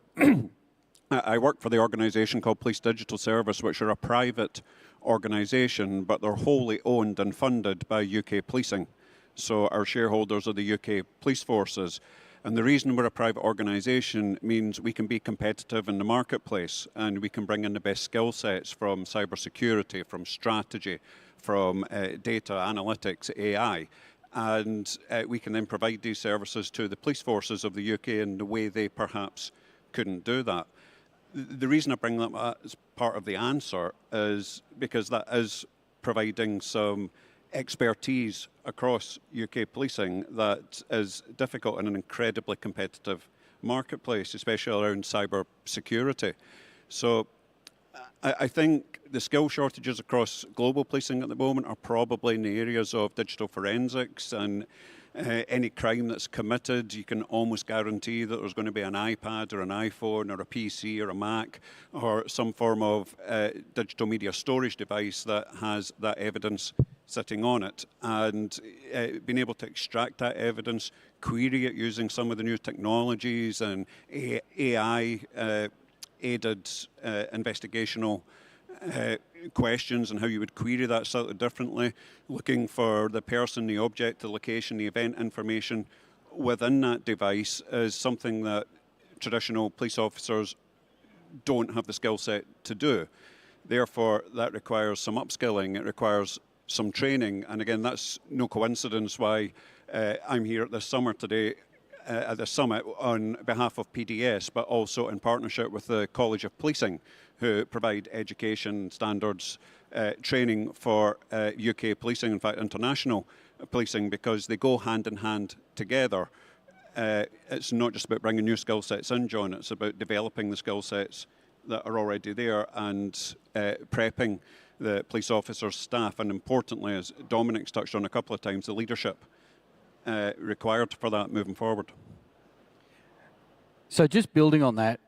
I work for the organisation called Police Digital Service, which are a private organisation, but they're wholly owned and funded by UK policing. So our shareholders are the UK police forces. And the reason we're a private organisation means we can be competitive in the marketplace, and we can bring in the best skill sets from cybersecurity, from strategy, from data analytics, AI. And we can then provide these services to the police forces of the UK in the way they perhaps couldn't do that. The reason I bring that up as part of the answer is because that is providing some expertise across UK policing that is difficult in an incredibly competitive marketplace, especially around cyber security. So I think the skill shortages across global policing at the moment are probably in the areas of digital forensics and any crime that's committed, you can almost guarantee that there's going to be an iPad or an iPhone or a PC or a Mac or some form of digital media storage device that has that evidence sitting on it. And being able to extract that evidence, query it using some of the new technologies and AI-aided investigational questions and how you would query that slightly differently, looking for the person, the object, the location, the event information within that device is something that traditional police officers don't have the skill set to do. Therefore, that requires some upskilling, it requires some training, and again, that's no coincidence why I'm here this summer today at the summit on behalf of PDS, but also in partnership with the College of Policing, who provide education standards training for UK policing, in fact international policing, because they go hand in hand together. It's not just about bringing new skill sets in, John, it's about developing the skill sets that are already there and prepping the police officers' staff, and importantly, as Dominic's touched on a couple of times, the leadership required for that moving forward. So just building on that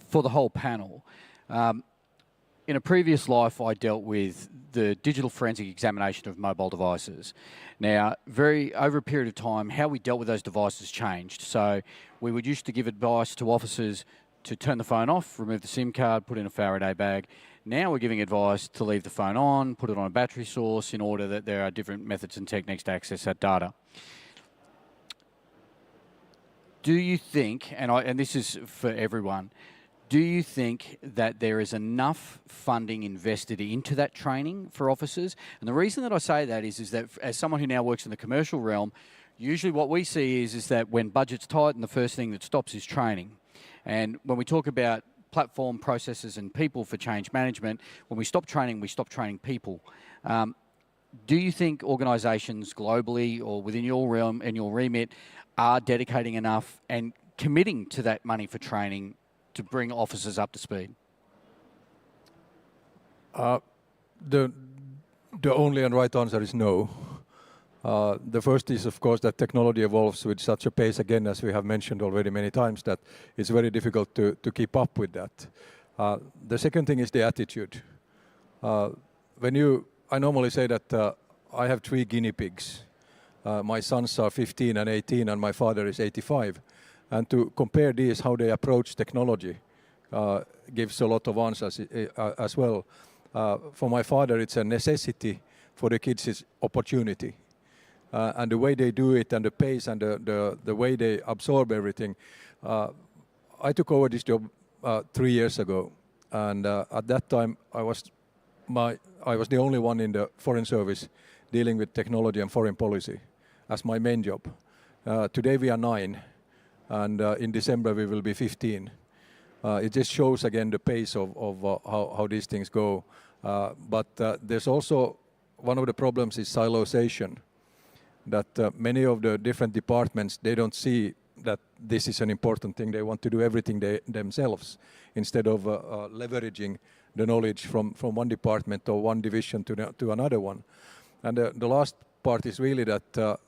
for the whole panel, in a previous life I dealt with the digital forensic examination of mobile devices. Now, over a period of time, how we dealt with those devices changed. So we would used to give advice to officers to turn the phone off, remove the SIM card, put it in a Faraday bag. Now we're giving advice to leave the phone on, put it on a battery source in order that there are different methods and techniques to access that data. Do you think, and this is for everyone, do you think that there is enough funding invested into that training for officers? And the reason that I say that is that as someone who now works in the commercial realm, usually what we see is that when budget's tight, and the first thing that stops is training. And when we talk about platform processes and people for change management, when we stop training people. Do you think organisations globally or within your realm and your remit are dedicating enough and committing to that money for training to bring officers up to speed? The only and right answer is no. The first is, of course, that technology evolves with such a pace, again, as we have mentioned already many times, that it's very difficult to keep up with that. The second thing is the attitude. I normally say that I have 3 guinea pigs. My sons are 15 and 18, and my father is 85. And to compare these, how they approach technology, gives a lot of answers as well. For my father, it's a necessity. For the kids, it's opportunity. And the way they do it, and the pace, and the way they absorb everything. I took over this job 3 years ago, and at that time, I was the only one in the Foreign Service dealing with technology and foreign policy as my main job. Today we are 9. And in December we will be 15. It just shows again the pace of how these things go. But there's also one of the problems is silosation. That many of the different departments, they don't see that this is an important thing. They want to do everything themselves instead of leveraging the knowledge from one department or one division to another one. And the last part is really that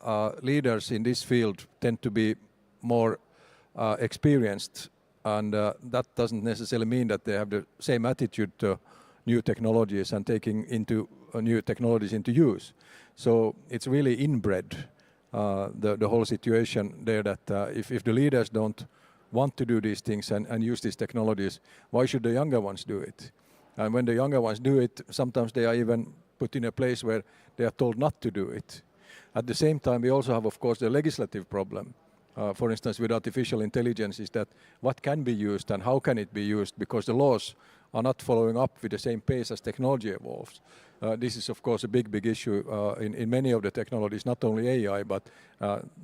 leaders in this field tend to be more experienced, and that doesn't necessarily mean that they have the same attitude to new technologies and taking new technologies into use. So it's really inbred, the whole situation there, that if the leaders don't want to do these things and use these technologies, why should the younger ones do it? And when the younger ones do it, sometimes they are even put in a place where they are told not to do it. At the same time, we also have, of course, the legislative problem. For instance, with artificial intelligence, is that what can be used and how can it be used, because the laws are not following up with the same pace as technology evolves. This is, of course, a big issue in many of the technologies, not only AI, but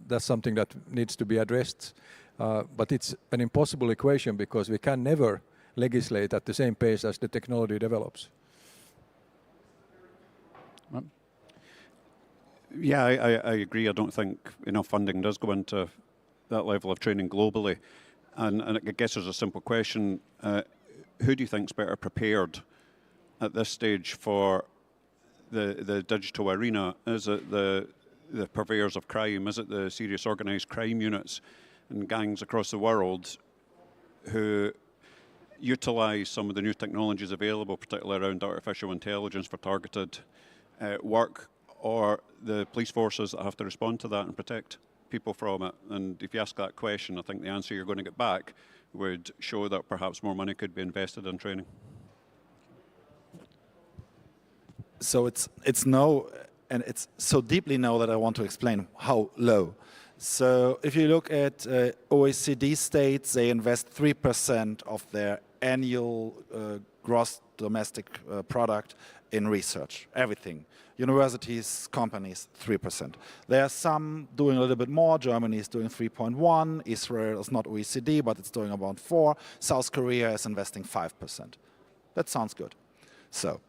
that's something that needs to be addressed. But it's an impossible equation because we can never legislate at the same pace as the technology develops. Yeah, I agree. I don't think enough funding does go into that level of training globally. And I guess there's a simple question. Who do you think's better prepared at this stage for the digital arena? Is it the the purveyors of crime? Is it the serious organised crime units and gangs across the world who utilise some of the new technologies available, particularly around artificial intelligence for targeted work, or the police forces that have to respond to that and protect people from it? And if you ask that question, I think the answer you're going to get back would show that perhaps more money could be invested in training. So it's no, and it's so deeply no that I want to explain how low. So if you look at OECD states, they invest 3% of their annual gross domestic product in research, everything. Universities, companies, 3%. There are some doing a little bit more. Germany is doing 3.1. Israel is not OECD, but it's doing about 4. South Korea is investing 5%. That sounds good. So,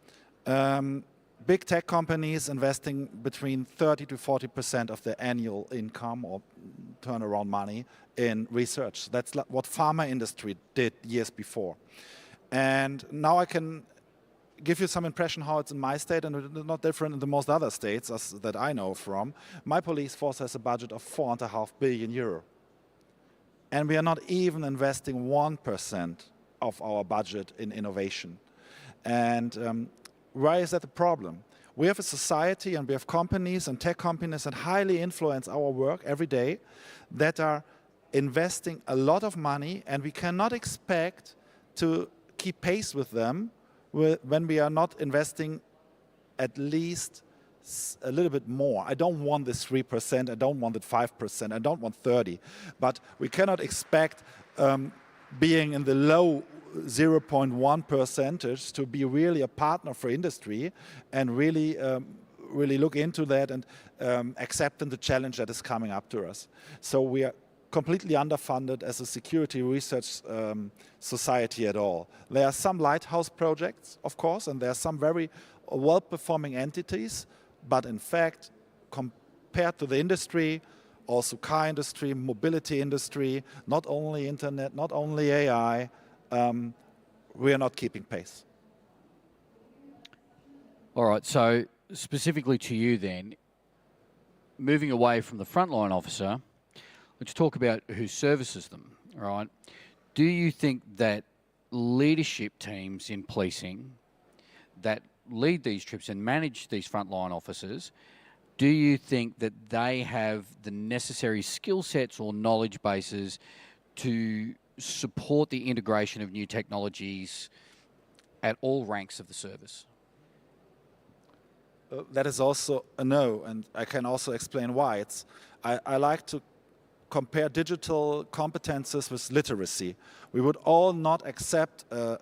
big tech companies investing between 30 to 40% of their annual income or turnaround money in research. That's what pharma industry did years before. And now I can give you some impression how it's in my state, and it's not different in the most other states that I know from. My police force has a budget of 4.5 billion euro. And we are not even investing 1% of our budget in innovation. And why is that a problem? We have a society and we have companies and tech companies that highly influence our work every day that are investing a lot of money, and we cannot expect to keep pace with them when we are not investing at least a little bit more. I don't want this 3%, I don't want it 5%, I don't want 30%, but we cannot expect being in the low 0.1% to be really a partner for industry and really look into that and accepting the challenge that is coming up to us. So we are completely underfunded as a security research society at all. There are some lighthouse projects, of course, and there are some very well-performing entities, but in fact, compared to the industry, also car industry, mobility industry, not only internet, not only AI, we are not keeping pace. All right, so specifically to you then, moving away from the frontline officer, let's talk about who services them, right? Do you think that leadership teams in policing that lead these trips and manage these frontline officers, do you think that they have the necessary skill sets or knowledge bases to support the integration of new technologies at all ranks of the service? That is also a no, and I can also explain why. I like to compare digital competences with literacy. We would all not accept a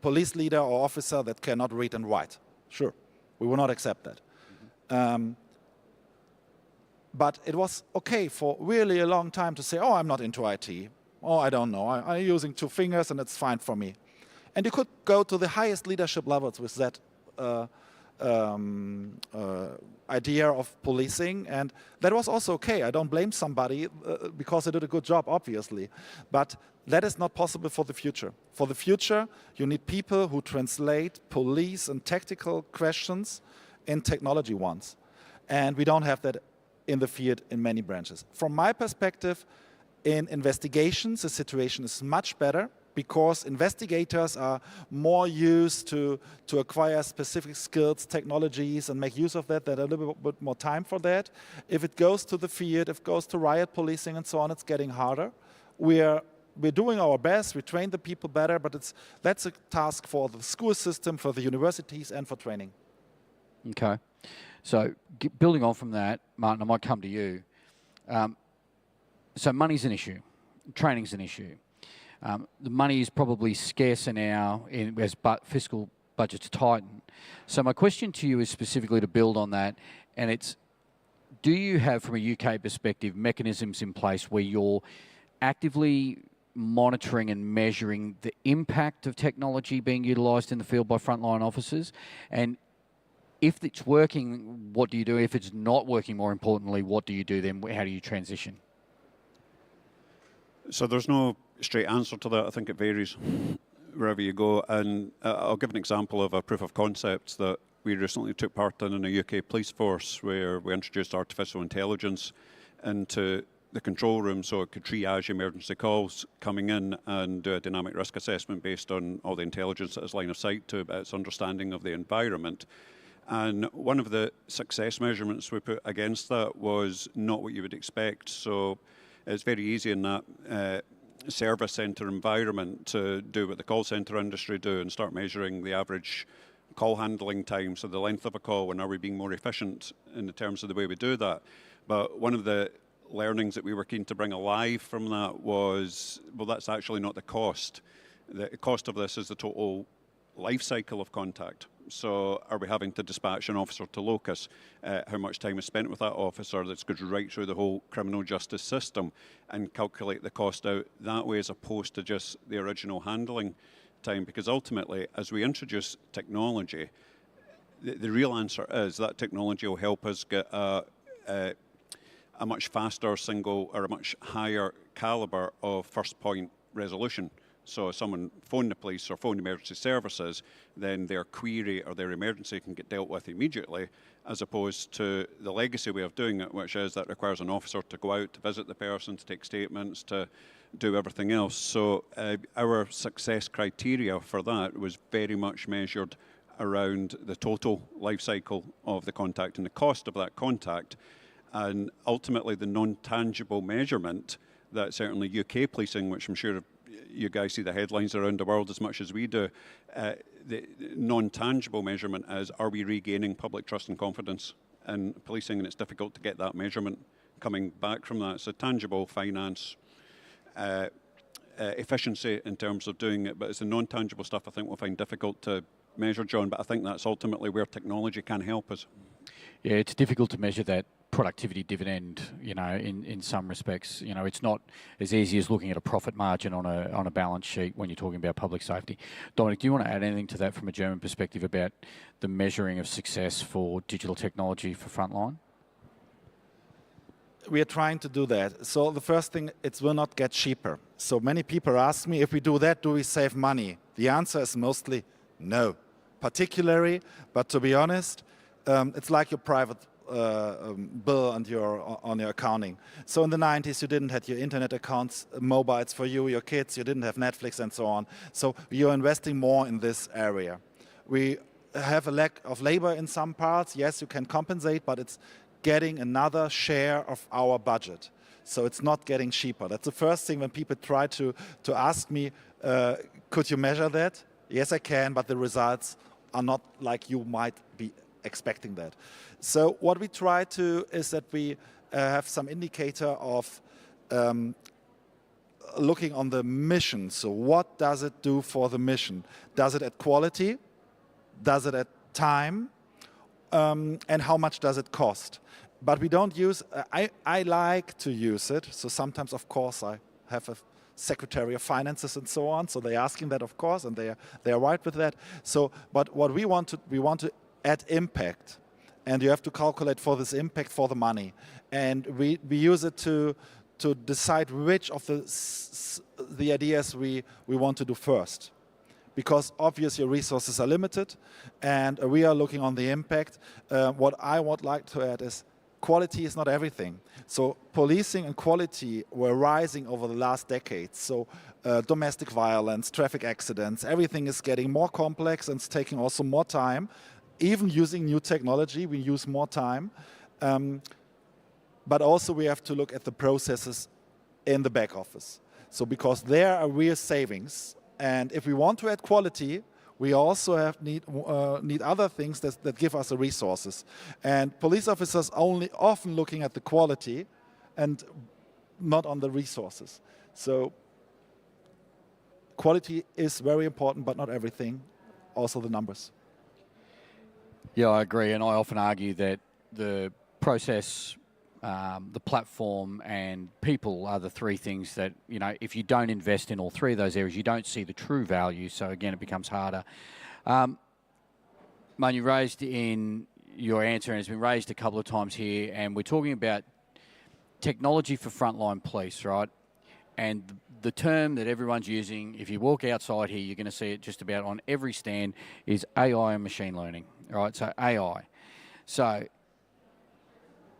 police leader or officer that cannot read and write. Sure, we will not accept that. But it was okay for really a long time to say, oh, I'm not into IT. Oh, I don't know. I'm using 2 fingers and it's fine for me. And you could go to the highest leadership levels with that idea of policing, and that was also okay. I don't blame somebody because they did a good job, obviously. But that is not possible for the future. For the future, you need people who translate police and tactical questions in technology ones. And we don't have that in the field in many branches. From my perspective, in investigations, the situation is much better because investigators are more used to acquire specific skills, technologies, and make use of that. They have a little bit more time for that. If it goes to the field, if it goes to riot policing and so on, it's getting harder. We're doing our best, we train the people better, but that's a task for the school system, for the universities, and for training. Okay. So building on from that, Martin, I might come to you. So money's an issue, training's an issue. The money is probably scarcer now as fiscal budgets tighten. So my question to you is specifically to build on that, and it's, do you have, from a UK perspective, mechanisms in place where you're actively monitoring and measuring the impact of technology being utilised in the field by frontline officers? And if it's working, what do you do? If it's not working, more importantly, what do you do then? How do you transition? So there's no straight answer to that. I think it varies wherever you go. And I'll give an example of a proof of concept that we recently took part in a UK police force where we introduced artificial intelligence into the control room so it could triage emergency calls coming in and do a dynamic risk assessment based on all the intelligence that has line of sight to its understanding of the environment. And one of the success measurements we put against that was not what you would expect. So it's very easy in that service centre environment to do what the call centre industry do and start measuring the average call handling time, so the length of a call, and are we being more efficient in the terms of the way we do that. But one of the learnings that we were keen to bring alive from that was, well, that's actually not the cost. The cost of this is the total life cycle of contact. So are we having to dispatch an officer to locus? How much time is spent with that officer? That's goes right through the whole criminal justice system, and calculate the cost out that way as opposed to just the original handling time. Because ultimately, as we introduce technology, the real answer is that technology will help us get a much faster single or a much higher calibre of first point resolution. So if someone phoned the police or phoned emergency services, then their query or their emergency can get dealt with immediately, as opposed to the legacy way of doing it, which is that requires an officer to go out to visit the person, to take statements, to do everything else. So our success criteria for that was very much measured around the total life cycle of the contact and the cost of that contact. And ultimately, the non-tangible measurement that certainly UK policing, which I'm sure you guys see the headlines around the world as much as we do, the non-tangible measurement is, are we regaining public trust and confidence in policing? And it's difficult to get that measurement coming back from that. So tangible, finance, efficiency in terms of doing it, but it's the non-tangible stuff I think we'll find difficult to measure, John, but I think that's ultimately where technology can help us. Yeah, it's difficult to measure that productivity dividend, in some respects. It's not as easy as looking at a profit margin on a balance sheet when you're talking about public safety. Dominic, do you want to add anything to that from a German perspective about the measuring of success for digital technology for frontline? We are trying to do that. So the first thing, it will not get cheaper. So many people ask me, if we do that, do we save money? The answer is mostly no. Particularly, but to be honest, it's like your private bill and on your accounting. So in the 90s, you didn't have your internet accounts, mobiles for you, your kids, you didn't have Netflix and so on. So you're investing more in this area. We have a lack of labor in some parts. Yes, you can compensate, but it's getting another share of our budget. So it's not getting cheaper. That's the first thing when people try to ask me, could you measure that? Yes, I can, but the results are not like you might be expecting that. So what we try to is that we have some indicator of looking on the mission. So what does it do for the mission? Does it add quality? Does it add time? And how much does it cost? But we don't use, I like to use it. So sometimes, of course, I have a Secretary of Finances and so on. So they're asking that, of course, and they are right with that. So, but what we want to add impact, and you have to calculate for this impact for the money, and we use it to decide which of the ideas we want to do first, because obviously resources are limited, and we are looking on the impact. What I would like to add is quality is not everything. So policing and quality were rising over the last decades. So domestic violence, traffic accidents, everything is getting more complex and it's taking also more time. Even using new technology, we use more time. But also we have to look at the processes in the back office. So because there are real savings. And if we want to add quality, we also need other things that give us the resources. And police officers only often looking at the quality and not on the resources. So quality is very important, but not everything, also the numbers. Yeah, I agree. And I often argue that the process, the platform and people are the three things that, if you don't invest in all three of those areas, you don't see the true value. So again, it becomes harder. Man, you raised in your answer, and it's been raised a couple of times here, and we're talking about technology for frontline police, right? And the term that everyone's using, if you walk outside here, you're going to see it just about on every stand, is AI and machine learning. all right? So AI. So,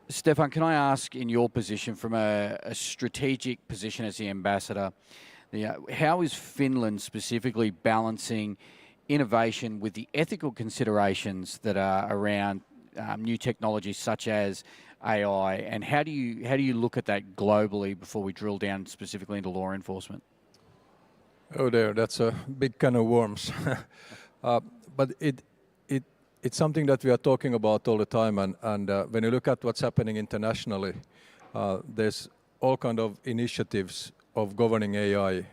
Stefan, can I ask, in your position, from a strategic position as the ambassador, how is Finland specifically balancing innovation with the ethical considerations that are around new technologies such as AI, and how do you look at that globally before we drill down specifically into law enforcement? Oh, that's a big can of worms. But it's something that we are talking about all the time, and when you look at what's happening internationally, there's all kind of initiatives of governing AI.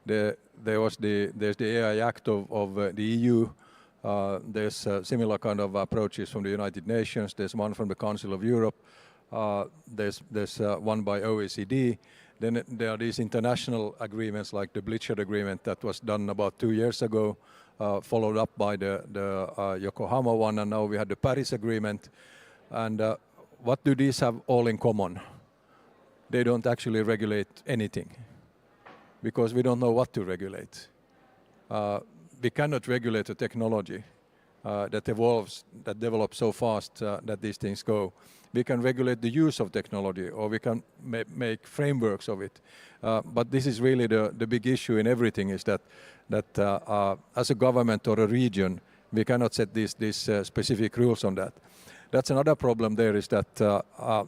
There's the AI Act of the EU. There's similar kind of approaches from the United Nations. There's one from the Council of Europe. There's one by OECD. Then there are these international agreements like the Blizzard Agreement that was done about 2 years ago, followed up by the Yokohama one, and now we had the Paris Agreement. And what do these have all in common? They don't actually regulate anything, because we don't know what to regulate. We cannot regulate a technology that evolves, that develops so fast that these things go. We can regulate the use of technology, or we can make frameworks of it. But this is really the big issue in everything, is that as a government or a region, we cannot set these specific rules on that. That's another problem there, is that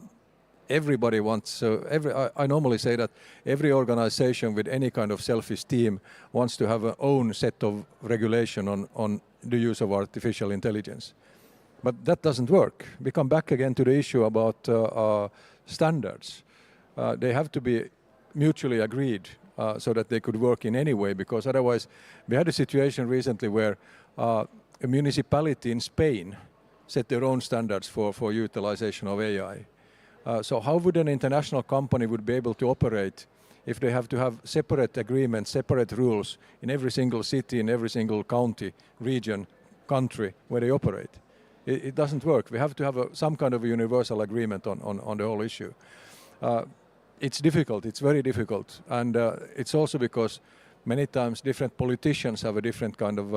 everybody wants, I normally say that every organization with any kind of self-esteem wants to have an own set of regulation on the use of artificial intelligence. But that doesn't work. We come back again to the issue about standards. They have to be mutually agreed so that they could work in any way, because otherwise, we had a situation recently where a municipality in Spain set their own standards for utilization of AI. So how would an international company would be able to operate if they have to have separate agreements, separate rules in every single city, in every single county, region, country where they operate? It doesn't work. We have to have some kind of a universal agreement on the whole issue. It's difficult. It's very difficult. And it's also because many times different politicians have a different kind of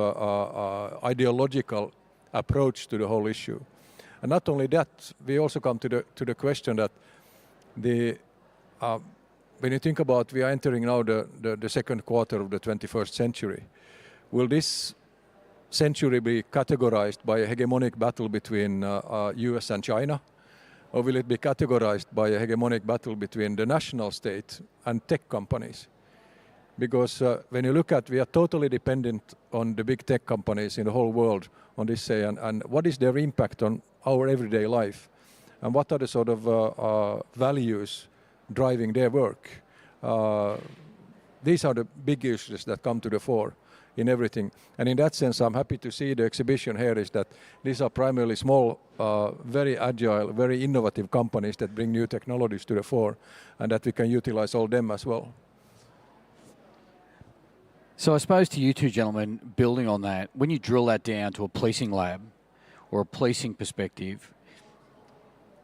ideological approach to the whole issue. And not only that, we also come to the question that when you think about, we are entering now the second quarter of the 21st century. Will this century be categorized by a hegemonic battle between US and China? Or will it be categorized by a hegemonic battle between the national state and tech companies? Because when you look at, we are totally dependent on the big tech companies in the whole world on this, say, and what is their impact on our everyday life? And what are the sort of values driving their work? These are the big issues that come to the fore in everything. And in that sense, I'm happy to see the exhibition here is that these are primarily small, very agile, very innovative companies that bring new technologies to the fore, and that we can utilize all them as well. So I suppose to you two gentlemen, building on that, when you drill that down to a policing lab or a policing perspective,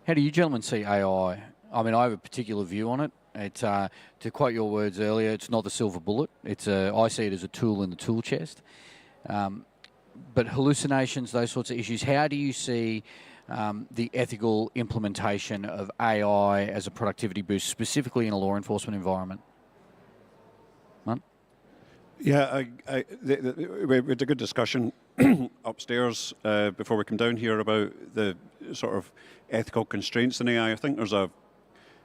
how do you gentlemen see AI? I mean, I have a particular view on it. It's, to quote your words earlier, it's not the silver bullet. It's I see it as a tool in the tool chest. But hallucinations, those sorts of issues, how do you see the ethical implementation of AI as a productivity boost, specifically in a law enforcement environment? Martin? Yeah, we had a good discussion upstairs before we come down here about the sort of ethical constraints in AI. I think there's a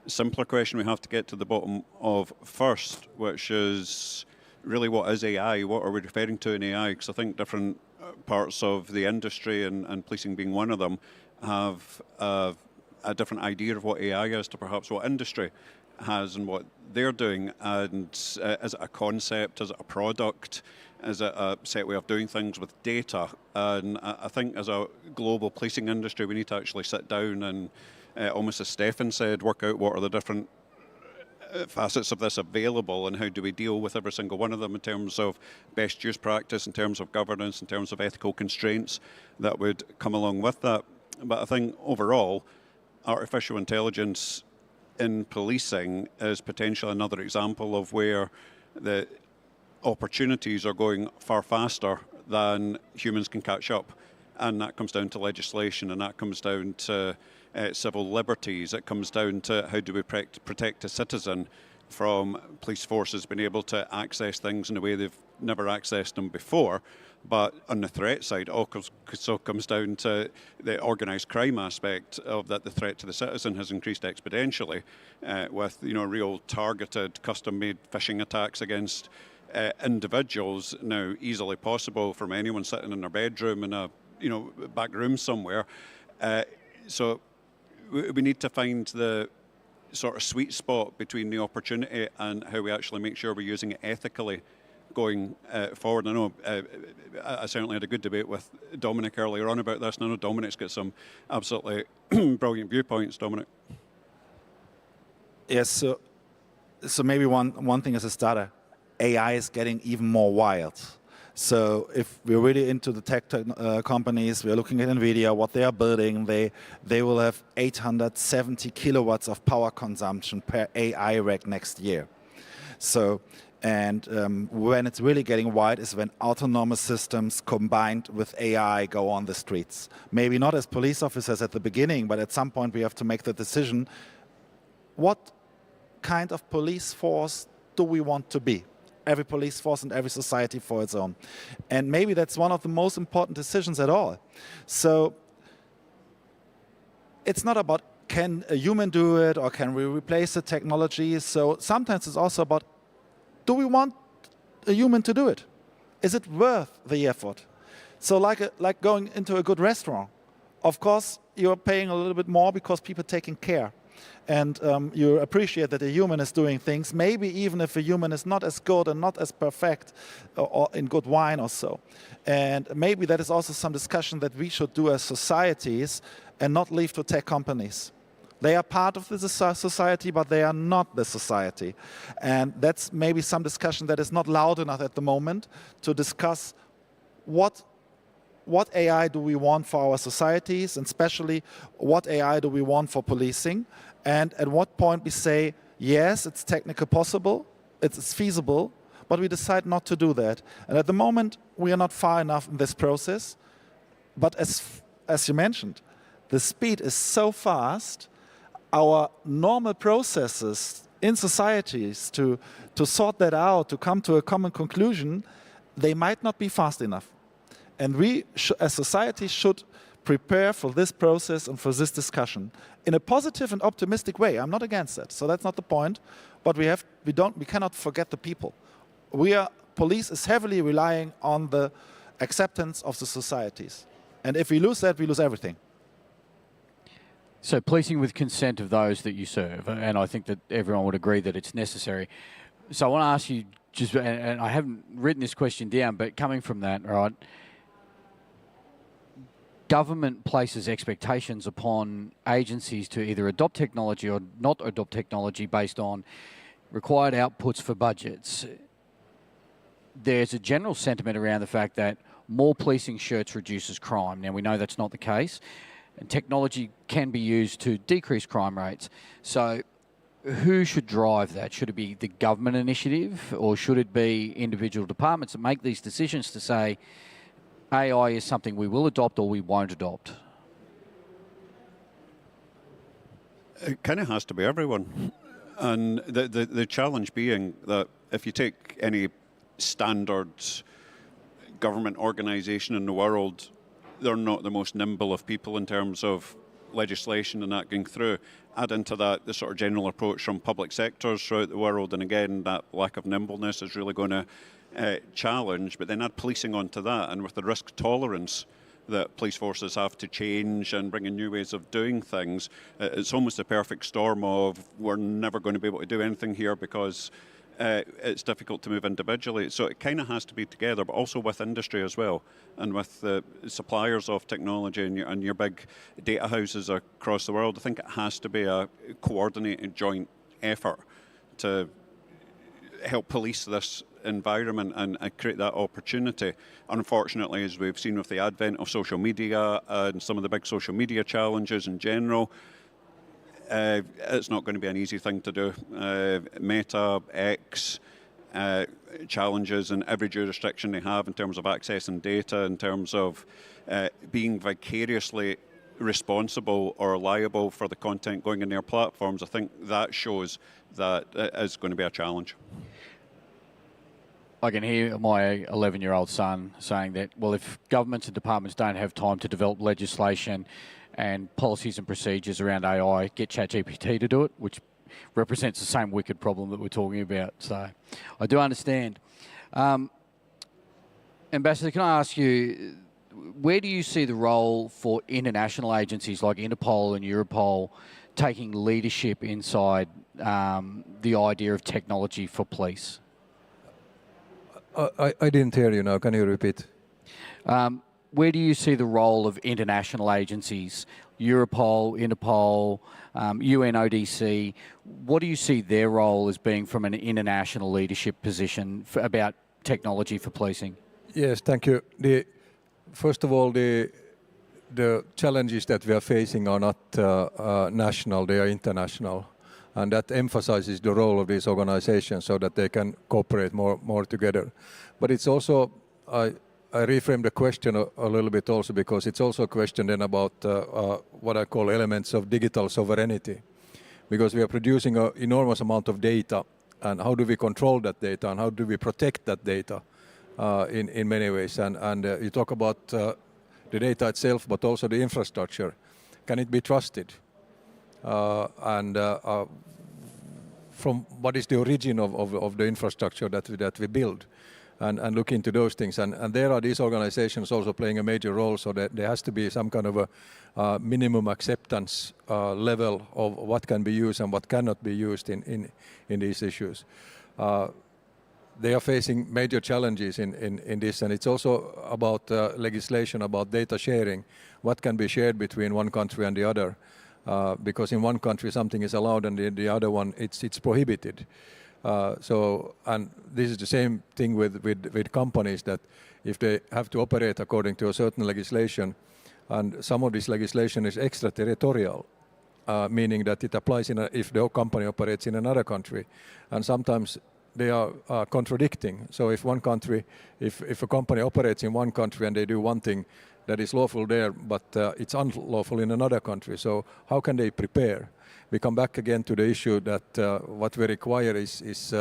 simpler question we have to get to the bottom of first, which is really what is AI? What are we referring to in AI? Because I think different parts of the industry, and policing being one of them, have a different idea of what AI is to perhaps what industry has and what they're doing. And is it a concept? Is it a product? Is it a set way of doing things with data? And I think as a global policing industry, we need to actually sit down and, almost as Stefan said, work out what are the different facets of this available and how do we deal with every single one of them in terms of best use practice, in terms of governance, in terms of ethical constraints that would come along with that. But I think overall, artificial intelligence in policing is potentially another example of where the opportunities are going far faster than humans can catch up. and that comes down to legislation, and that comes down to civil liberties. It comes down to how do we protect a citizen from police forces being able to access things in a way they've never accessed them before. But on the threat side, it also comes down to the organised crime aspect of that. The threat to the citizen has increased exponentially with real targeted, custom-made phishing attacks against individuals now easily possible from anyone sitting in their bedroom in a back room somewhere. So we need to find the sort of sweet spot between the opportunity and how we actually make sure we're using it ethically going forward. I know I certainly had a good debate with Dominic earlier on about this, and I know Dominic's got some absolutely brilliant viewpoints. Dominic. Yes, so maybe one thing as a starter, AI is getting even more wild. So if we're really into the tech companies, we're looking at NVIDIA, what they are building, they will have 870 kilowatts of power consumption per AI rack next year. So, and when it's really getting wide is when autonomous systems combined with AI go on the streets. Maybe not as police officers at the beginning, but at some point we have to make the decision, what kind of police force do we want to be? Every police force and every society for its own. And maybe that's one of the most important decisions at all. So it's not about can a human do it or can we replace the technology. So sometimes it's also about, do we want a human to do it? Is it worth the effort? So like going into a good restaurant, of course you're paying a little bit more because people are taking care. And you appreciate that a human is doing things, maybe even if a human is not as good and not as perfect or in good wine or so. And maybe that is also some discussion that we should do as societies and not leave to tech companies. They are part of the society, but they are not the society. And that's maybe some discussion that is not loud enough at the moment to discuss what AI do we want for our societies, and especially what AI do we want for policing, and at what point we say, yes, it's technically possible, it's feasible, but we decide not to do that. And at the moment, we are not far enough in this process. But as you mentioned, the speed is so fast, our normal processes in societies to sort that out, to come to a common conclusion, they might not be fast enough. And we, as society, should prepare for this process and for this discussion in a positive and optimistic way. I'm not against that, so that's not the point. But we cannot forget the people. Police is heavily relying on the acceptance of the societies, and if we lose that, we lose everything. So policing with consent of those that you serve, and I think that everyone would agree that it's necessary. So I want to ask you, and I haven't written this question down, but coming from that, right? Government places expectations upon agencies to either adopt technology or not adopt technology based on required outputs for budgets. There's a general sentiment around the fact that more policing shirts reduces crime. Now, we know that's not the case, and technology can be used to decrease crime rates. So who should drive that? Should it be the government initiative, or should it be individual departments that make these decisions to say, AI is something we will adopt or we won't adopt? It kind of has to be everyone. And the challenge being that if you take any standard government organisation in the world, they're not the most nimble of people in terms of legislation and that going through. Add into that the sort of general approach from public sectors throughout the world, and again, that lack of nimbleness is really going to challenge, but then add policing onto that, and with the risk tolerance that police forces have to change and bring in new ways of doing things, it's almost a perfect storm of we're never going to be able to do anything here because it's difficult to move individually. So it kind of has to be together, but also with industry as well, and with the suppliers of technology and your big data houses across the world. I think it has to be a coordinated joint effort to help police this environment and create that opportunity. Unfortunately, as we've seen with the advent of social media and some of the big social media challenges in general, it's not going to be an easy thing to do. Meta, X, challenges in every jurisdiction they have in terms of accessing data, in terms of being vicariously responsible or liable for the content going in their platforms. I think that shows that it is going to be a challenge. I can hear my 11-year-old son saying that, well, if governments and departments don't have time to develop legislation and policies and procedures around AI, get ChatGPT to do it, which represents the same wicked problem that we're talking about. So I do understand. Ambassador, can I ask you, where do you see the role for international agencies like Interpol and Europol taking leadership inside the idea of technology for police? I didn't hear you now. Can you repeat? Where do you see the role of international agencies, Europol, Interpol, UNODC? What do you see their role as being from an international leadership position about technology for policing? Yes, thank you. First of all, the challenges that we are facing are not national, they are international. And that emphasizes the role of these organizations so that they can cooperate more together. But it's also, I reframe the question a little bit also, because it's also a question then about what I call elements of digital sovereignty. Because we are producing an enormous amount of data, and how do we control that data, and how do we protect that data in many ways. And you talk about the data itself, but also the infrastructure. Can it be trusted? From what is the origin of the infrastructure that we build, and look into those things. And there are these organizations also playing a major role, so that there has to be some kind of a minimum acceptance level of what can be used and what cannot be used in these issues. They are facing major challenges in this, and it's also about legislation about data sharing. What can be shared between one country and the other? Because in one country something is allowed and in the other one it's prohibited. And this is the same thing with companies, that if they have to operate according to a certain legislation, and some of this legislation is extraterritorial, meaning that it applies if the company operates in another country, and sometimes they are contradicting. So if one country, if a company operates in one country and they do one thing that is lawful there, but it's unlawful in another country. So how can they prepare? We come back again to the issue that what we require is its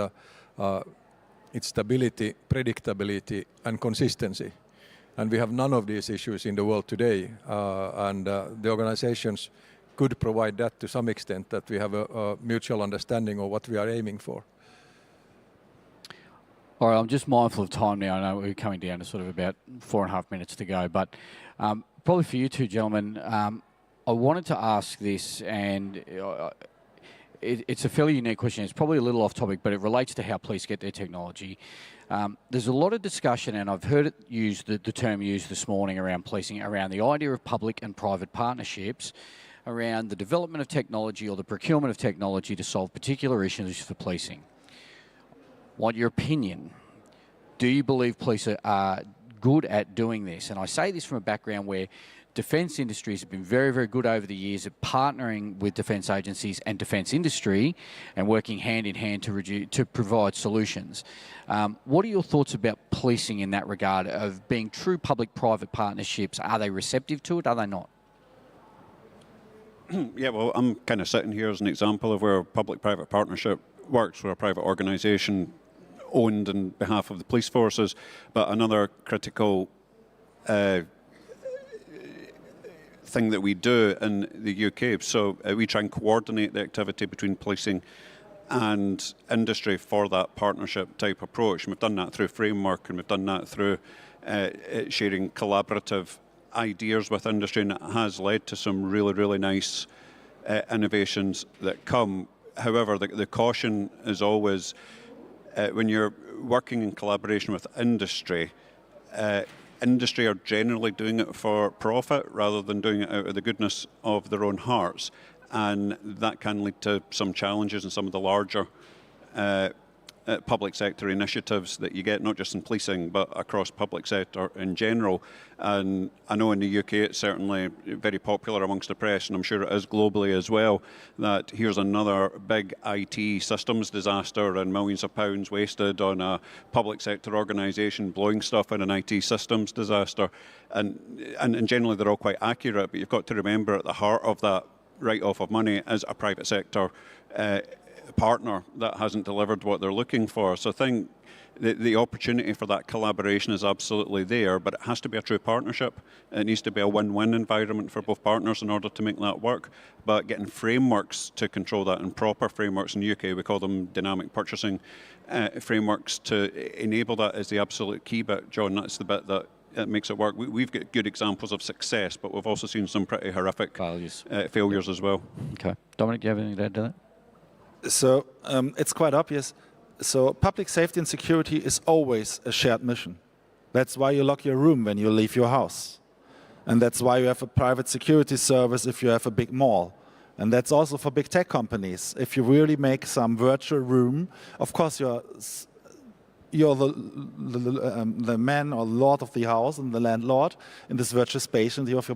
stability, predictability, and consistency. And we have none of these issues in the world today. And the organizations could provide that to some extent, that we have a mutual understanding of what we are aiming for. All right, I'm just mindful of time now. I know we're coming down to sort of about 4.5 minutes to go, but probably for you two gentlemen, I wanted to ask this, and it's a fairly unique question. It's probably a little off topic, but it relates to how police get their technology. There's a lot of discussion, and I've heard it used, the term used this morning around policing, around the idea of public and private partnerships, around the development of technology or the procurement of technology to solve particular issues for policing. Want your opinion? Do you believe police are good at doing this? And I say this from a background where defence industries have been very, very good over the years at partnering with defence agencies and defence industry and working hand in hand to provide solutions. What are your thoughts about policing in that regard, of being true public-private partnerships? Are they receptive to it? Are they not? Yeah, well, I'm kind of sitting here as an example of where a public-private partnership works, where a private organisation owned on behalf of the police forces, but another critical thing that we do in the UK. So we try and coordinate the activity between policing and industry for that partnership type approach. And we've done that through framework, and we've done that through sharing collaborative ideas with industry, and it has led to some really, really nice innovations that come. However, the caution is always when you're working in collaboration with industry, industry are generally doing it for profit rather than doing it out of the goodness of their own hearts. And that can lead to some challenges in some of the larger public sector initiatives that you get not just in policing but across public sector in general. And I know in the UK it's certainly very popular amongst the press, and I'm sure it is globally as well, that here's another big IT systems disaster and millions of pounds wasted on a public sector organisation blowing stuff in an IT systems disaster. And generally they're all quite accurate, but you've got to remember at the heart of that write-off of money is a private sector partner that hasn't delivered what they're looking for. So I think the opportunity for that collaboration is absolutely there, but it has to be a true partnership. It needs to be a win-win environment for both partners in order to make that work. But getting frameworks to control that, and proper frameworks in the UK, we call them dynamic purchasing frameworks, to enable that is the absolute key bit. John, that's the bit that it makes it work. We've got good examples of success, but we've also seen some pretty horrific failures as well. Okay. Dominic, do you have anything to add to that? So it's quite obvious. So public safety and security is always a shared mission. That's why you lock your room when you leave your house. And that's why you have a private security service if you have a big mall. And that's also for big tech companies. If you really make some virtual room, of course you're the man or lord of the house and the landlord in this virtual space, and you have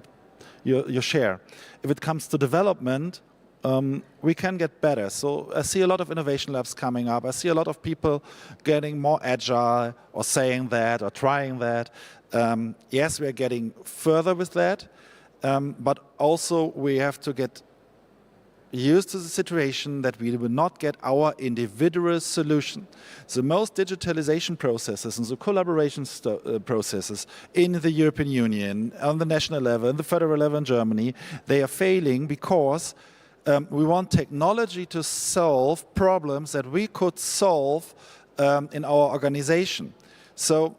your share. If it comes to development, we can get better. So I see a lot of innovation labs coming up. I see a lot of people getting more agile or saying that or trying that. Yes, we are getting further with that, but also we have to get used to the situation that we will not get our individual solution. The most digitalization processes and the collaboration processes in the European Union, on the national level, and the federal level in Germany, they are failing because we want technology to solve problems that we could solve in our organization. So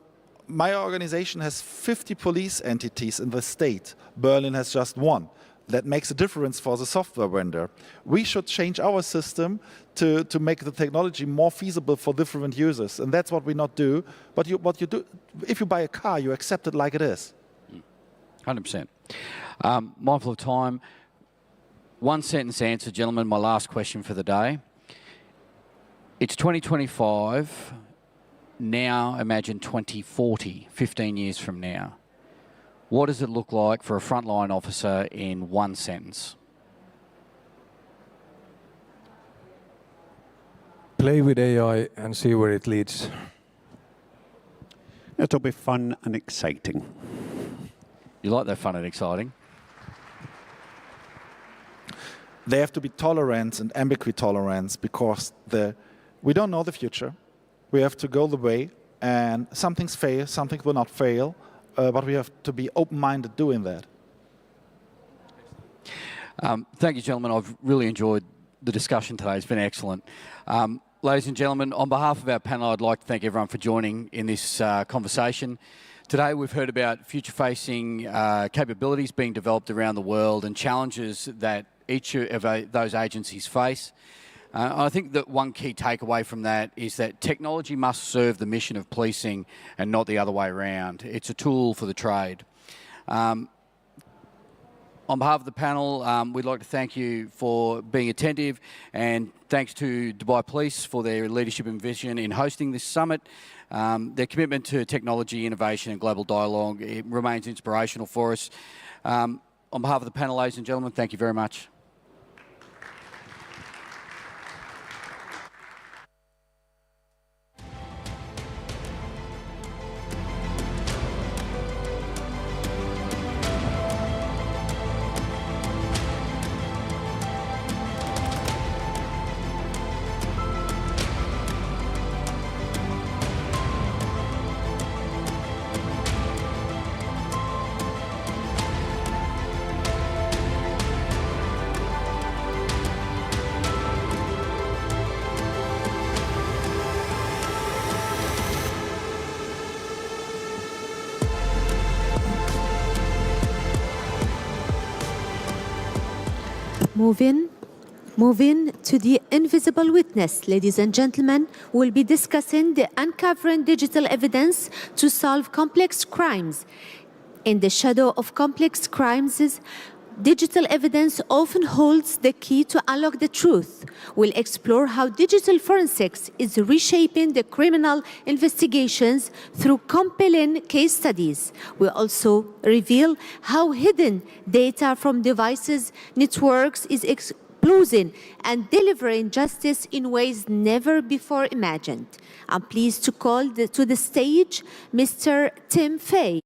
my organization has 50 police entities in the state. Berlin has just one. That makes a difference for the software vendor. We should change our system to make the technology more feasible for different users. And that's what we not do. But what you do, if you buy a car, you accept it like it is. 100%. Mindful of time. One sentence answer, gentlemen, my last question for the day. It's 2025. Now imagine 2040, 15 years from now. What does it look like for a frontline officer in one sentence? Play with AI and see where it leads. It'll be fun and exciting. You like that fun and exciting? There have to be tolerance and ambiguity tolerance because we don't know the future. We have to go the way, and some things fail, some things will not fail. But we have to be open-minded doing that. Thank you, gentlemen. I've really enjoyed the discussion today. It's been excellent. Ladies and gentlemen, on behalf of our panel, I'd like to thank everyone for joining in this conversation. Today, we've heard about future-facing capabilities being developed around the world and challenges that each of those agencies face. I think that one key takeaway from that is that technology must serve the mission of policing and not the other way around. It's a tool for the trade. On behalf of the panel, we'd like to thank you for being attentive, and thanks to Dubai Police for their leadership and vision in hosting this summit. Their commitment to technology, innovation and global dialogue, it remains inspirational for us. On behalf of the panel, ladies and gentlemen, thank you very much. Moving to the invisible witness, ladies and gentlemen, we'll be discussing the uncovering digital evidence to solve complex crimes. In the shadow of complex crimes, digital evidence often holds the key to unlock the truth. We'll explore how digital forensics is reshaping the criminal investigations through compelling case studies. We'll also reveal how hidden data from devices, networks is exposing and delivering justice in ways never before imagined. I'm pleased to call to the stage Mr. Tim Fay.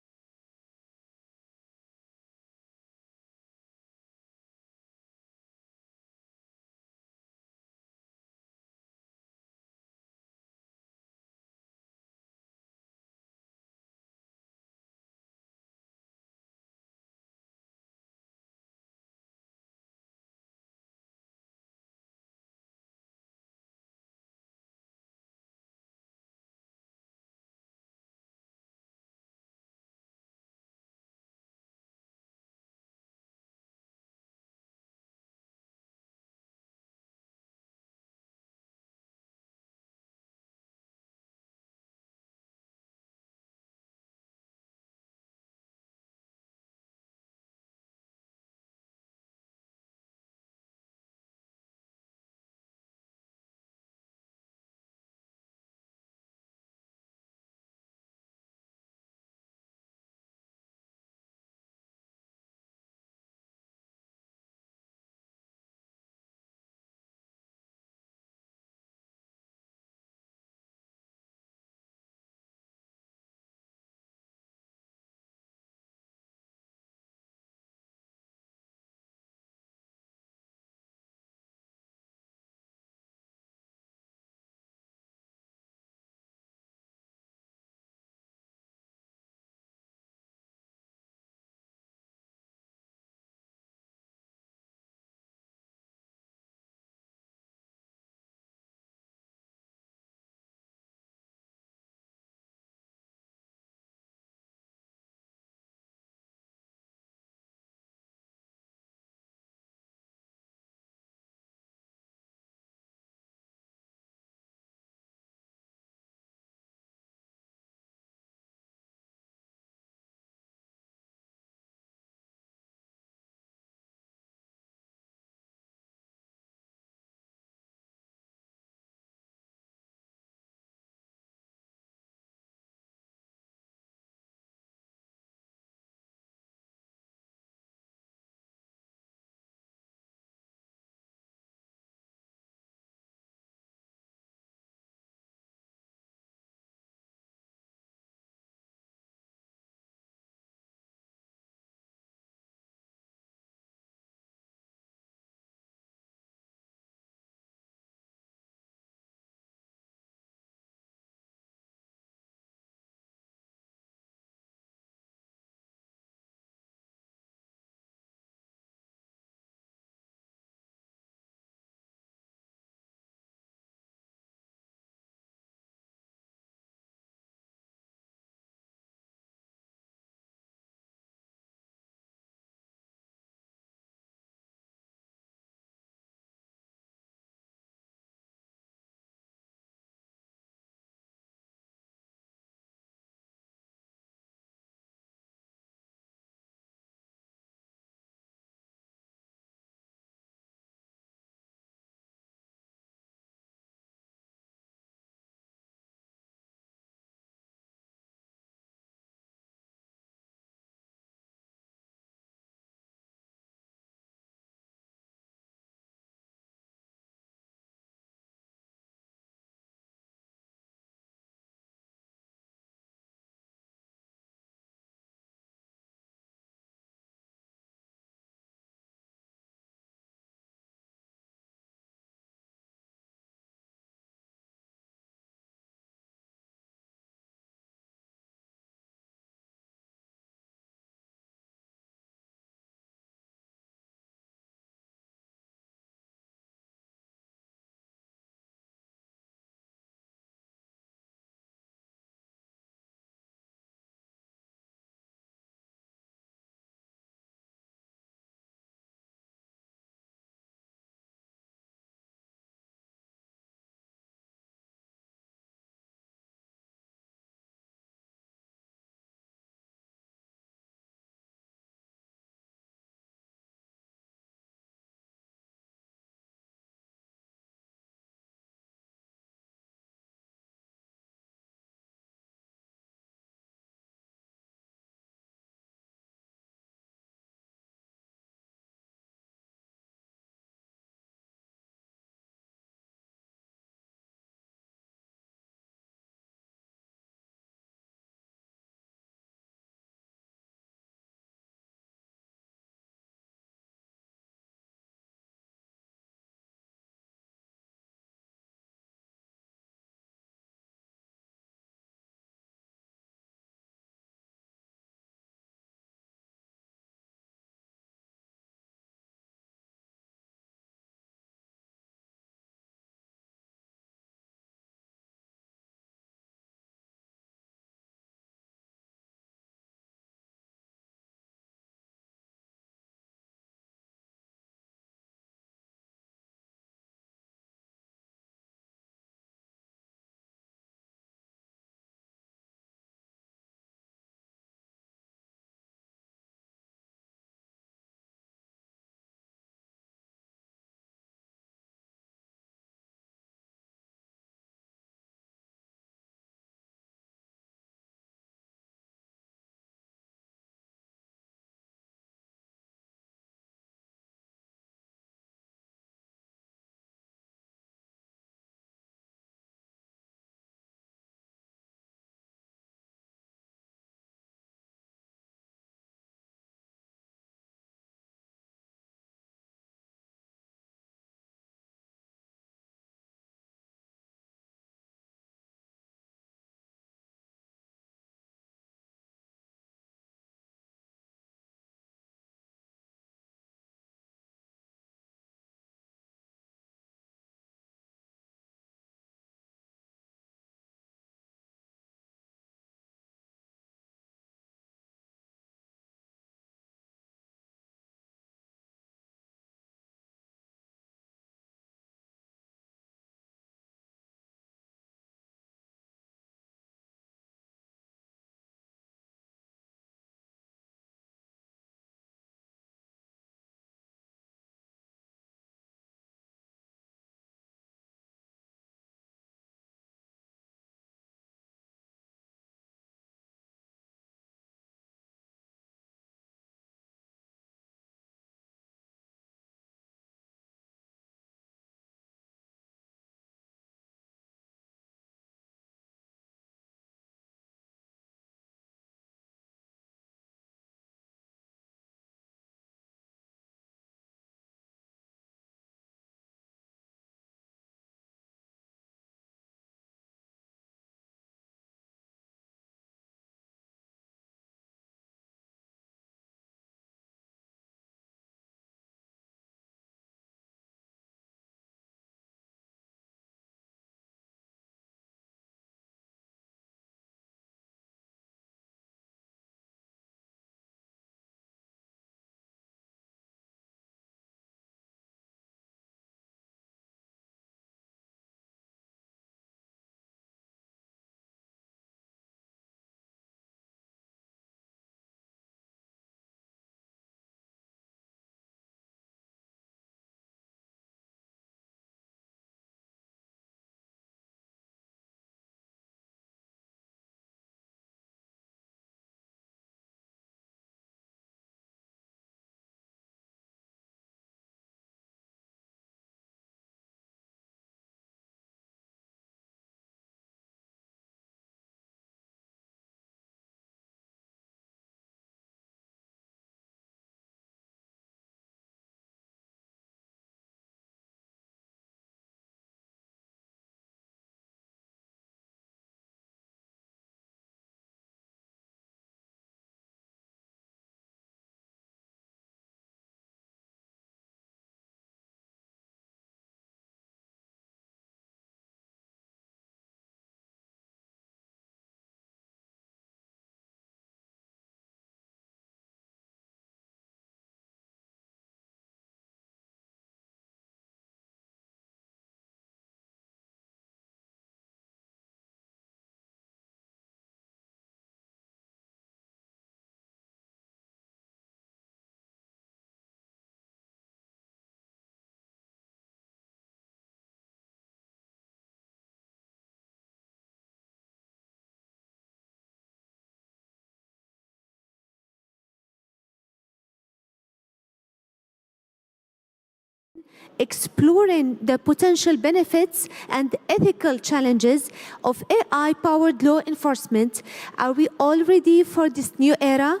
exploring the potential benefits and ethical challenges of AI-powered law enforcement. Are we all ready for this new era?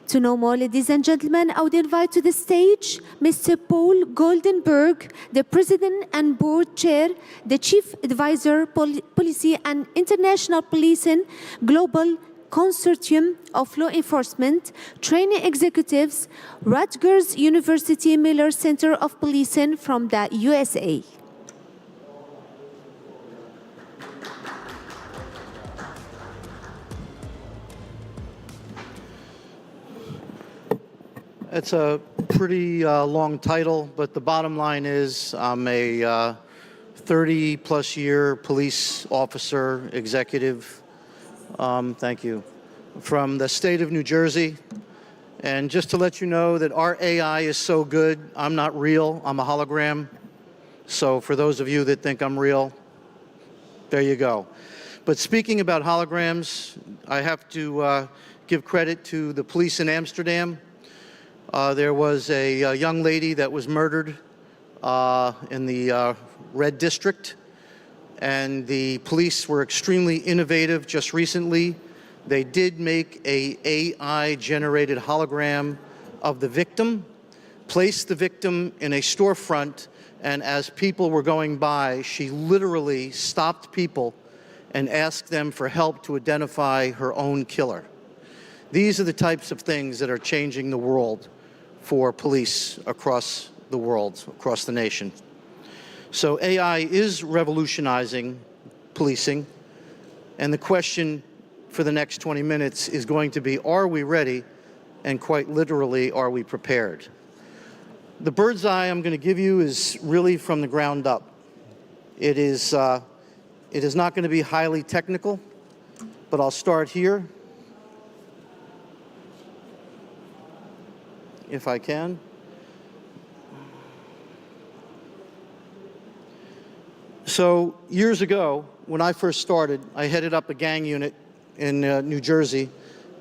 To know more, ladies and gentlemen, I would invite to the stage Mr. Paul Goldenberg, the President and Board Chair, the Chief Advisor, Policy and International Policing Global Consortium of Law Enforcement, Training Executives, Rutgers University Miller Center of Policing from the USA. It's a pretty long title, but the bottom line is I'm a 30-plus year police officer, executive, thank you, from the state of New Jersey. And just to let you know that our AI is so good, I'm not real, I'm a hologram. So for those of you that think I'm real, there you go. But speaking about holograms, I have to give credit to the police in Amsterdam. There was a young lady that was murdered in the Red District, and the police were extremely innovative just recently. They did make a AI-generated hologram of the victim, placed the victim in a storefront, and as people were going by, she literally stopped people and asked them for help to identify her own killer. These are the types of things that are changing the world for police across the world, across the nation. So AI is revolutionizing policing, and the question for the next 20 minutes is going to be, are we ready? And quite literally, are we prepared? The bird's eye I'm going to give you is really from the ground up. It is not going to be highly technical, but I'll start here, if I can. So years ago, when I first started, I headed up a gang unit in New Jersey,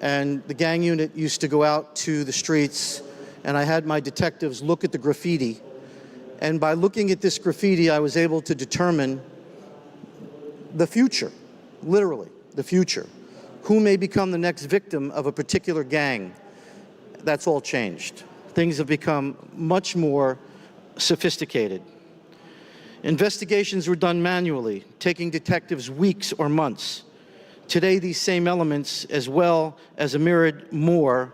and the gang unit used to go out to the streets, and I had my detectives look at the graffiti. And by looking at this graffiti, I was able to determine the future, literally, the future. Who may become the next victim of a particular gang? That's all changed. Things have become much more sophisticated. Investigations were done manually, taking detectives weeks or months. Today, these same elements, as well as a myriad more,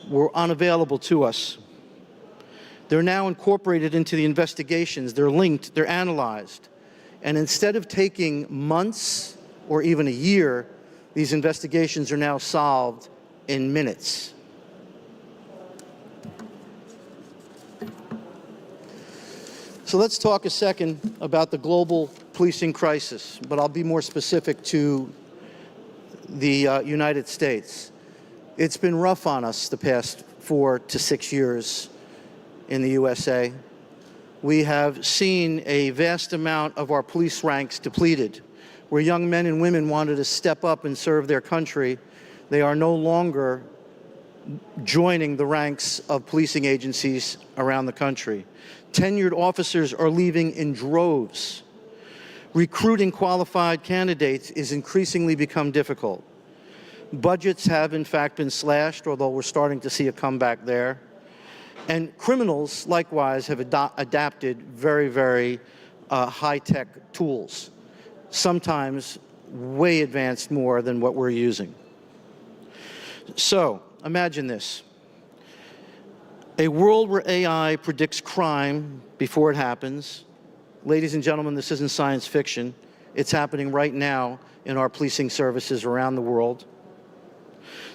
were unavailable to us. They're now incorporated into the investigations. They're linked, they're analyzed. And instead of taking months or even a year, these investigations are now solved in minutes. So let's talk a second about the global policing crisis, but I'll be more specific to the United States. It's been rough on us the past 4 to 6 years in the USA. We have seen a vast amount of our police ranks depleted. Where young men and women wanted to step up and serve their country, they are no longer joining the ranks of policing agencies around the country. Tenured officers are leaving in droves. Recruiting qualified candidates is increasingly become difficult. Budgets have in fact been slashed, although we're starting to see a comeback there. And criminals likewise have adapted very, very high-tech tools, sometimes way advanced more than what we're using. So imagine this. A world where AI predicts crime before it happens. Ladies and gentlemen, this isn't science fiction. It's happening right now in our policing services around the world.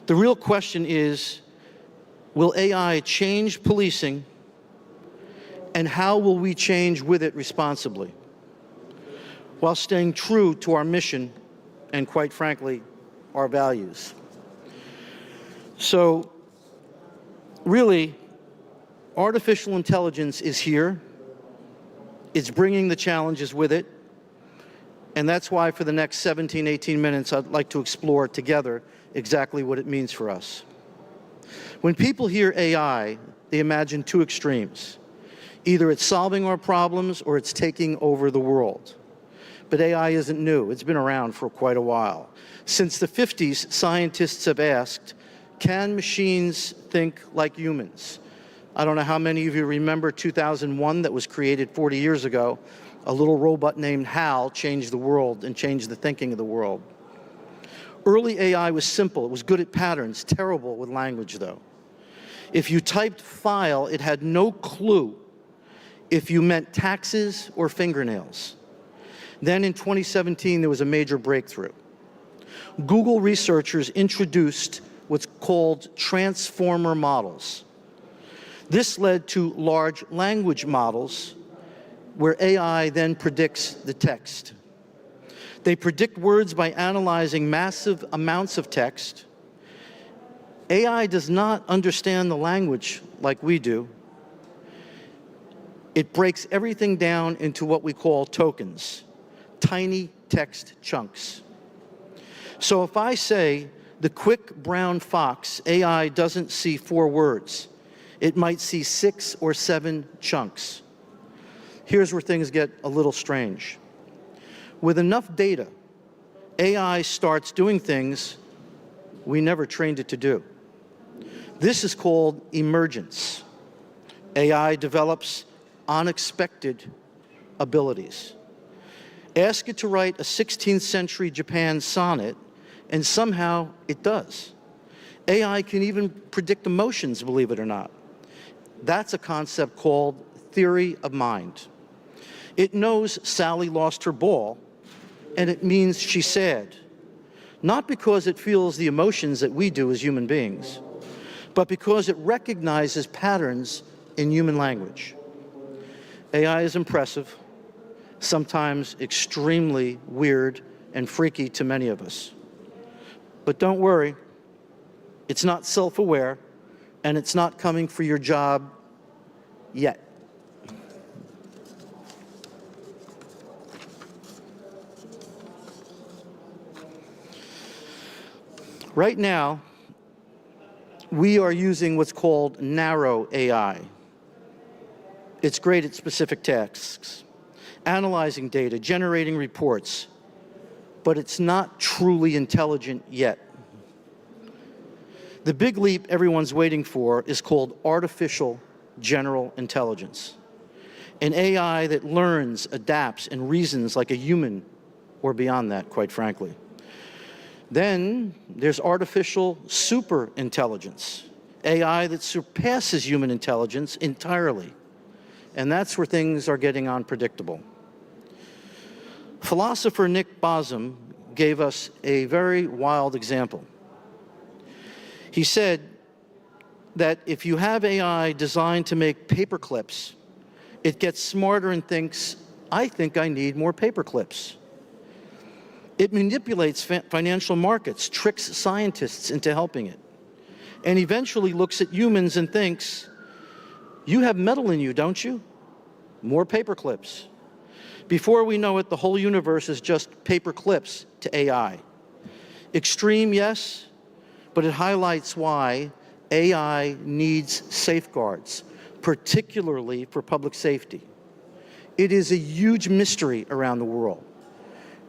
The real question is, will AI change policing, and how will we change with it responsibly, while staying true to our mission and, quite frankly, our values? So, really, artificial intelligence is here. It's bringing the challenges with it. And that's why for the next 17, 18 minutes, I'd like to explore together exactly what it means for us. When people hear AI, they imagine two extremes. Either it's solving our problems or it's taking over the world. But AI isn't new. It's been around for quite a while. Since the 50s, scientists have asked, can machines think like humans? I don't know how many of you remember 2001 that was created 40 years ago. A little robot named Hal changed the world and changed the thinking of the world. Early AI was simple. It was good at patterns, terrible with language, though. If you typed file, it had no clue if you meant taxes or fingernails. Then in 2017, there was a major breakthrough. Google researchers introduced what's called transformer models. This led to large language models where AI then predicts the text. They predict words by analyzing massive amounts of text. AI does not understand the language like we do. It breaks everything down into what we call tokens, tiny text chunks. So if I say, the quick brown fox, AI doesn't see 4 words. It might see 6 or 7 chunks. Here's where things get a little strange. With enough data, AI starts doing things we never trained it to do. This is called emergence. AI develops unexpected abilities. Ask it to write a 16th century Japan sonnet, and somehow it does. AI can even predict emotions, believe it or not. That's a concept called theory of mind. It knows Sally lost her ball, and it means she's sad. Not because it feels the emotions that we do as human beings, but because it recognizes patterns in human language. AI is impressive, sometimes extremely weird and freaky to many of us. But don't worry, it's not self-aware, and it's not coming for your job yet. Right now, we are using what's called narrow AI. It's great at specific tasks, analyzing data, generating reports, but it's not truly intelligent yet. The big leap everyone's waiting for is called artificial general intelligence, an AI that learns, adapts, and reasons like a human, or beyond that, quite frankly. Then there's artificial superintelligence, AI that surpasses human intelligence entirely. And that's where things are getting unpredictable. Philosopher Nick Bostrom gave us a very wild example. He said that if you have AI designed to make paper clips, it gets smarter and thinks, I think I need more paper clips. It manipulates financial markets, tricks scientists into helping it, and eventually looks at humans and thinks, you have metal in you, don't you? More paper clips. Before we know it, the whole universe is just paper clips to AI. Extreme, yes, but it highlights why AI needs safeguards, particularly for public safety. It is a huge mystery around the world.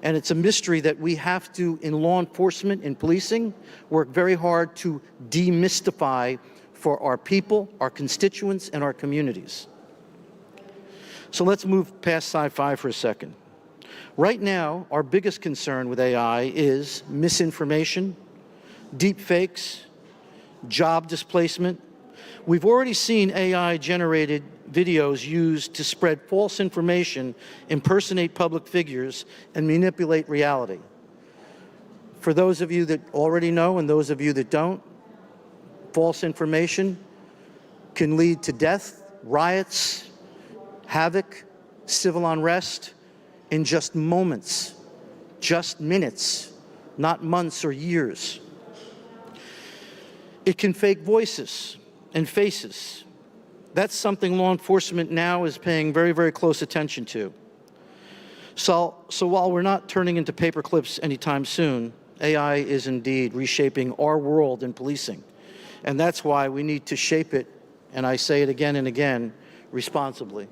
And it's a mystery that we have to, in law enforcement and policing, work very hard to demystify for our people, our constituents, and our communities. So let's move past sci-fi for a second. Right now, our biggest concern with AI is misinformation, deep fakes, job displacement. We've already seen AI-generated videos used to spread false information, impersonate public figures, and manipulate reality. For those of you that already know and those of you that don't, false information can lead to death, riots, havoc, civil unrest in just moments, just minutes, not months or years. It can fake voices and faces. That's something law enforcement now is paying very, very close attention to. So while we're not turning into paper clips anytime soon, AI is indeed reshaping our world in policing. And that's why we need to shape it, and I say it again and again, responsibly.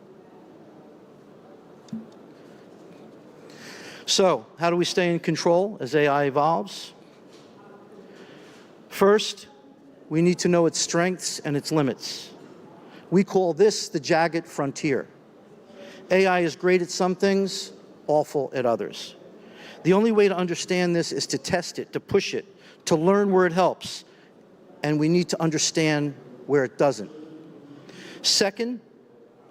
So, how do we stay in control as AI evolves? First, we need to know its strengths and its limits. We call this the jagged frontier. AI is great at some things, awful at others. The only way to understand this is to test it, to push it, to learn where it helps, and we need to understand where it doesn't. Second,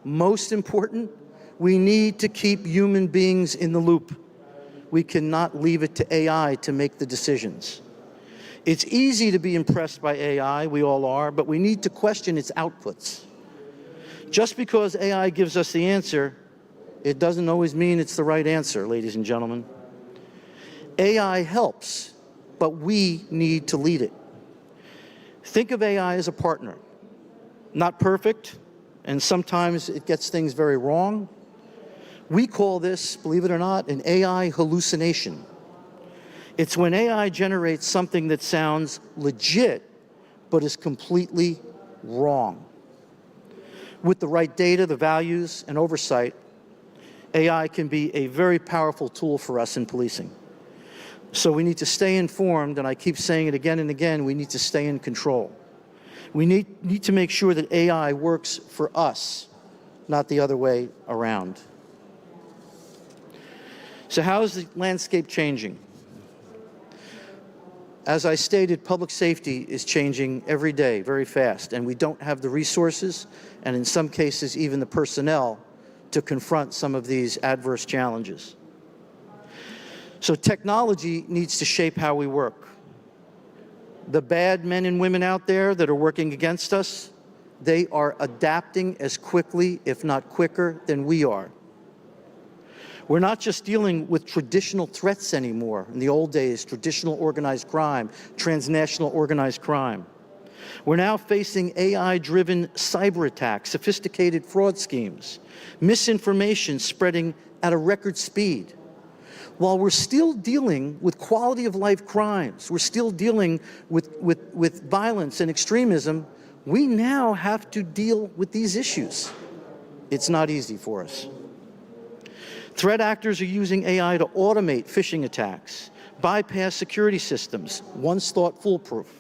most important, we need to keep human beings in the loop. We cannot leave it to AI to make the decisions. It's easy to be impressed by AI, we all are, but we need to question its outputs. Just because AI gives us the answer, it doesn't always mean it's the right answer, ladies and gentlemen. AI helps, but we need to lead it. Think of AI as a partner. Not perfect, and sometimes it gets things very wrong. We call this, believe it or not, an AI hallucination. It's when AI generates something that sounds legit, but is completely wrong. With the right data, the values, and oversight, AI can be a very powerful tool for us in policing. So we need to stay informed, and I keep saying it again and again, we need to stay in control. We need to make sure that AI works for us, not the other way around. So how is the landscape changing? As I stated, public safety is changing every day very fast, and we don't have the resources, and in some cases even the personnel, to confront some of these adverse challenges. So technology needs to shape how we work. The bad men and women out there that are working against us, they are adapting as quickly, if not quicker, than we are. We're not just dealing with traditional threats anymore. In the old days, traditional organized crime, transnational organized crime. We're now facing AI-driven cyber attacks, sophisticated fraud schemes, misinformation spreading at a record speed. While we're still dealing with quality of life crimes, we're still dealing with violence and extremism, we now have to deal with these issues. It's not easy for us. Threat actors are using AI to automate phishing attacks, bypass security systems, once thought foolproof,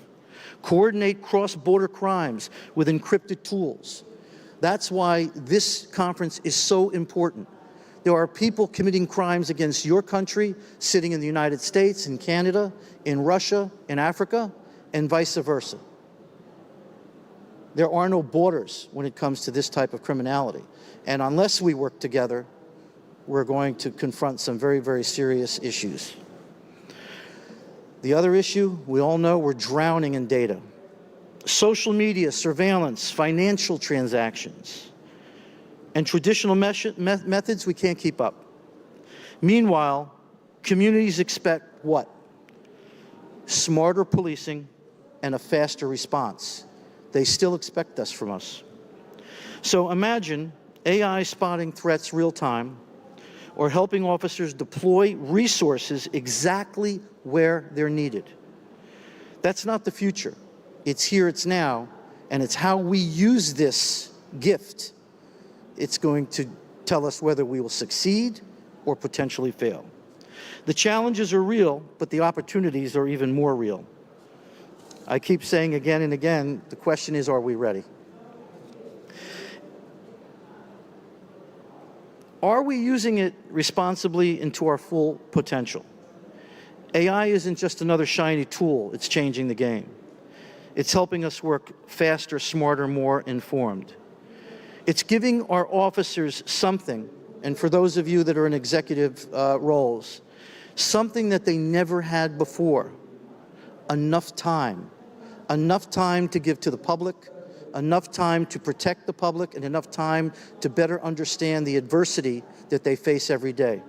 coordinate cross-border crimes with encrypted tools. That's why this conference is so important. There are people committing crimes against your country, sitting in the United States, in Canada, in Russia, in Africa, and vice versa. There are no borders when it comes to this type of criminality. And unless we work together, we're going to confront some very, very serious issues. The other issue, we all know we're drowning in data. Social media, surveillance, financial transactions, and traditional methods, we can't keep up. Meanwhile, communities expect what? Smarter policing and a faster response. They still expect this from us. So imagine AI spotting threats real time, or helping officers deploy resources exactly where they're needed. That's not the future. It's here, it's now, and it's how we use this gift. It's going to tell us whether we will succeed or potentially fail. The challenges are real, but the opportunities are even more real. I keep saying again and again, the question is, are we ready? Are we using it responsibly and to our full potential? AI isn't just another shiny tool, it's changing the game. It's helping us work faster, smarter, more informed. It's giving our officers something, and for those of you that are in executive roles, something that they never had before: enough time. Enough time to give to the public, enough time to protect the public, and enough time to better understand the adversity that they face every day.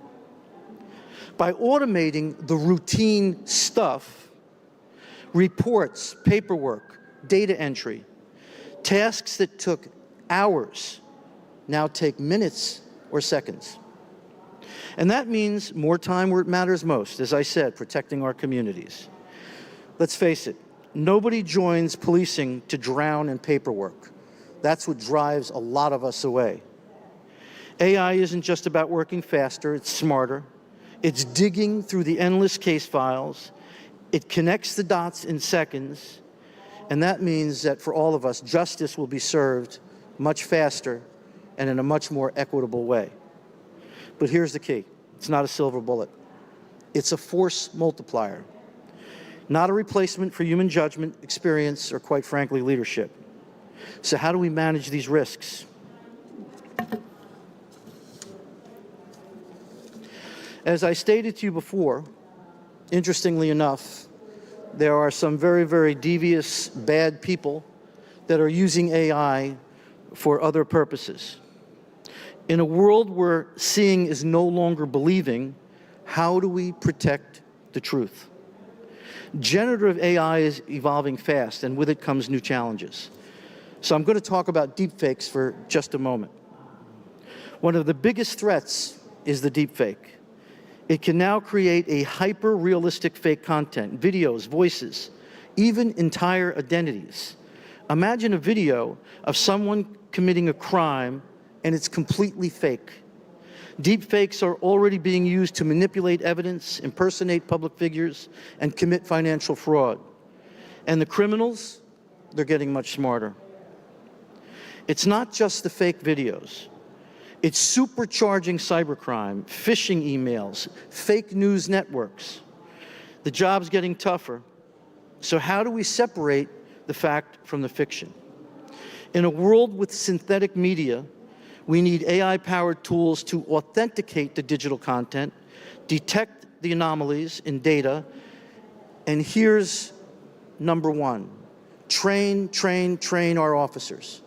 By automating the routine stuff, reports, paperwork, data entry, tasks that took hours now take minutes or seconds. And that means more time where it matters most, as I said, protecting our communities. Let's face it, nobody joins policing to drown in paperwork. That's what drives a lot of us away. AI isn't just about working faster, it's smarter. It's digging through the endless case files. It connects the dots in seconds. And that means that for all of us, justice will be served much faster and in a much more equitable way. But here's the key. It's not a silver bullet. It's a force multiplier, not a replacement for human judgment, experience, or quite frankly, leadership. So how do we manage these risks? As I stated to you before, interestingly enough, there are some very, very devious, bad people that are using AI for other purposes. In a world where seeing is no longer believing, how do we protect the truth? Generative AI is evolving fast, and with it comes new challenges. So I'm going to talk about deepfakes for just a moment. One of the biggest threats is the deepfake. It can now create a hyper-realistic fake content, videos, voices, even entire identities. Imagine a video of someone committing a crime and it's completely fake. Deepfakes are already being used to manipulate evidence, impersonate public figures, and commit financial fraud. And the criminals, they're getting much smarter. It's not just the fake videos. It's supercharging cybercrime, phishing emails, fake news networks. The job's getting tougher. So how do we separate the fact from the fiction? In a world with synthetic media, we need AI-powered tools to authenticate the digital content, detect the anomalies in data, and here's number one: train our officers.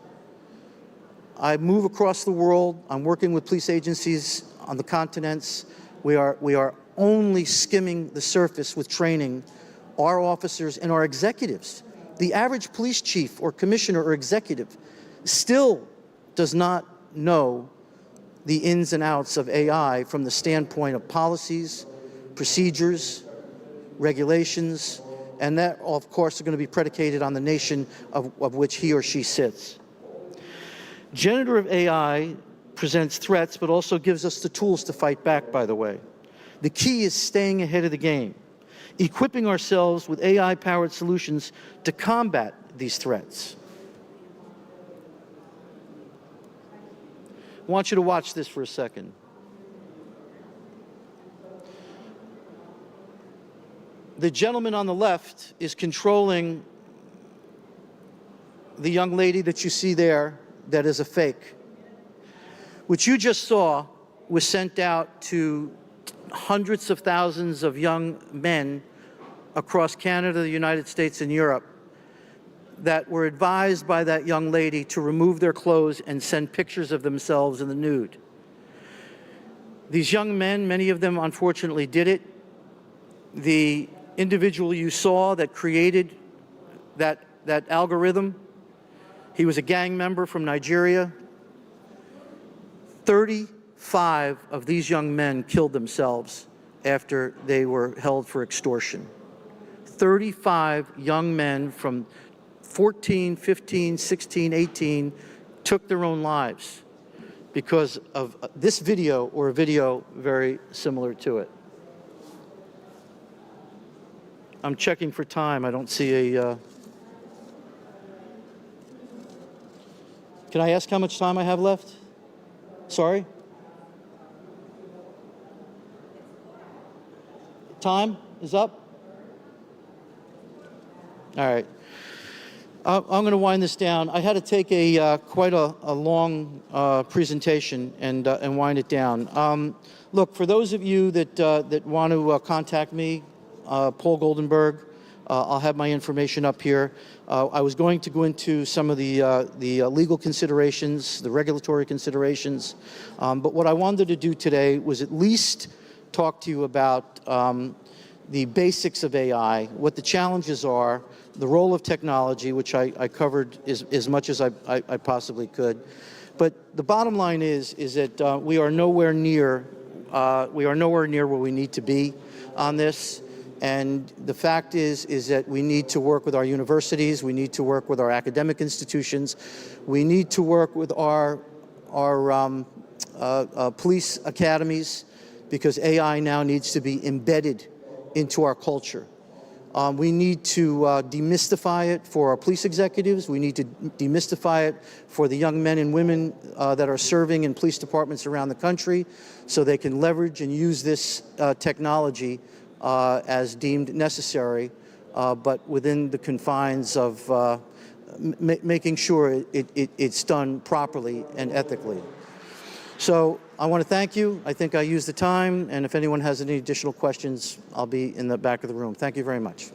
I move across the world. I'm working with police agencies on the continents. We are only skimming the surface with training our officers and our executives. The average police chief or commissioner or executive still does not know the ins and outs of AI from the standpoint of policies, procedures, regulations, and that, of course, are going to be predicated on the nation of which he or she sits. Generative AI presents threats, but also gives us the tools to fight back, by the way. The key is staying ahead of the game, equipping ourselves with AI-powered solutions to combat these threats. I want you to watch this for a second. The gentleman on the left is controlling the young lady that you see there that is a fake. What you just saw was sent out to hundreds of thousands of young men across Canada, the United States, and Europe that were advised by that young lady to remove their clothes and send pictures of themselves in the nude. These young men, many of them unfortunately did it. The individual you saw that created that algorithm, he was a gang member from Nigeria. 35 of these young men killed themselves after they were held for extortion. 35 young men from 14, 15, 16, 18 took their own lives because of this video or a video very similar to it. I'm checking for time. I don't see a... Can I ask how much time I have left? Sorry? Time is up? All right. I'm going to wind this down. I had to take quite a long presentation and wind it down. Look, for those of you that want to contact me, Paul Goldenberg, I'll have my information up here. I was going to go into some of the legal considerations, the regulatory considerations, but what I wanted to do today was at least talk to you about the basics of AI, what the challenges are, the role of technology, which I covered as much as I possibly could. But the bottom line is that we are nowhere near where we need to be on this. And the fact is that we need to work with our universities, we need to work with our academic institutions, we need to work with our police academies, because AI now needs to be embedded into our culture. We need to demystify it for our police executives. We need to demystify it for the young men and women that are serving in police departments around the country, so they can leverage and use this technology as deemed necessary, but within the confines of making sure it's done properly and ethically. So I want to thank you. I think I used the time, and if anyone has any additional questions, I'll be in the back of the room. Thank you very much.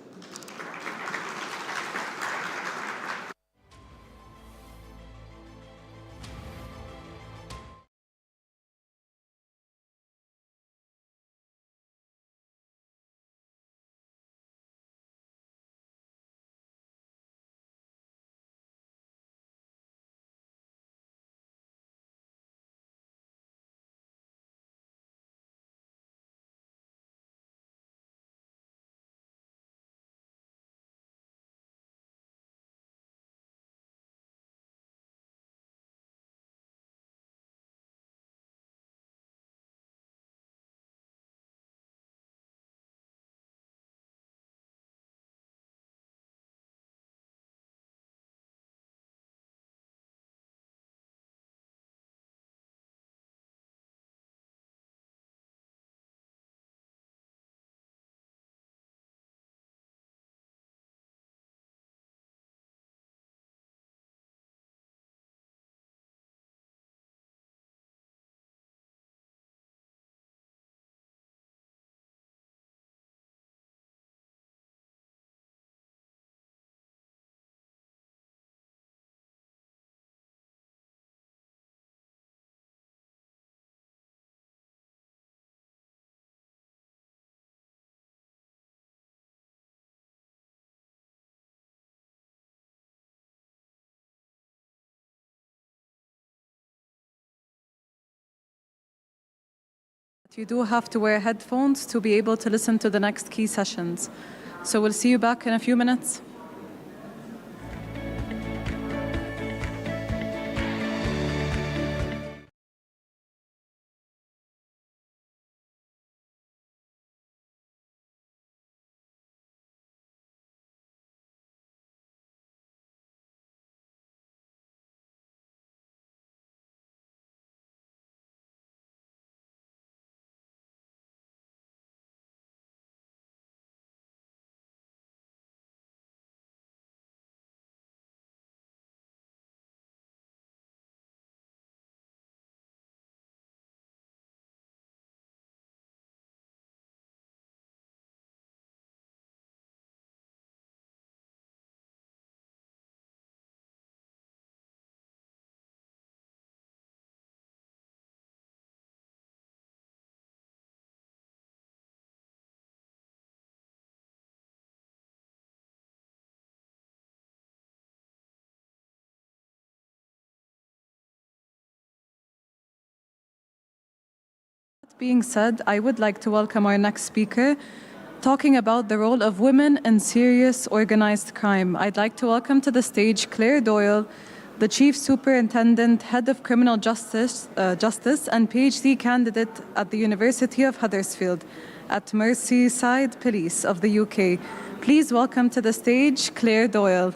You do have to wear headphones to be able to listen to the next key sessions. So we'll see you back in a few minutes. That being said, I would like to welcome our next speaker, talking about the role of women in serious organized crime. I'd like to welcome to the stage Claire Doyle, the Chief Superintendent, Head of Criminal Justice and PhD candidate at the University of Huddersfield at Merseyside Police of the UK. Please welcome to the stage Claire Doyle.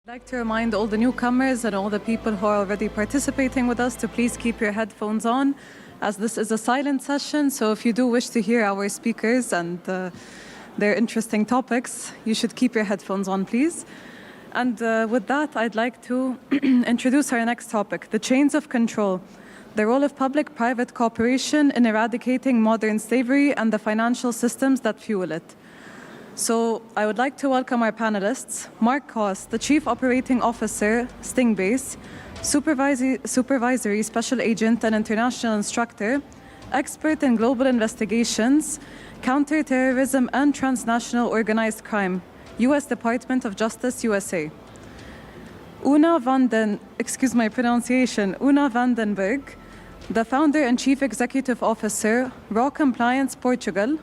I'd like to remind all the newcomers and all the people who are already participating with us to please keep your headphones on, as this is a silent session. So if you do wish to hear our speakers and their interesting topics, you should keep your headphones on, please. And with that, I'd like to introduce our next topic, the chains of control, the role of public-private cooperation in eradicating modern slavery and the financial systems that fuel it. So I would like to welcome our panelists, Mark Koss, the Chief Operating Officer, Stingbase, Supervisory Special Agent and International Instructor, expert in global investigations, counterterrorism and transnational organized crime, U.S. Department of Justice, USA. Una Vandenberg, the Founder and Chief Executive Officer, Raw Compliance, Portugal.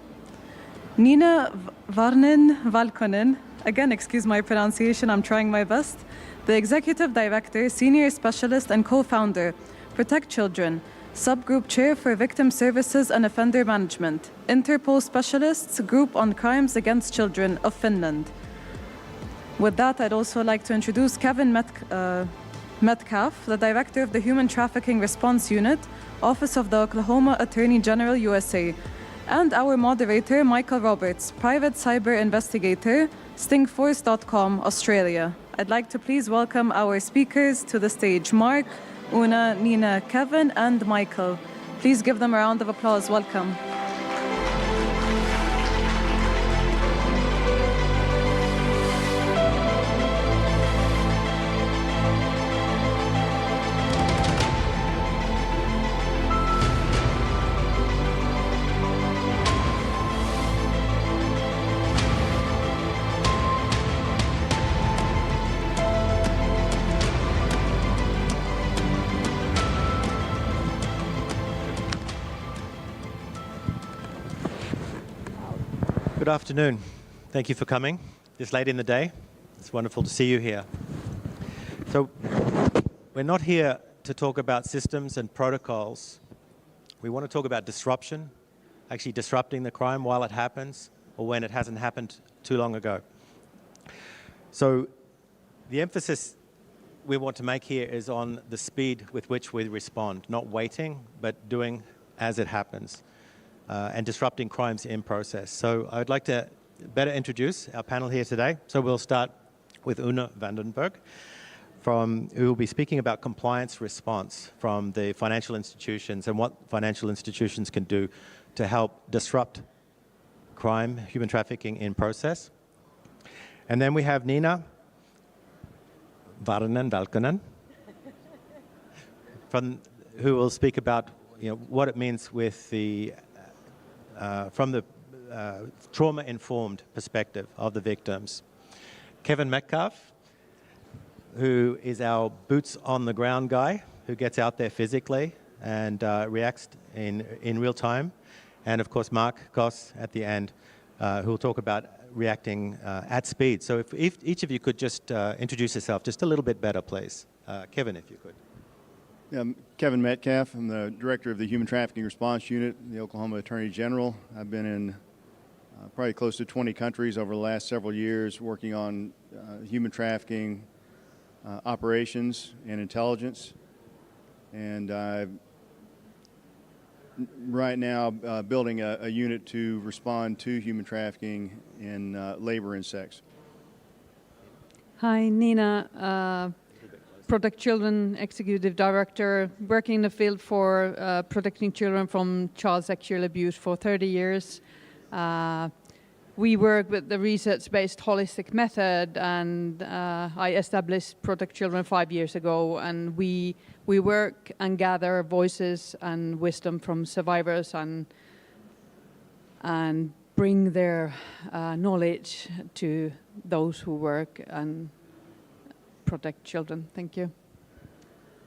Nina Valkonen, again, excuse my pronunciation, I'm trying my best, the Executive Director, Senior Specialist and Co-Founder, Protect Children, Subgroup Chair for Victim Services and Offender Management, Interpol Specialists, Group on Crimes Against Children of Finland. With that, I'd also like to introduce Kevin Metcalf, the Director of the Human Trafficking Response Unit, Office of the Oklahoma Attorney General, USA, and our moderator, Michael Roberts, Private Cyber Investigator, Stingforce.com, Australia. I'd like to please welcome our speakers to the stage, Mark, Una, Nina, Kevin, and Michael. Please give them a round of applause. Welcome. Good afternoon. Thank you for coming this late in the day. It's wonderful to see you here. So we're not here to talk about systems and protocols. We want to talk about disruption, actually disrupting the crime while it happens or when it hasn't happened too long ago. So the emphasis we want to make here is on the speed with which we respond, not waiting, but doing as it happens. And disrupting crimes in process. So I'd like to better introduce our panel here today. So we'll start with Una Vandenberg, who will be speaking about compliance response from the financial institutions and what financial institutions can do to help disrupt crime, human trafficking in process. And then we have Nina Valkonen, who will speak about what it means with the from the trauma-informed perspective of the victims. Kevin Metcalf, who is our boots-on-the-ground guy, who gets out there physically and reacts in real time. And of course, Mark Koss at the end, who will talk about reacting at speed. So if each of you could just introduce yourself just a little bit better, please. Kevin, if you could. I'm Kevin Metcalf. I'm the Director of the Human Trafficking Response Unit, the Oklahoma Attorney General. I've been in probably close to 20 countries over the last several years working on human trafficking operations and intelligence. And I'm right now building a unit to respond to human trafficking in labor and sex. Hi, Nina. Protect Children Executive Director, working in the field for protecting children from child sexual abuse for 30 years. We work with the research-based holistic method, and I established Protect Children 5 years ago, and we work and gather voices and wisdom from survivors and bring their knowledge to those who work and protect children. Thank you.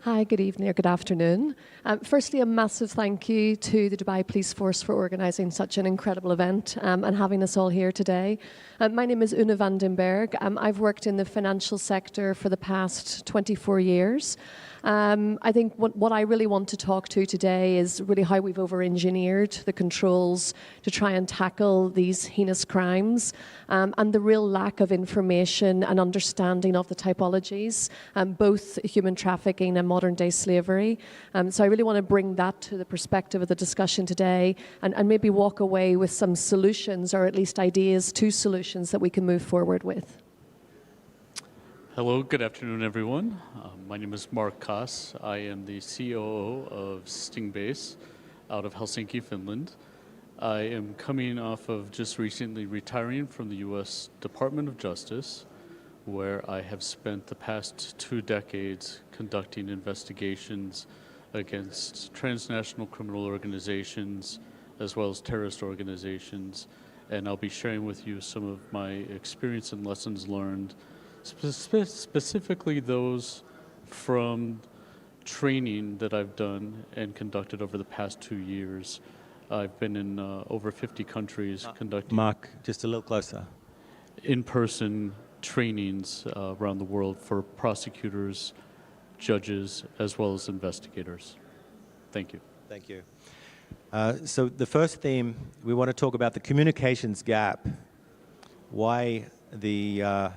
Hi, good evening or good afternoon. Firstly, a massive thank you to the Dubai Police Force for organising such an incredible event and having us all here today. My name is Una van den Berg. I've worked in the financial sector for the past 24 years. I think what I really want to talk to today is really how we've over-engineered the controls to try and tackle these heinous crimes and the real lack of information and understanding of the typologies, both human trafficking and modern-day slavery. So I really want to bring that to the perspective of the discussion today and maybe walk away with some solutions or at least ideas to solutions that we can move forward with. Hello, good afternoon, everyone. My name is Mark Kaas. I am the COO of Stingbase out of Helsinki, Finland. I am coming off of just recently retiring from the U.S. Department of Justice, where I have spent the past 2 decades conducting investigations against transnational criminal organizations as well as terrorist organizations. And I'll be sharing with you some of my experience and lessons learned, specifically those from training that I've done and conducted over the past 2 years. I've been in over 50 countries conducting... Mark, just a little closer. ...in-person trainings around the world for prosecutors, judges, as well as investigators. Thank you. Thank you. So the first theme, we want to talk about the communications gap, why the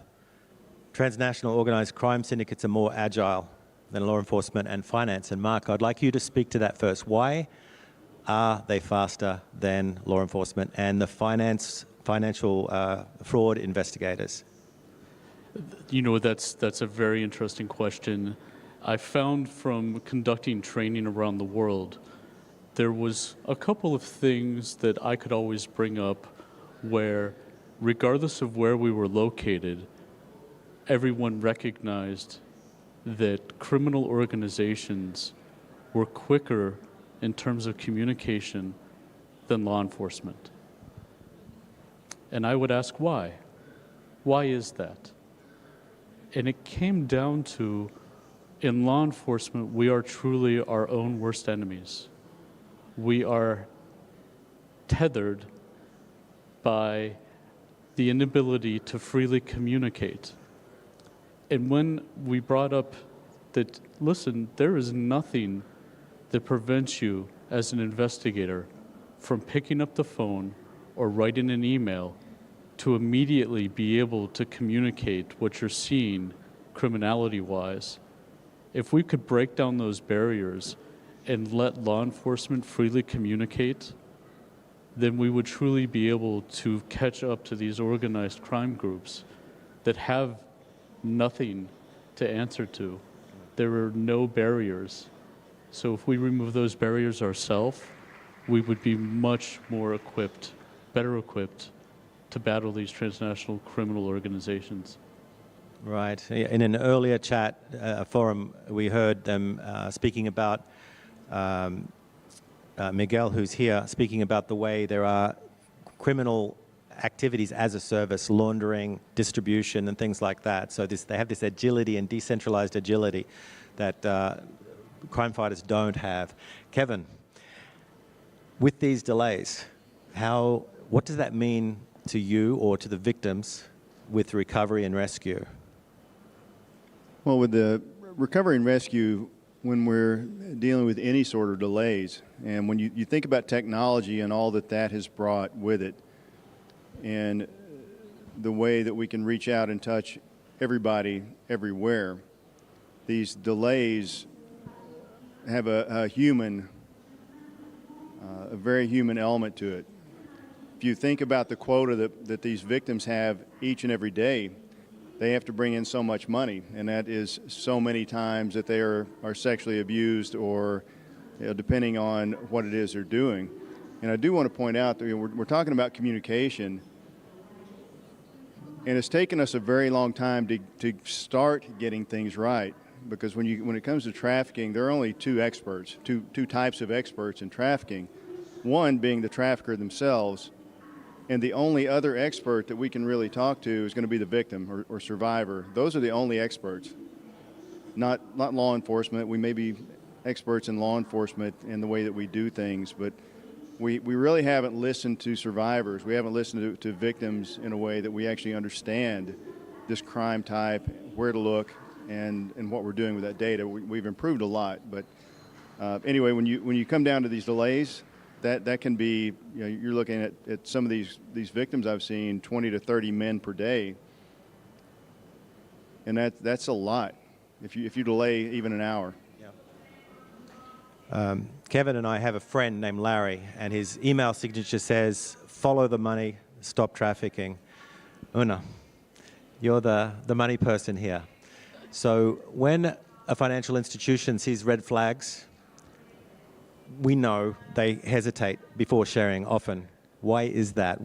transnational organized crime syndicates are more agile than law enforcement and finance. And Mark, I'd like you to speak to that first. Why are they faster than law enforcement and the financial fraud investigators? You know, that's a very interesting question. I found from conducting training around the world, there was a couple of things that I could always bring up where, regardless of where we were located, everyone recognized that criminal organizations were quicker in terms of communication than law enforcement. And I would ask why? Why is that? And it came down to, in law enforcement, we are truly our own worst enemies. We are tethered by the inability to freely communicate. And when we brought up that, listen, there is nothing that prevents you as an investigator from picking up the phone or writing an email to immediately be able to communicate what you're seeing criminality-wise. If we could break down those barriers and let law enforcement freely communicate, then we would truly be able to catch up to these organized crime groups that have nothing to answer to. There are no barriers. So if we remove those barriers ourselves, we would be much more equipped, better equipped, to battle these transnational criminal organizations. Right. In an earlier chat forum, we heard them speaking about, Miguel, who's here, speaking about the way there are criminal activities as a service, laundering, distribution, and things like that. So they have this agility and decentralized agility that crime fighters don't have. Kevin, with these delays, what does that mean to you or to the victims with recovery and rescue? Well, with the recovery and rescue, when we're dealing with any sort of delays, and when you think about technology and all that has brought with it, and the way that we can reach out and touch everybody everywhere, these delays have a very human element to it. If you think about the quota that these victims have each and every day, they have to bring in so much money, and that is so many times that they are sexually abused or, depending on what it is they're doing. And I do want to point out that we're talking about communication, and it's taken us a very long time to start getting things right, because when it comes to trafficking, there are only two types of experts in trafficking, one being the trafficker themselves, and the only other expert that we can really talk to is going to be the victim or survivor. Those are the only experts. not law enforcement. We may be experts in law enforcement in the way that we do things, but we really haven't listened to survivors. We haven't listened to victims in a way that we actually understand this crime type, where to look, and what we're doing with that data. We've improved a lot, but anyway, when you come down to these delays, that can be, you're looking at some of these victims I've seen, 20 to 30 men per day, and that's a lot if you delay even an hour. Kevin and I have a friend named Larry, and his email signature says, "Follow the money, stop trafficking." Una, you're the money person here. So when a financial institution sees red flags, we know they hesitate before sharing often. Why is that?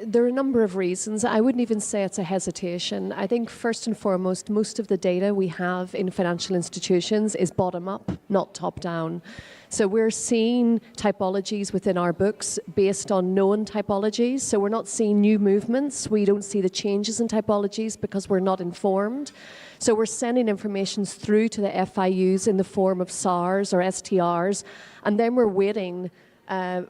There are a number of reasons. I wouldn't even say it's a hesitation. I think first and foremost, most of the data we have in financial institutions is bottom up, not top down. So we're seeing typologies within our books based on known typologies. So we're not seeing new movements. We don't see the changes in typologies because we're not informed. So we're sending information through to the FIUs in the form of SARs or STRs, and then we're waiting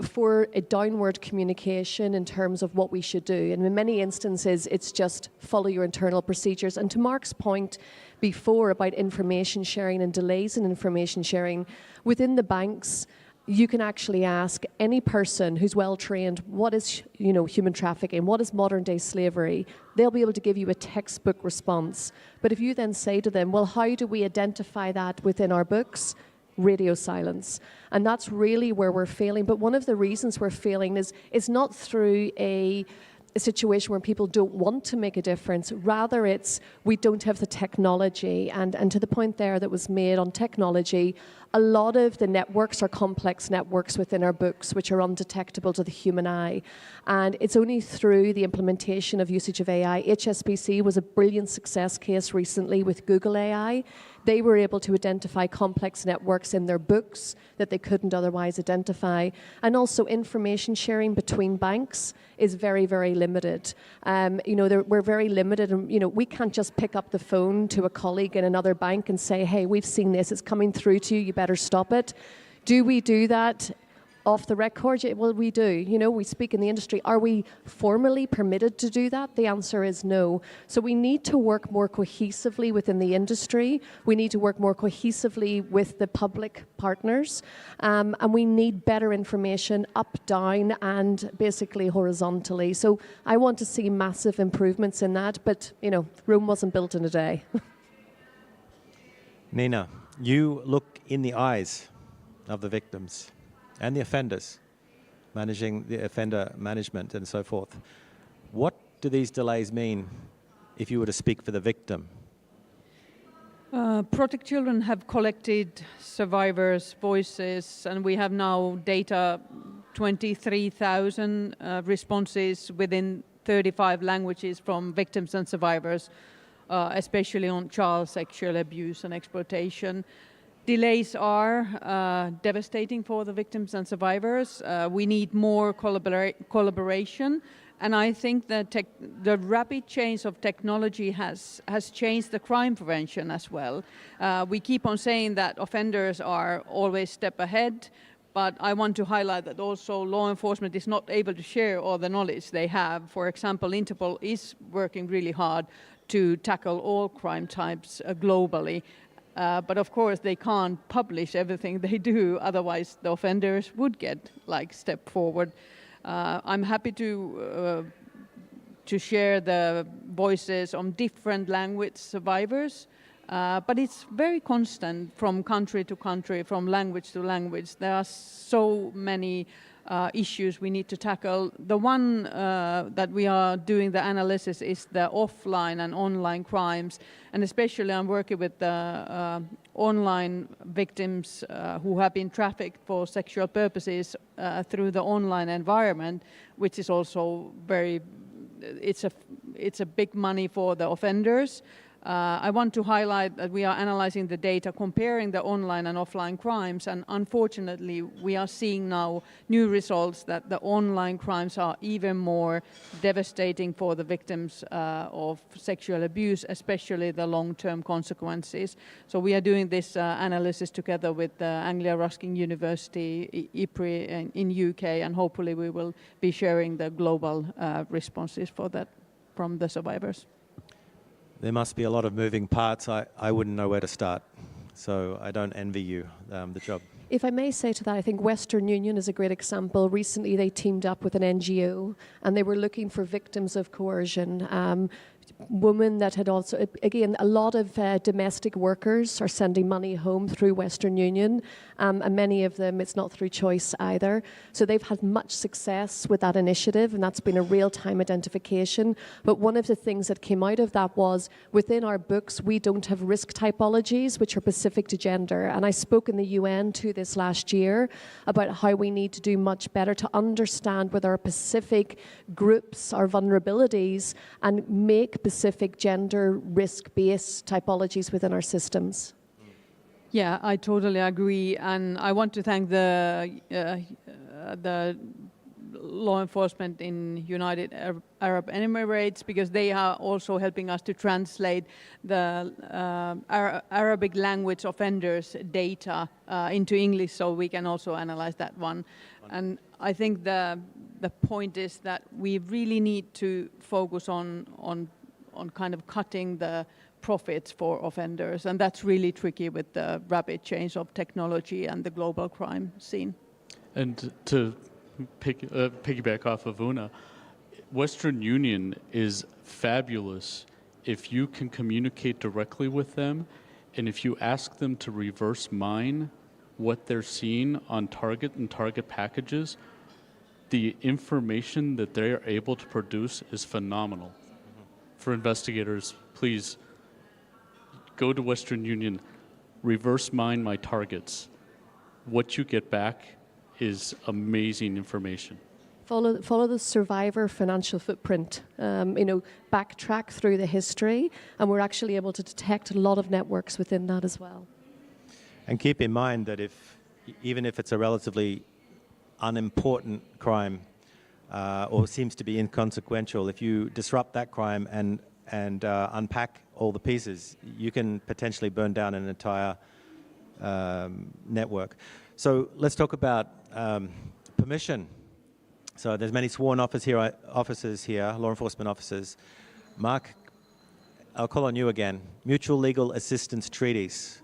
for a downward communication in terms of what we should do. And in many instances, it's just follow your internal procedures. And to Mark's point before about information sharing and delays in information sharing, within the banks, you can actually ask any person who's well trained, what is human trafficking, what is modern day slavery? They'll be able to give you a textbook response. But if you then say to them, well, how do we identify that within our books? Radio silence. And that's really where we're failing. But one of the reasons we're failing is not through a situation where people don't want to make a difference. Rather, it's we don't have the technology. And to the point there that was made on technology, a lot of the networks are complex networks within our books which are undetectable to the human eye. And it's only through the implementation of usage of AI. HSBC was a brilliant success case recently with Google AI. They were able to identify complex networks in their books that they couldn't otherwise identify. And also information sharing between banks is very, very limited. We're very limited, and we can't just pick up the phone to a colleague in another bank and say, hey, we've seen this, it's coming through to you, you better stop it. Do we do that off the record? Well, we do. We speak in the industry. Are we formally permitted to do that? The answer is no. So we need to work more cohesively within the industry. We need to work more cohesively with the public partners. And we need better information up, down, and basically horizontally. So I want to see massive improvements in that. But, Rome wasn't built in a day. Nina, you look in the eyes of the victims and the offenders, managing the offender management and so forth. What do these delays mean if you were to speak for the victim? Protect Children have collected survivors' voices, and we have now data 23,000 responses within 35 languages from victims and survivors, especially on child sexual abuse and exploitation. Delays are devastating for the victims and survivors. We need more collaboration, and I think that the rapid change of technology has changed the crime prevention as well. We keep on saying that offenders are always step ahead, but I want to highlight that also law enforcement is not able to share all the knowledge they have. For example, Interpol is working really hard to tackle all crime types globally. But of course, they can't publish everything they do, otherwise the offenders would get step forward. I'm happy to share the voices on different language survivors, but it's very constant from country to country, from language to language. There are so many issues we need to tackle. The one that we are doing the analysis is the offline and online crimes, and especially I'm working with the online victims who have been trafficked for sexual purposes through the online environment, which is also it's a big money for the offenders. I want to highlight that we are analyzing the data, comparing the online and offline crimes, and unfortunately we are seeing now new results that the online crimes are even more devastating for the victims of sexual abuse, especially the long-term consequences. So we are doing this analysis together with Anglia Ruskin University, IPRI in UK, and hopefully we will be sharing the global responses for that from the survivors. There must be a lot of moving parts. I wouldn't know where to start, so I don't envy you the job. If I may say to that, I think Western Union is a great example. Recently, they teamed up with an NGO, and they were looking for victims of coercion. Women that had also, again, a lot of domestic workers are sending money home through Western Union, and many of them, it's not through choice either. So they've had much success with that initiative, and that's been a real-time identification. But one of the things that came out of that was, within our books, we don't have risk typologies, which are specific to gender. And I spoke in the UN to this last year about how we need to do much better to understand whether our specific groups are vulnerabilities and make specific gender risk-based typologies within our systems. Yeah, I totally agree, and I want to thank the law enforcement in United Arab Emirates, because they are also helping us to translate the Arabic language offenders data into English, so we can also analyze that one. And I think the point is that we really need to focus on kind of cutting the profits for offenders, and that's really tricky with the rapid change of technology and the global crime scene. And to piggyback off of Una, Western Union is fabulous if you can communicate directly with them, and if you ask them to reverse mine what they're seeing on target and target packages, the information that they're able to produce is phenomenal. For investigators, please go to Western Union, reverse mine my targets. What you get back is amazing information. Follow the survivor financial footprint, backtrack through the history, and we're actually able to detect a lot of networks within that as well. And keep in mind that even if it's a relatively unimportant crime, or seems to be inconsequential, if you disrupt that crime and unpack all the pieces, you can potentially burn down an entire network. So let's talk about permission. So there's many sworn officers here, law enforcement officers. Mark, I'll call on you again. Mutual legal assistance treaties.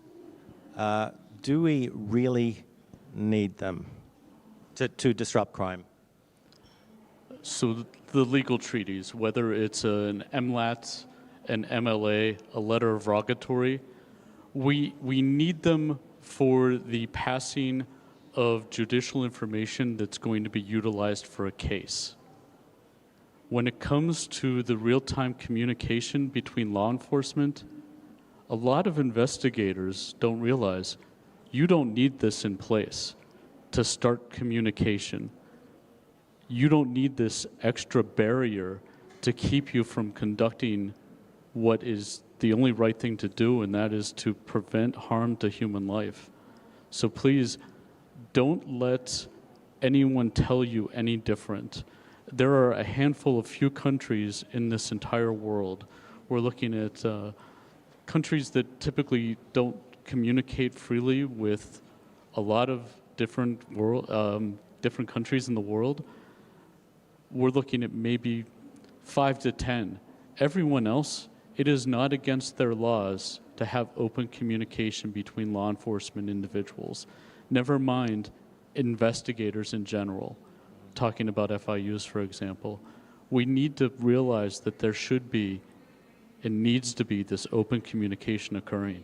Do we really need them to disrupt crime? So the legal treaties, whether it's an MLAT, an MLA, a letter of rogatory, we need them for the passing of judicial information that's going to be utilized for a case. When it comes to the real-time communication between law enforcement, a lot of investigators don't realize you don't need this in place to start communication. You don't need this extra barrier to keep you from conducting what is the only right thing to do, and that is to prevent harm to human life. So please, don't let anyone tell you any different. There are a handful of few countries in this entire world. We're looking at countries that typically don't communicate freely with a lot of different countries in the world. We're looking at maybe 5 to 10. Everyone else, it is not against their laws to have open communication between law enforcement individuals. Never mind investigators in general, talking about FIUs, for example. We need to realize that there should be and needs to be this open communication occurring.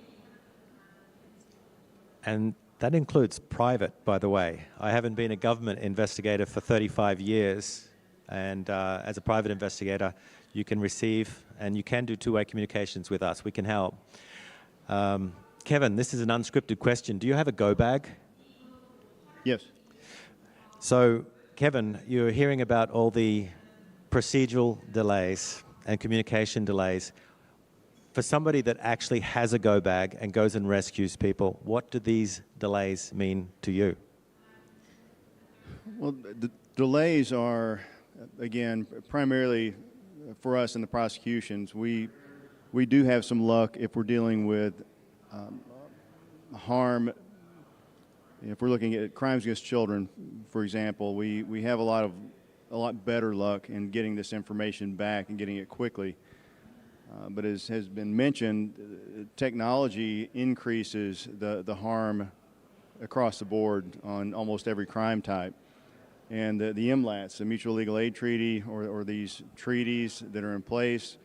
And that includes private, by the way. I haven't been a government investigator for 35 years. And as a private investigator, you can receive and you can do two-way communications with us. We can help. Kevin, this is an unscripted question. Do you have a go bag? Yes. So, Kevin, you're hearing about all the procedural delays and communication delays. For somebody that actually has a go bag and goes and rescues people, what do these delays mean to you? Well, the delays are, again, primarily for us in the prosecutions. We do have some luck if we're dealing with harm. If we're looking at crimes against children, for example, we have a lot better luck in getting this information back and getting it quickly. But as has been mentioned, technology increases the harm across the board on almost every crime type. And the MLATs, the Mutual Legal Aid Treaty, or these treaties that are in place,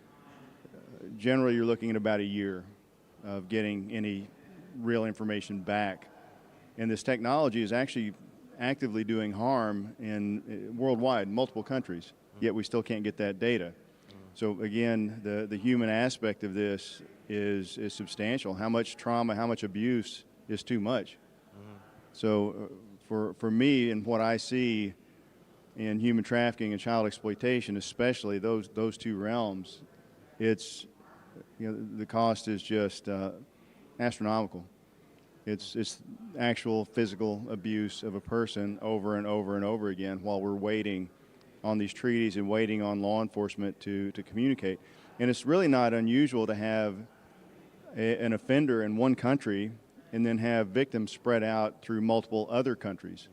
generally you're looking at about a year of getting any real information back. And this technology is actually actively doing harm in worldwide, multiple countries, yet we still can't get that data. So again, the human aspect of this is substantial. How much trauma, how much abuse is too much? So for me and what I see in human trafficking and child exploitation, especially those two realms, it's, the cost is just astronomical. It's actual physical abuse of a person over and over and over again while we're waiting on these treaties and waiting on law enforcement to communicate. And it's really not unusual to have an offender in one country and then have victims spread out through multiple other countries.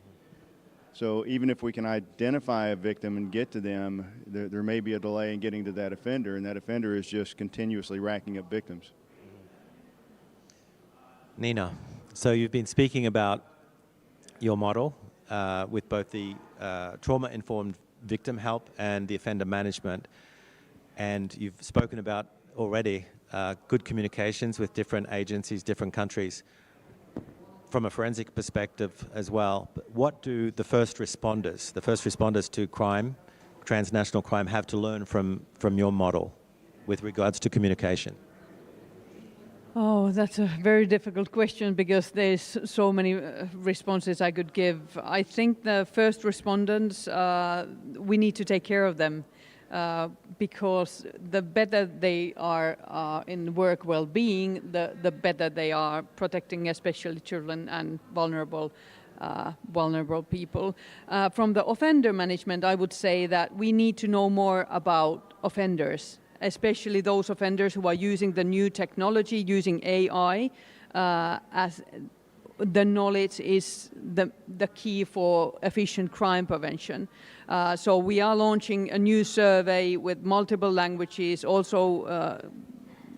So even if we can identify a victim and get to them, there may be a delay in getting to that offender, and that offender is just continuously racking up victims. Nina, so you've been speaking about your model with both the trauma-informed victim help and the offender management, and you've spoken about already good communications with different agencies, different countries. From a forensic perspective as well, what do the first responders to crime, transnational crime, have to learn from your model with regards to communication? Oh, that's a very difficult question because there's so many responses I could give. I think the first responders, we need to take care of them because the better they are in work well-being, the better they are protecting especially children and vulnerable people. From the offender management, I would say that we need to know more about offenders, especially those offenders who are using the new technology, using AI, as the knowledge is the key for efficient crime prevention. So we are launching a new survey with multiple languages. Also,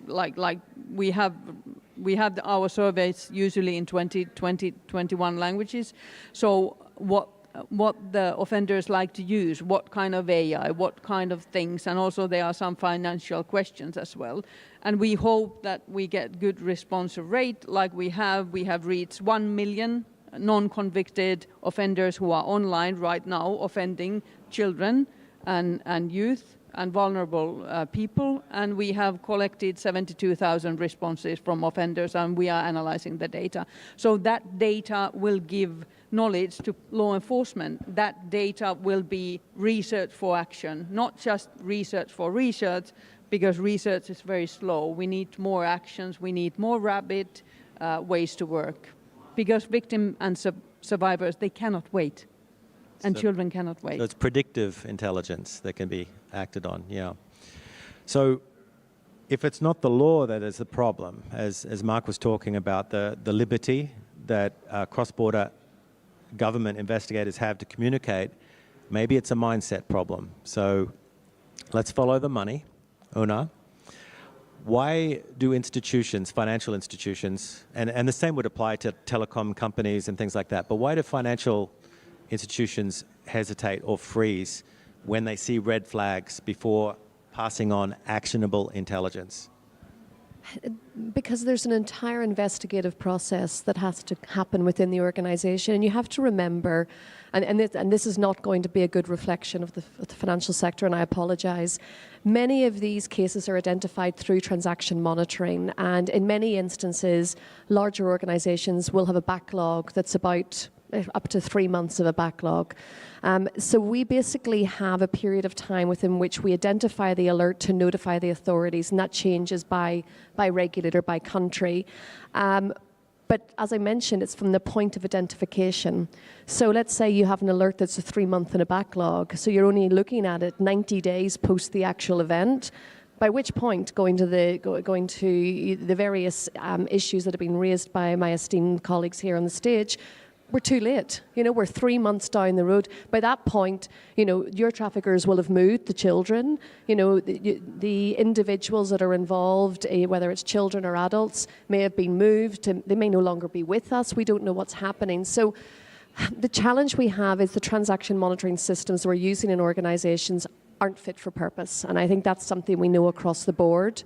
like we have our surveys usually in 21 languages. So what the offenders like to use, what kind of AI, what kind of things, and also there are some financial questions as well. And we hope that we get good response rate like we have. We have reached 1 million non-convicted offenders who are online right now offending children and youth and vulnerable people, and we have collected 72,000 responses from offenders, and we are analyzing the data. So that data will give knowledge to law enforcement. That data will be research for action, not just research for research, because research is very slow. We need more actions, we need more rapid ways to work, because victims and survivors, they cannot wait. And children cannot wait. So it's predictive intelligence that can be acted on, yeah. So if it's not the law that is the problem, as Mark was talking about, the liberty that cross-border government investigators have to communicate, maybe it's a mindset problem. So let's follow the money. Una, why do institutions, financial institutions, and the same would apply to telecom companies and things like that, but why do financial institutions hesitate or freeze when they see red flags before passing on actionable intelligence? Because there's an entire investigative process that has to happen within the organization. And you have to remember, and this is not going to be a good reflection of the financial sector, and I apologize, many of these cases are identified through transaction monitoring. And in many instances, larger organizations will have a backlog that's about up to 3 months of a backlog. So we basically have a period of time within which we identify the alert to notify the authorities, and that changes by regulator, by country. But as I mentioned, it's from the point of identification. So let's say you have an alert that's a 3-month in a backlog, so you're only looking at it 90 days post the actual event, by which point, going to the various issues that have been raised by my esteemed colleagues here on the stage, we're too late. You know, we're 3 months down the road. By that point, you know, your traffickers will have moved the children. You know, the individuals that are involved, whether it's children or adults, may have been moved. They may no longer be with us. We don't know what's happening. So the challenge we have is the transaction monitoring systems we're using in organizations aren't fit for purpose. And I think that's something we know across the board.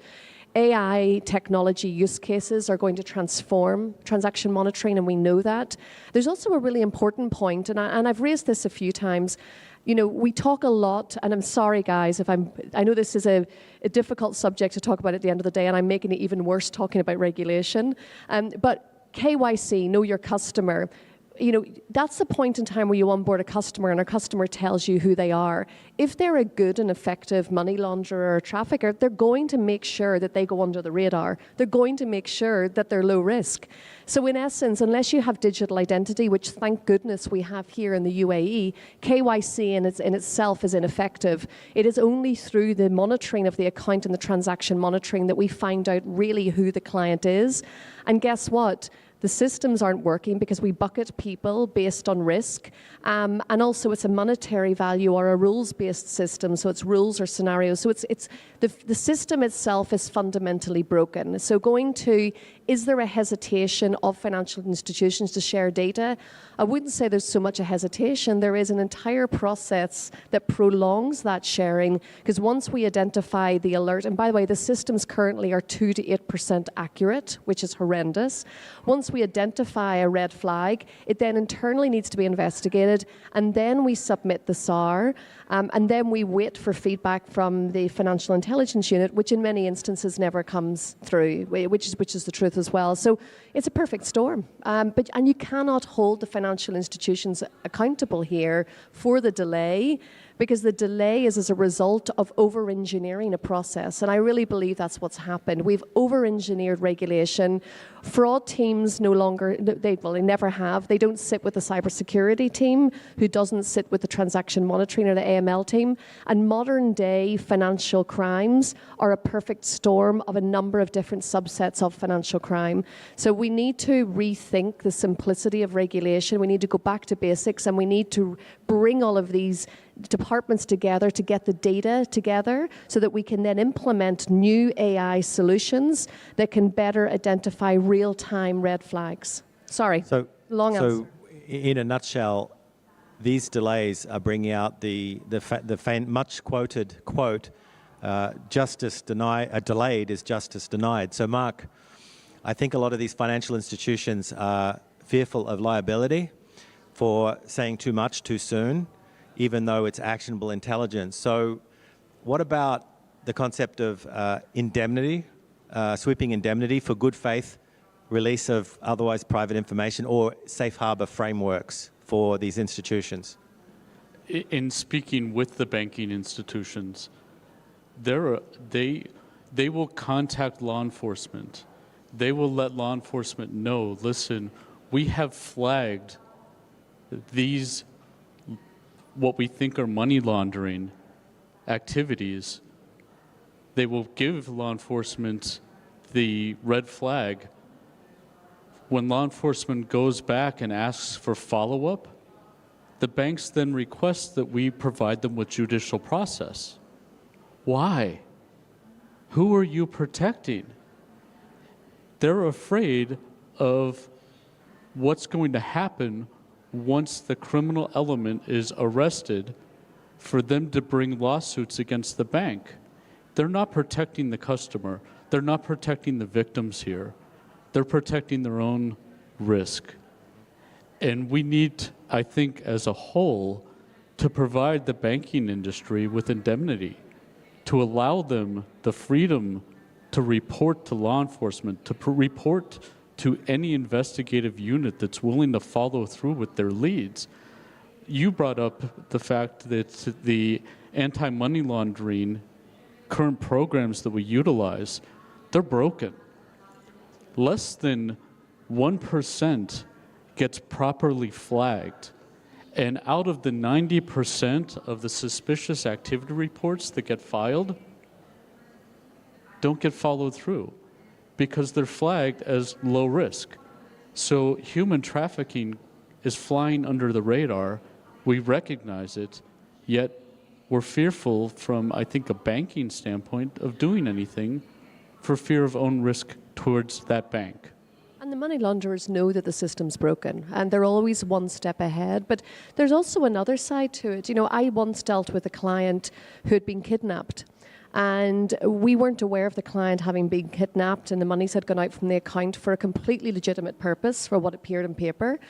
AI technology use cases are going to transform transaction monitoring, and we know that. There's also a really important point, and I've raised this a few times. You know, we talk a lot, and I'm sorry, guys, if I know this is a difficult subject to talk about at the end of the day, and I'm making it even worse talking about regulation. But KYC, know your customer. You know, that's the point in time where you onboard a customer and a customer tells you who they are. If they're a good and effective money launderer or trafficker, they're going to make sure that they go under the radar. They're going to make sure that they're low risk. So in essence, unless you have digital identity, which thank goodness we have here in the UAE, KYC in itself is ineffective. It is only through the monitoring of the account and the transaction monitoring that we find out really who the client is. And guess what? The systems aren't working because we bucket people based on risk, and also it's a monetary value or a rules-based system, so it's rules or scenarios. So it's the system itself is fundamentally broken. So going to, is there a hesitation of financial institutions to share data? I wouldn't say there's so much a hesitation. There is an entire process that prolongs that sharing, because once we identify the alert, and by the way, the systems currently are 2 to 8% accurate, which is horrendous. Once we identify a red flag, it then internally needs to be investigated, and then we submit the SAR, and then we wait for feedback from the Financial Intelligence Unit, which in many instances never comes through, which is the truth as well. So it's a perfect storm. And you cannot hold the financial institutions accountable here for the delay, because the delay is as a result of over-engineering a process. And I really believe that's what's happened. We've over-engineered regulation. Fraud teams no longer, they never have. They don't sit with the cybersecurity team, who doesn't sit with the transaction monitoring or the AML team. And modern day financial crimes are a perfect storm of a number of different subsets of financial crime. So we need to rethink the simplicity of regulation. We need to go back to basics, and we need to bring all of these departments together to get the data together so that we can then implement new AI solutions that can better identify real-time red flags. Sorry, long answer. So in a nutshell, these delays are bringing out the much quoted quote, justice delayed is justice denied. So Mark, I think a lot of these financial institutions are fearful of liability for saying too much too soon, even though it's actionable intelligence. So what about the concept of indemnity, sweeping indemnity for good faith release of otherwise private information, or safe harbor frameworks for these institutions? In speaking with the banking institutions, they will contact law enforcement. They will let law enforcement know, listen, we have flagged these what we think are money laundering activities. They will give law enforcement the red flag. When law enforcement goes back and asks for follow-up, the banks then request that we provide them with judicial process. Why? Who are you protecting? They're afraid of what's going to happen once the criminal element is arrested, for them to bring lawsuits against the bank. They're not protecting the customer. They're not protecting the victims here. They're protecting their own risk. And we need, I think, as a whole, to provide the banking industry with indemnity, to allow them the freedom to report to law enforcement, to report to any investigative unit that's willing to follow through with their leads. You brought up the fact that the anti-money laundering current programs that we utilize, they're broken. Less than 1% gets properly flagged. And out of the 90% of the suspicious activity reports that get filed, don't get followed through because they're flagged as low risk. So human trafficking is flying under the radar. We recognize it, yet we're fearful from, I think, a banking standpoint of doing anything for fear of own risk towards that bank. And the money launderers know that the system's broken and they're always one step ahead. But there's also another side to it. You know, I once dealt with a client who had been kidnapped. And we weren't aware of the client having been kidnapped, and the monies had gone out from the account for a completely legitimate purpose for what appeared on paper.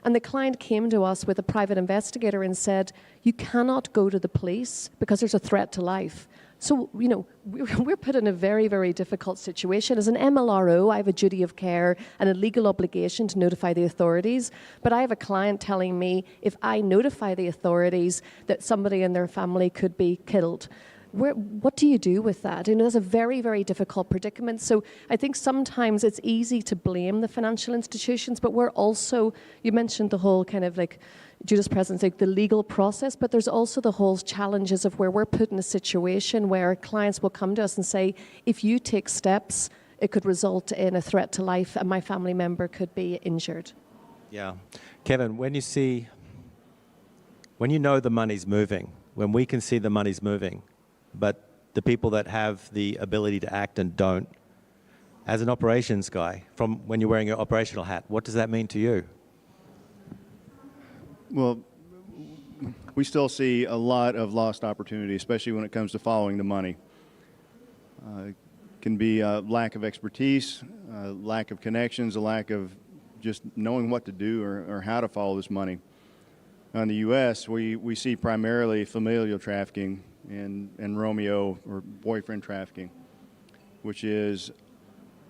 And the client came to us with a private investigator and said, you cannot go to the police because there's a threat to life. So, you know, we're put in a very, very difficult situation. As an MLRO, I have a duty of care and a legal obligation to notify the authorities. But I have a client telling me if I notify the authorities that somebody in their family could be killed. What do you do with that? You know, that's a very, very difficult predicament. So I think sometimes it's easy to blame the financial institutions, but we're also, you mentioned the whole kind of like Judith's presence, like the legal process, but there's also the whole challenges of where we're put in a situation where clients will come to us and say, if you take steps, it could result in a threat to life and my family member could be injured. Yeah. Kevin, when you know the money's moving, when we can see the money's moving, but the people that have the ability to act and don't, as an operations guy, from when you're wearing your operational hat, what does that mean to you? Well, we still see a lot of lost opportunity, especially when it comes to following the money. It can be a lack of expertise, a lack of connections, a lack of just knowing what to do or how to follow this money. In the U.S., we see primarily familial trafficking and Romeo or boyfriend trafficking, which is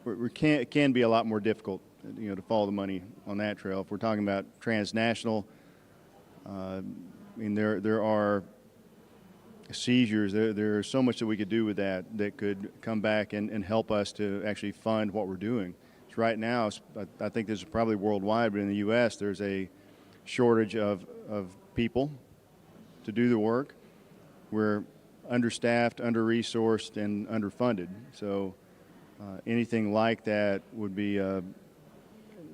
it can be a lot more difficult, you know, to follow the money on that trail. If we're talking about transnational, I mean there are seizures. There's so much that we could do with that could come back and help us to actually fund what we're doing. So right now, I think this is probably worldwide, but in the U.S. there's a shortage of people to do the work. We're understaffed, under-resourced, and underfunded. So anything like that would be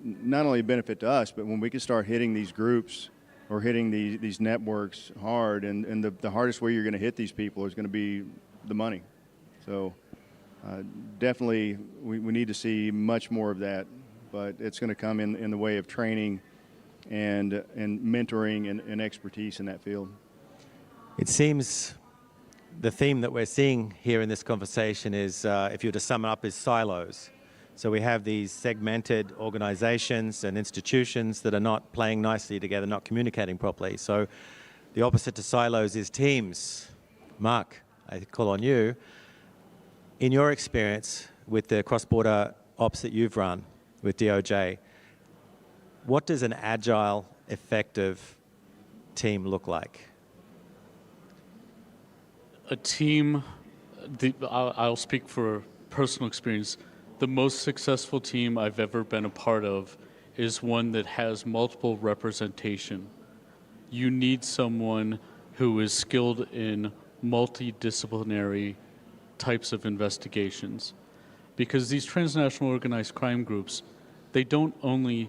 not only a benefit to us, but when we can start hitting these groups or hitting these networks hard, and the hardest way you're going to hit these people is going to be the money. So definitely we need to see much more of that, but it's going to come in the way of training and mentoring and expertise in that field. It seems the theme that we're seeing here in this conversation is, if you were to sum it up, is silos. So we have these segmented organizations and institutions that are not playing nicely together, not communicating properly. So the opposite to silos is teams. Mark, I call on you. In your experience with the cross-border ops that you've run with DOJ, what does an agile, effective team look like? A team, I'll speak for personal experience. The most successful team I've ever been a part of is one that has multiple representation. You need someone who is skilled in multidisciplinary types of investigations, because these transnational organized crime groups, they don't only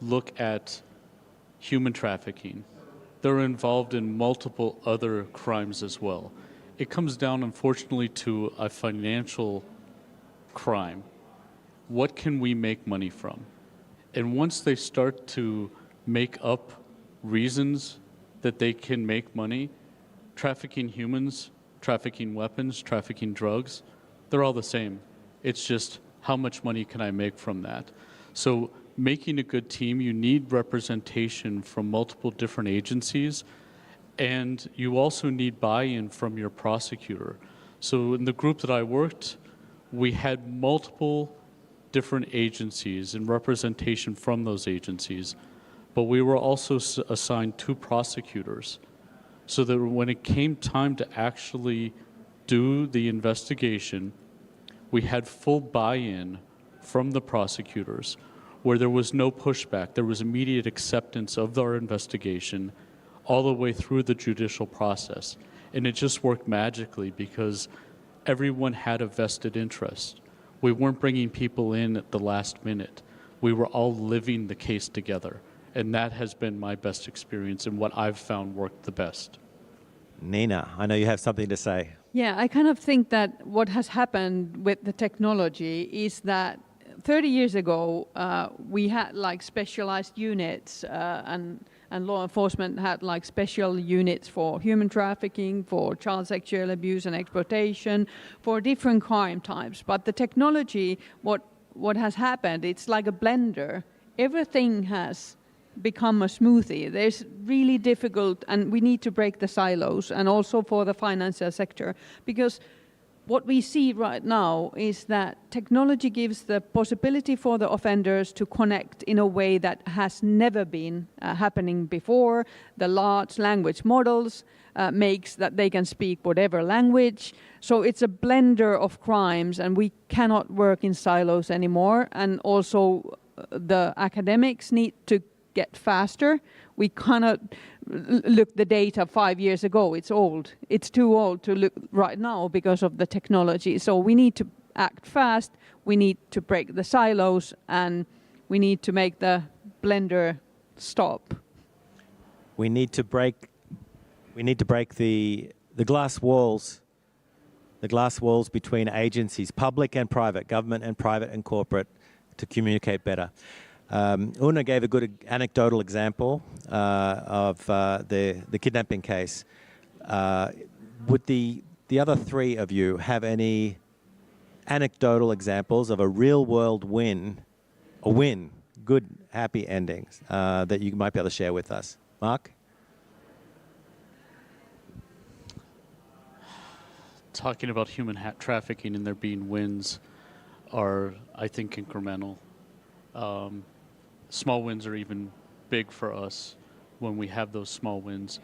look at human trafficking. They're involved in multiple other crimes as well. It comes down, unfortunately, to a financial crime. What can we make money from? And once they start to make up reasons that they can make money, trafficking humans, trafficking weapons, trafficking drugs, they're all the same. It's just how much money can I make from that? So making a good team, you need representation from multiple different agencies, and you also need buy-in from your prosecutor. So in the group that I worked, we had multiple different agencies and representation from those agencies, but we were also assigned 2 prosecutors, so that when it came time to actually do the investigation, we had full buy-in from the prosecutors, where there was no pushback. There was immediate acceptance of our investigation all the way through the judicial process. And it just worked magically because everyone had a vested interest. We weren't bringing people in at the last minute. We were all living the case together. And that has been my best experience and what I've found worked the best. Nina, I know you have something to say. Yeah, I kind of think that what has happened with the technology is that 30 years ago, we had like specialized units and law enforcement had like special units for human trafficking, for child sexual abuse and exploitation, for different crime types. But the technology, what has happened, it's like a blender. Everything has become a smoothie. There's really difficult, and we need to break the silos, and also for the financial sector, because what we see right now is that technology gives the possibility for the offenders to connect in a way that has never been happening before. The large language models makes that they can speak whatever language. So it's a blender of crimes, and we cannot work in silos anymore. And also the academics need to get faster. We cannot look the data 5 years ago. It's old. It's too old to look right now because of the technology. So we need to act fast. We need to break the silos, and we need to make the blender stop. We need to break the glass walls. The glass walls between agencies, public and private, government and private and corporate, to communicate better. Una gave a good anecdotal example of the kidnapping case. Would the other 3 of you have any anecdotal examples of a real-world win, good, happy endings that you might be able to share with us? Mark? Talking about human trafficking and there being wins are, I think, incremental. Small wins are even big for us when we have those small wins.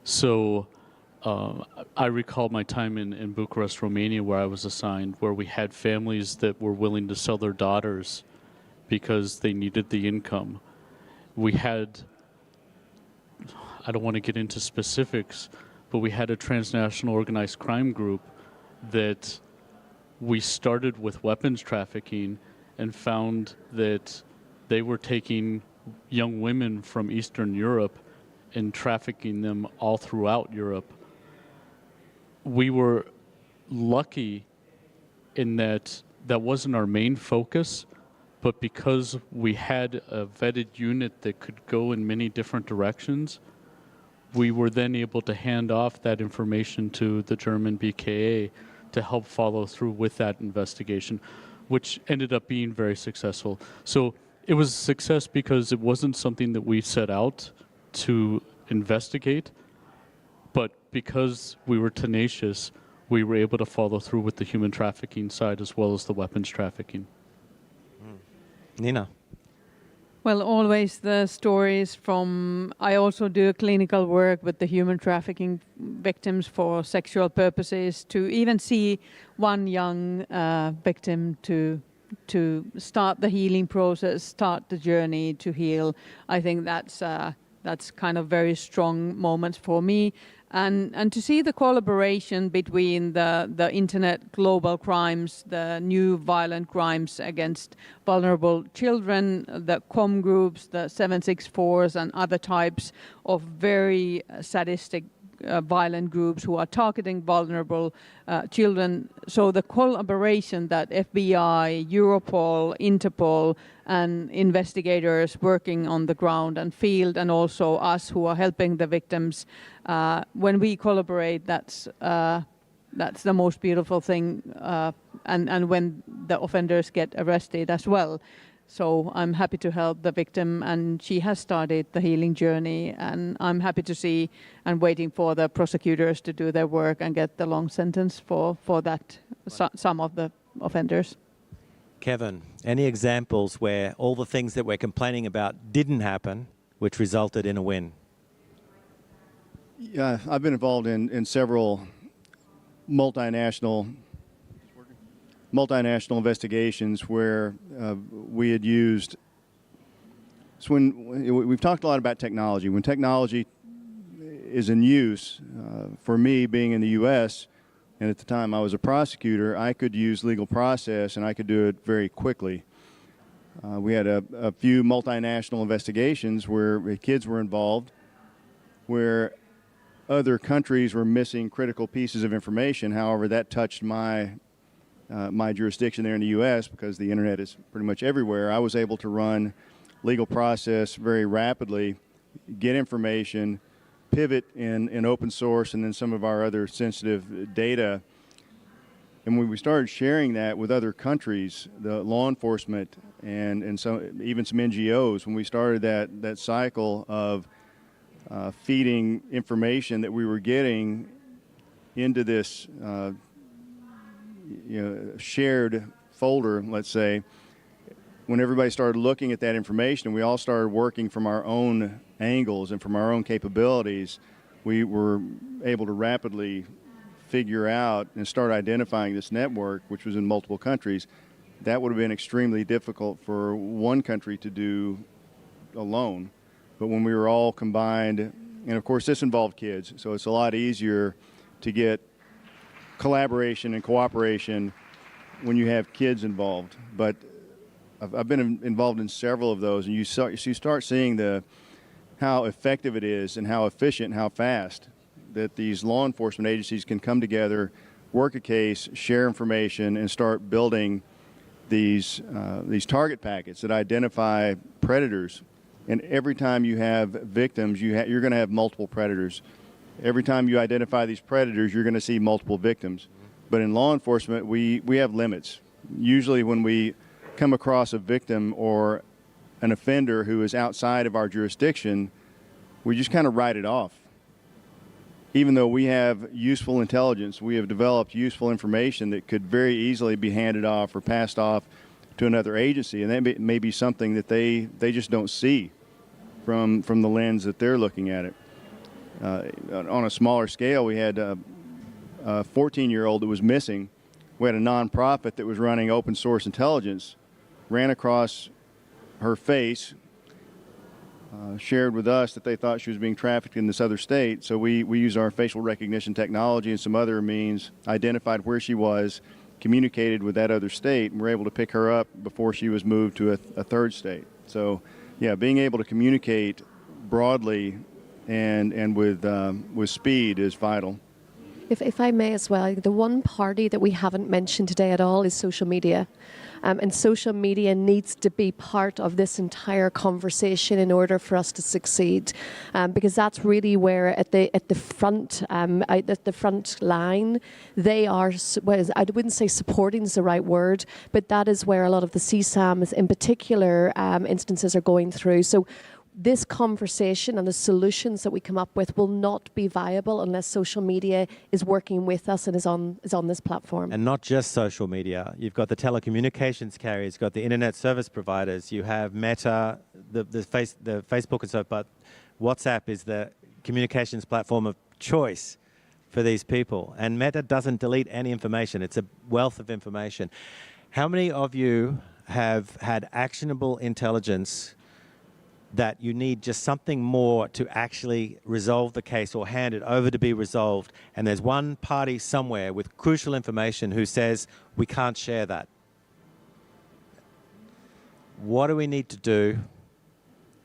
So I recall my time in Bucharest, Romania, where I was assigned, where we had families that were willing to sell their daughters because they needed the income. We had, I don't want to get into specifics, but we had a transnational organized crime group that we started with weapons trafficking and found that they were taking young women from Eastern Europe and trafficking them all throughout Europe. We were lucky in that wasn't our main focus, but because we had a vetted unit that could go in many different directions, we were then able to hand off that information to the German BKA to help follow through with that investigation, which ended up being very successful. So it was a success because it wasn't something that we set out to investigate, but because we were tenacious, we were able to follow through with the human trafficking side as well as the weapons trafficking. Nina? Well, always the stories from, I also do clinical work with the human trafficking victims for sexual purposes, to even see one young victim to start the healing process, start the journey to heal. I think that's kind of very strong moments for me. And to see the collaboration between the internet global crimes, the new violent crimes against vulnerable children, the com groups, the 764s and other types of very sadistic violent groups who are targeting vulnerable children. So the collaboration that FBI, Europol, Interpol and investigators working on the ground and field, and also us who are helping the victims, when we collaborate, that's the most beautiful thing, and when the offenders get arrested as well. So I'm happy to help the victim, and she has started the healing journey, and I'm happy to see and waiting for the prosecutors to do their work and get the long sentence for that, some of the offenders. Kevin, any examples where all the things that we're complaining about didn't happen, which resulted in a win? Yeah, I've been involved in several multinational investigations where we had used. So when we've talked a lot about technology, when technology is in use, for me being in the U.S. and at the time I was a prosecutor, I could use legal process and I could do it very quickly. We had a few multinational investigations where kids were involved, where other countries were missing critical pieces of information. However, that touched my jurisdiction there in the U.S. because the internet is pretty much everywhere. I was able to run legal process very rapidly, get information, pivot in open source and then some of our other sensitive data. And when we started sharing that with other countries, the law enforcement and even some NGOs, when we started that cycle of feeding information that we were getting into this shared folder, let's say, when everybody started looking at that information and we all started working from our own angles and from our own capabilities, we were able to rapidly figure out and start identifying this network, which was in multiple countries. That would have been extremely difficult for one country to do alone. But when we were all combined, and of course this involved kids, so it's a lot easier to get collaboration and cooperation when you have kids involved. But I've been involved in several of those, and you start seeing how effective it is and how efficient and how fast that these law enforcement agencies can come together, work a case, share information, and start building these target packets that identify predators. And every time you have victims, you're going to have multiple predators. Every time you identify these predators, you're going to see multiple victims. But in law enforcement, we have limits. Usually when we come across a victim or an offender who is outside of our jurisdiction, we just kind of write it off. Even though we have useful intelligence, we have developed useful information that could very easily be handed off or passed off to another agency, and that may be something that they just don't see from the lens that they're looking at it. On a smaller scale, we had a 14-year-old that was missing. We had a nonprofit that was running open source intelligence, ran across her face, shared with us that they thought she was being trafficked in this other state. So we used our facial recognition technology and some other means, identified where she was, communicated with that other state, and were able to pick her up before she was moved to a third state. So, yeah, being able to communicate broadly and with speed is vital. If I may as well, the one party that we haven't mentioned today at all is social media. And social media needs to be part of this entire conversation in order for us to succeed, because that's really where at the front line they are. Well, I wouldn't say supporting is the right word, but that is where a lot of the CSAMs in particular instances are going through. So this conversation and the solutions that we come up with will not be viable unless social media is working with us and is on this platform. And not just social media. You've got the telecommunications carriers, you've got the internet service providers, you have Meta, the Facebook and so on, but WhatsApp is the communications platform of choice for these people. And Meta doesn't delete any information. It's a wealth of information. How many of you have had actionable intelligence that you need just something more to actually resolve the case or hand it over to be resolved, and there's one party somewhere with crucial information who says, we can't share that? What do we need to do?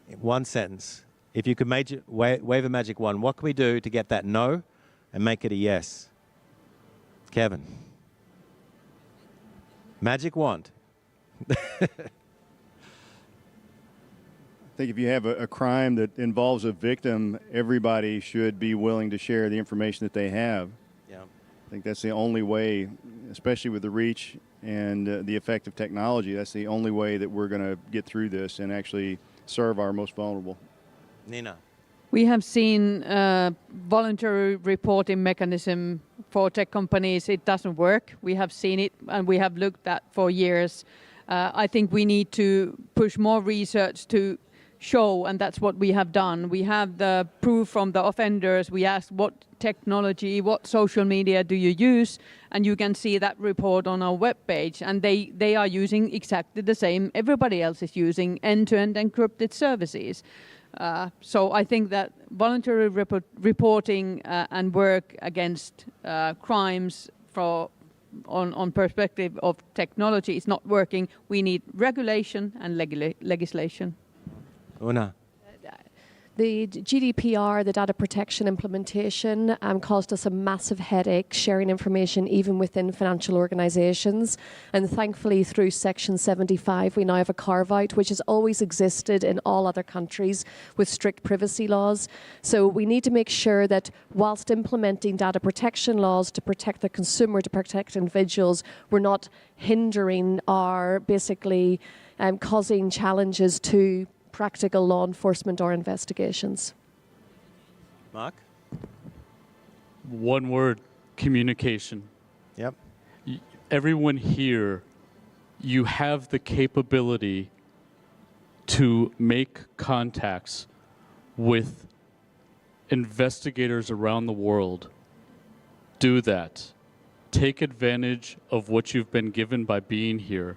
In one sentence, if you could wave a magic wand, what can we do to get that no and make it a yes? Kevin. Magic wand. I think if you have a crime that involves a victim, everybody should be willing to share the information that they have. Yeah. I think that's the only way, especially with the reach and the effect of technology, that's the only way that we're going to get through this and actually serve our most vulnerable. Nina. We have seen voluntary reporting mechanism for tech companies. It doesn't work. We have seen it and we have looked at for years. I think we need to push more research to show, and that's what we have done. We have the proof from the offenders. We asked what technology, what social media do you use, and you can see that report on our webpage. And they are using exactly the same everybody else is using, end-to-end encrypted services. So I think that voluntary reporting and work against crimes on perspective of technology is not working. We need regulation and legislation. Una. The GDPR, the data protection implementation, caused us a massive headache sharing information even within financial organisations. And thankfully, through Section 75, we now have a carve-out, which has always existed in all other countries with strict privacy laws. So we need to make sure that whilst implementing data protection laws to protect the consumer, to protect individuals, we're not hindering or basically causing challenges to practical law enforcement or investigations. Mark? One word, communication. Yep. Everyone here, you have the capability to make contacts with investigators around the world. Do that. Take advantage of what you've been given by being here.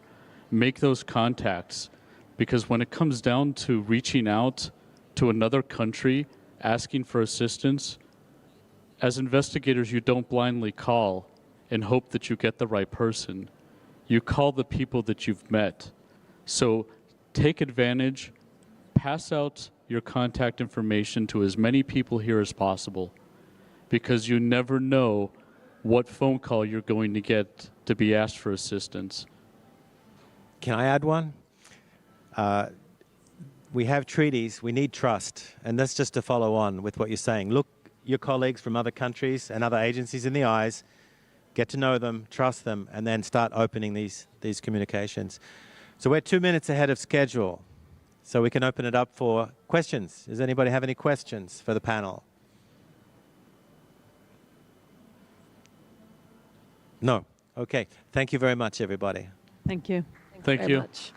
Make those contacts. Because when it comes down to reaching out to another country, asking for assistance, as investigators, you don't blindly call and hope that you get the right person. You call the people that you've met. So take advantage, pass out your contact information to as many people here as possible, because you never know what phone call you're going to get to be asked for assistance. Can I add one? We have treaties, we need trust, and that's just to follow on with what you're saying. Look your colleagues from other countries and other agencies in the eyes, get to know them, trust them, and then start opening these communications. So we're 2 minutes ahead of schedule, so we can open it up for questions. Does anybody have any questions for the panel? No? Okay. Thank you very much, everybody. Thank you. Thank you. Much.